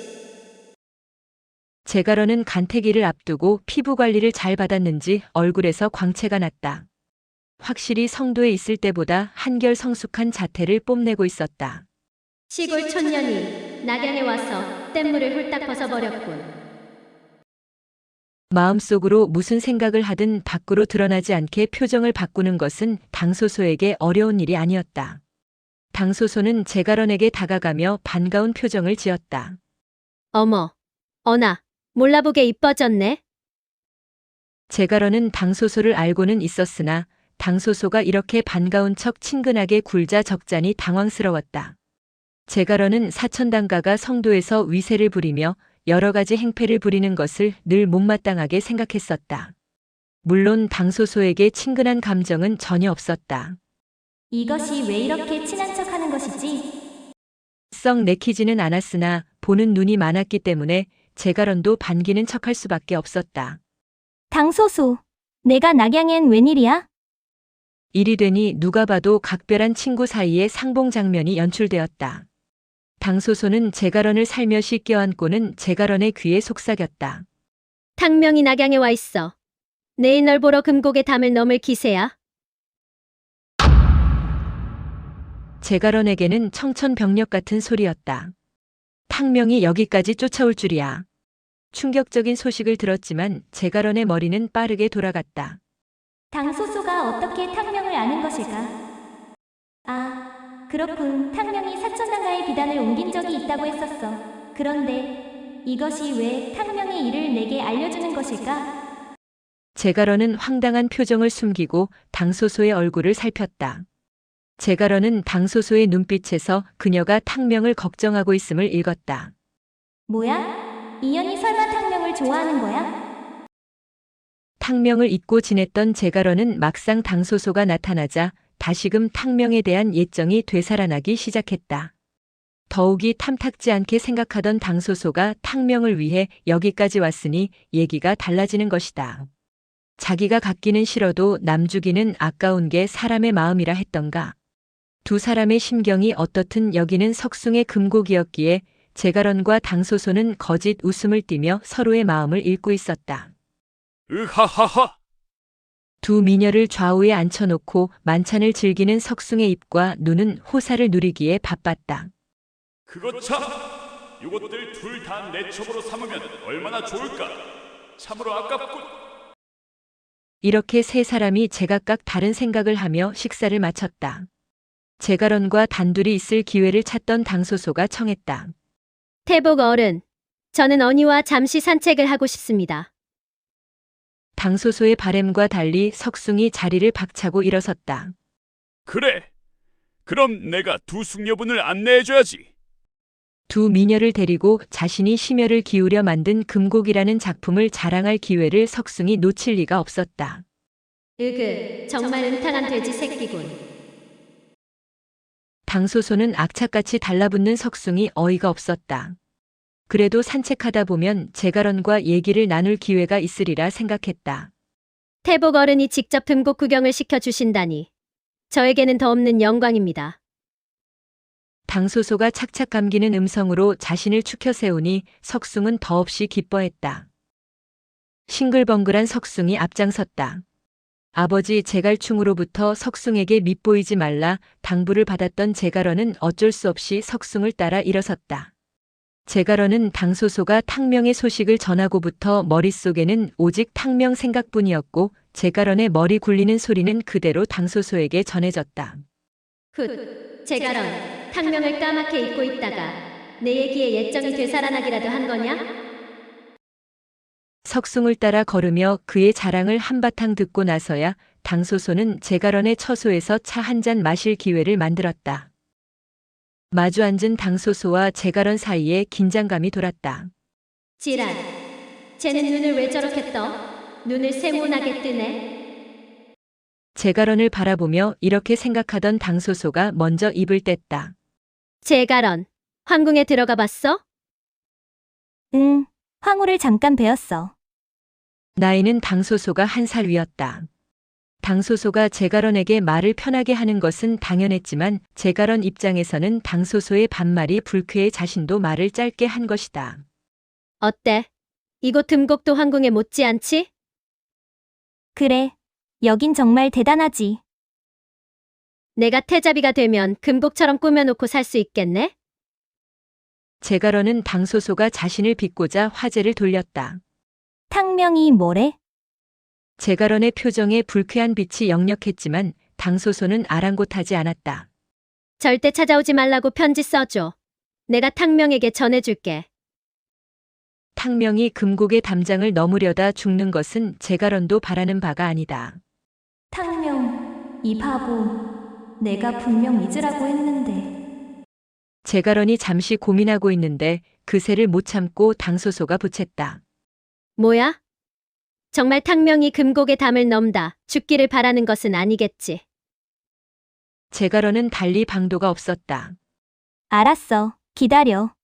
제가런은 간태기를 앞두고 피부 관리를 잘 받았는지 얼굴에서 광채가 났다. 확실히 성도에 있을 때보다 한결 성숙한 자태를 뽐내고 있었다. 시골 촌년이 낙양에 와서 뗏물을 홀딱 벗어버렸군. 마음속으로 무슨 생각을 하든 밖으로 드러나지 않게 표정을 바꾸는 것은 당소소에게 어려운 일이 아니었다. 당소소는 제가런에게 다가가며 반가운 표정을 지었다. 어머, 어나, 몰라보게 이뻐졌네. 제가런은 당소소를 알고는 있었으나 당소소가 이렇게 반가운 척 친근하게 굴자 적잖이 당황스러웠다. 제가런은 사천당가가 성도에서 위세를 부리며 여러 가지 행패를 부리는 것을 늘 못마땅하게 생각했었다. 물론 당소소에게 친근한 감정은 전혀 없었다. 이것이 왜 이렇게 친한 척하는 것이지? 썩 내키지는 않았으나 보는 눈이 많았기 때문에 제가런도 반기는 척할 수밖에 없었다. 당소소, 내가 낙양엔 웬일이야? 일이 되니 누가 봐도 각별한 친구 사이의 상봉 장면이 연출되었다. 당소소는 제가런을 살며시 껴안고는 제가런의 귀에 속삭였다. 탕명이 낙양에 와 있어. 내일 널 보러 금곡에 담을 넘을 기세야. 제가런에게는 청천벽력 같은 소리였다. 탕명이 여기까지 쫓아올 줄이야. 충격적인 소식을 들었지만 제가런의 머리는 빠르게 돌아갔다. 당소소가 어떻게 탕명을 아는 것일까? 아, 그렇군. 탕명이 사천당가의 비단을 옮긴 적이 있다고 했었어. 그런데 이것이 왜 탕명의 일을 내게 알려주는 것일까? 제가런은 황당한 표정을 숨기고 당소소의 얼굴을 살폈다. 제가런은 당소소의 눈빛에서 그녀가 탕명을 걱정하고 있음을 읽었다. 뭐야? 이연이 설마 탕명을 좋아하는 거야? 탕명을 잊고 지냈던 제가런은 막상 당소소가 나타나자 다시금 탕명에 대한 예정이 되살아나기 시작했다. 더욱이 탐탁지 않게 생각하던 당소소가 탕명을 위해 여기까지 왔으니 얘기가 달라지는 것이다. 자기가 갖기는 싫어도 남주기는 아까운 게 사람의 마음이라 했던가. 두 사람의 심경이 어떻든 여기는 석숭의 금곡이었기에 제가런과 당소소는 거짓 웃음을 띠며 서로의 마음을 읽고 있었다. 으하하하. 두 미녀를 좌우에 앉혀놓고 만찬을 즐기는 석숭의 입과 눈은 호사를 누리기에 바빴다. 그것 참. 이것들 둘 다 내 첩으로 삼으면 얼마나 좋을까. 참으로 아깝군. 이렇게 세 사람이 제각각 다른 생각을 하며 식사를 마쳤다. 제가런과 단둘이 있을 기회를 찾던 당소소가 청했다. 태복 어른, 저는 언니와 잠시 산책을 하고 싶습니다. 당소소의 바램과 달리 석숭이 자리를 박차고 일어섰다. 그래. 그럼 내가 두 숙녀분을 안내해줘야지. 두 미녀를 데리고 자신이 심혈을 기울여 만든 금곡이라는 작품을 자랑할 기회를 석숭이 놓칠 리가 없었다. 정말 음탕한 돼지 새끼군. 당소소는 악착같이 달라붙는 석숭이 어이가 없었다. 그래도 산책하다 보면 제가런과 얘기를 나눌 기회가 있으리라 생각했다. 태복 어른이 직접 금곡 구경을 시켜주신다니. 저에게는 더 없는 영광입니다. 당소소가 착착 감기는 음성으로 자신을 추켜 세우니 석숭은 더없이 기뻐했다. 싱글벙글한 석숭이 앞장섰다. 아버지 제갈충으로부터 석숭에게 밉보이지 말라 당부를 받았던 제가런은 어쩔 수 없이 석숭을 따라 일어섰다. 제가런은 당소소가 탕명의 소식을 전하고부터 머릿속에는 오직 탕명 생각뿐이었고 제가런의 머리 굴리는 소리는 그대로 당소소에게 전해졌다. 제가런, 탕명을 까맣게 잊고 있다가 내 얘기에 예정이 되살아나기라도 한 거냐? 석숭을 따라 걸으며 그의 자랑을 한바탕 듣고 나서야 당소소는 제가런의 처소에서 차 한 잔 마실 기회를 만들었다. 마주 앉은 당소소와 제가런 사이에 긴장감이 돌았다. 지랄, 쟤는 눈을 왜 저렇게 떠? 눈을 세모나게 뜨네? 제가런을 바라보며 이렇게 생각하던 당소소가 먼저 입을 뗐다. 제가런, 황궁에 들어가 봤어? 응, 황후를 잠깐 배웠어. 나이는 당소소가 1살 위였다. 당소소가 제가런에게 말을 편하게 하는 것은 당연했지만 제가런 입장에서는 당소소의 반말이 불쾌해 자신도 말을 짧게 한 것이다. 어때? 이곳 금곡도 황궁에 못지않지? 그래, 여긴 정말 대단하지. 내가 태자비가 되면 금곡처럼 꾸며놓고 살 수 있겠네? 제가런은 당소소가 자신을 빚고자 화제를 돌렸다. 탕명이 뭐래? 제가런의 표정에 불쾌한 빛이 역력했지만 당소소는 아랑곳하지 않았다. 절대 찾아오지 말라고 편지 써줘. 내가 탕명에게 전해줄게. 탕명이 금곡의 담장을 넘으려다 죽는 것은 제가런도 바라는 바가 아니다. 탕명, 이 바보. 내가 분명 잊으라고 했는데. 제가런이 잠시 고민하고 있는데 그새를 못 참고 당소소가 보챘다. 뭐야? 정말 탕명이 금곡에 담을 넘다 죽기를 바라는 것은 아니겠지. 제가런은 달리 방도가 없었다. 알았어, 기다려.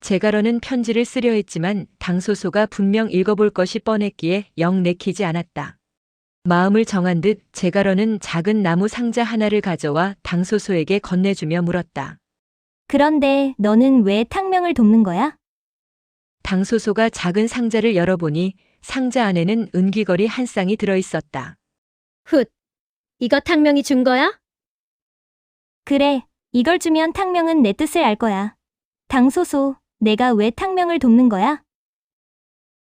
제가런은 편지를 쓰려 했지만 당소소가 분명 읽어볼 것이 뻔했기에 영 내키지 않았다. 마음을 정한 듯 제가런은 작은 나무 상자 하나를 가져와 당소소에게 건네주며 물었다. 그런데 너는 왜 탕명을 돕는 거야? 당소소가 작은 상자를 열어보니 상자 안에는 은귀걸이 한 쌍이 들어있었다. 훗. 이거 탕명이 준 거야? 그래, 이걸 주면 탕명은 내 뜻을 알 거야. 당소소, 내가 왜 탕명을 돕는 거야?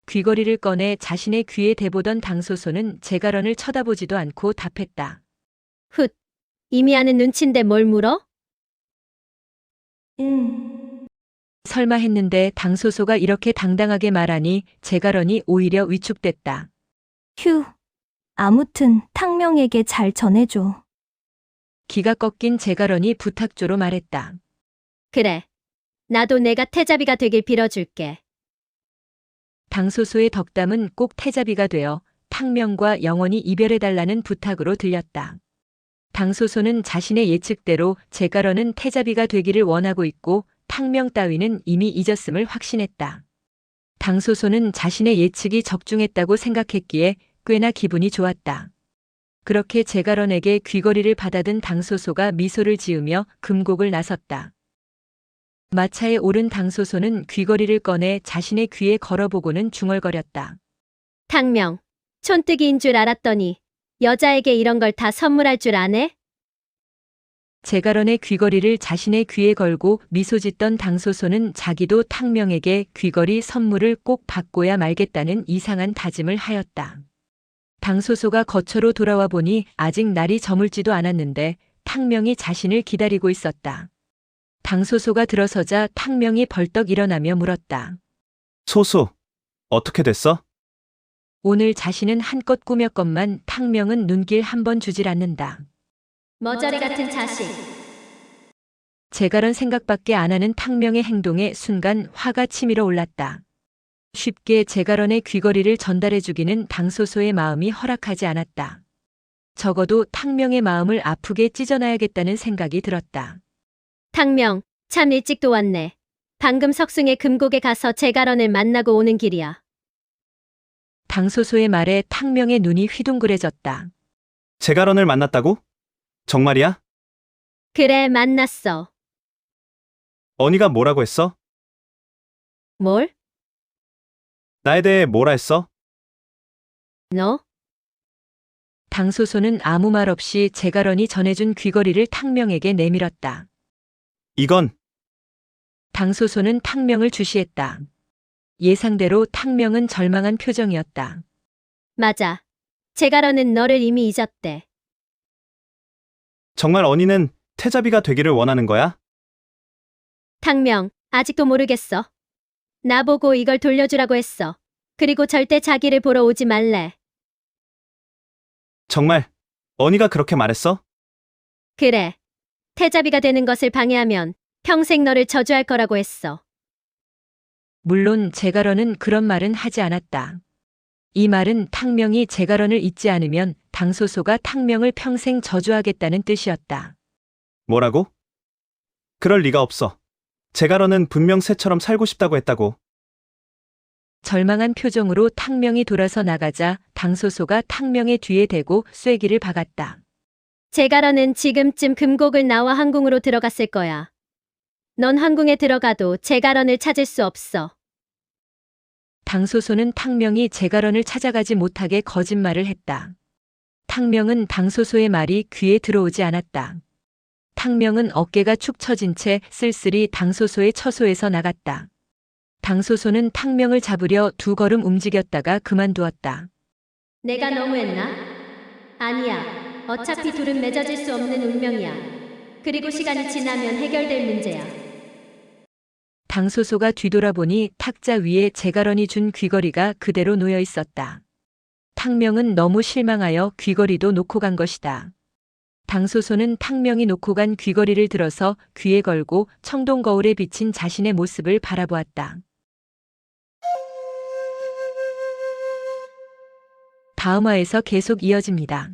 귀걸이를 꺼내 자신의 귀에 대보던 당소소는 제가런을 쳐다보지도 않고 답했다. 훗. 이미 아는 눈치인데 뭘 물어? 설마 했는데 당소소가 이렇게 당당하게 말하니 제가런이 오히려 위축됐다. 휴, 아무튼 탕명에게 잘 전해줘. 기가 꺾인 제가런이 부탁조로 말했다. 그래. 나도 내가 태자비가 되길 빌어줄게. 당소소의 덕담은 꼭 태자비가 되어 탕명과 영원히 이별해달라는 부탁으로 들렸다. 당소소는 자신의 예측대로 제가런은 태자비가 되기를 원하고 있고 탕명 따위는 이미 잊었음을 확신했다. 당소소는 자신의 예측이 적중했다고 생각했기에 꽤나 기분이 좋았다. 그렇게 제가런에게 귀걸이를 받아든 당소소가 미소를 지으며 금곡을 나섰다. 마차에 오른 당소소는 귀걸이를 꺼내 자신의 귀에 걸어보고는 중얼거렸다. 탕명. 촌뜨기인 줄 알았더니 여자에게 이런 걸 다 선물할 줄 아네? 제가런의 귀걸이를 자신의 귀에 걸고 미소 짓던 당소소는 자기도 탕명에게 귀걸이 선물을 꼭 받고야 말겠다는 이상한 다짐을 하였다. 당소소가 거처로 돌아와 보니 아직 날이 저물지도 않았는데 탕명이 자신을 기다리고 있었다. 당소소가 들어서자 탕명이 벌떡 일어나며 물었다. 소소, 어떻게 됐어? 오늘 자신은 한껏 꾸몄건만 탕명은 눈길 한 번 주질 않는다. 머저리 같은 자식. 제가런 생각밖에 안 하는 탕명의 행동에 순간 화가 치밀어 올랐다. 쉽게 제가런의 귀걸이를 전달해주기는 당소소의 마음이 허락하지 않았다. 적어도 탕명의 마음을 아프게 찢어놔야겠다는 생각이 들었다. 탕명. 참 일찍 또 왔네. 방금 석승의 금곡에 가서 제가런을 만나고 오는 길이야. 당소소의 말에 탕명의 눈이 휘둥그레졌다. 제가런을 만났다고? 정말이야? 그래, 만났어. 언니가 뭐라고 했어? 뭘? 나에 대해 뭐라 했어? 너? 당소소는 아무 말 없이 제가런이 전해준 귀걸이를 탕명에게 내밀었다. 이건 당소소는 탕명을 주시했다. 예상대로 탕명은 절망한 표정이었다. 맞아. 제가런은 너를 이미 잊었대. 정말 언니는 태자비가 되기를 원하는 거야? 탕명. 아직도 모르겠어. 나보고 이걸 돌려주라고 했어. 그리고 절대 자기를 보러 오지 말래. 정말 언니가 그렇게 말했어? 그래. 태자비가 되는 것을 방해하면 평생 너를 저주할 거라고 했어. 물론 제가런은 그런 말은 하지 않았다. 이 말은 탕명이 제가런을 잊지 않으면 당소소가 탕명을 평생 저주하겠다는 뜻이었다. 뭐라고? 그럴 리가 없어. 제가런은 분명 새처럼 살고 싶다고 했다고. 절망한 표정으로 탕명이 돌아서 나가자 당소소가 탕명의 뒤에 대고 쐐기를 박았다. 제가런은 지금쯤 금곡을 나와 황궁으로 들어갔을 거야. 넌 황궁에 들어가도 제가런을 찾을 수 없어. 당소소는 탕명이 제가런을 찾아가지 못하게 거짓말을 했다. 탕명은 당소소의 말이 귀에 들어오지 않았다. 탕명은 어깨가 축 처진 채 쓸쓸히 당소소의 처소에서 나갔다. 당소소는 탕명을 잡으려 두 걸음 움직였다가 그만두었다. 내가 너무했나? 아니야. 어차피 둘은 맺어질 수 없는 운명이야. 그리고 시간이 지나면 해결될 문제야. 당소소가 뒤돌아보니 탁자 위에 제가런이 준 귀걸이가 그대로 놓여 있었다. 탕명은 너무 실망하여 귀걸이도 놓고 간 것이다. 당소소는 탕명이 놓고 간 귀걸이를 들어서 귀에 걸고 청동 거울에 비친 자신의 모습을 바라보았다. 다음 화에서 계속 이어집니다.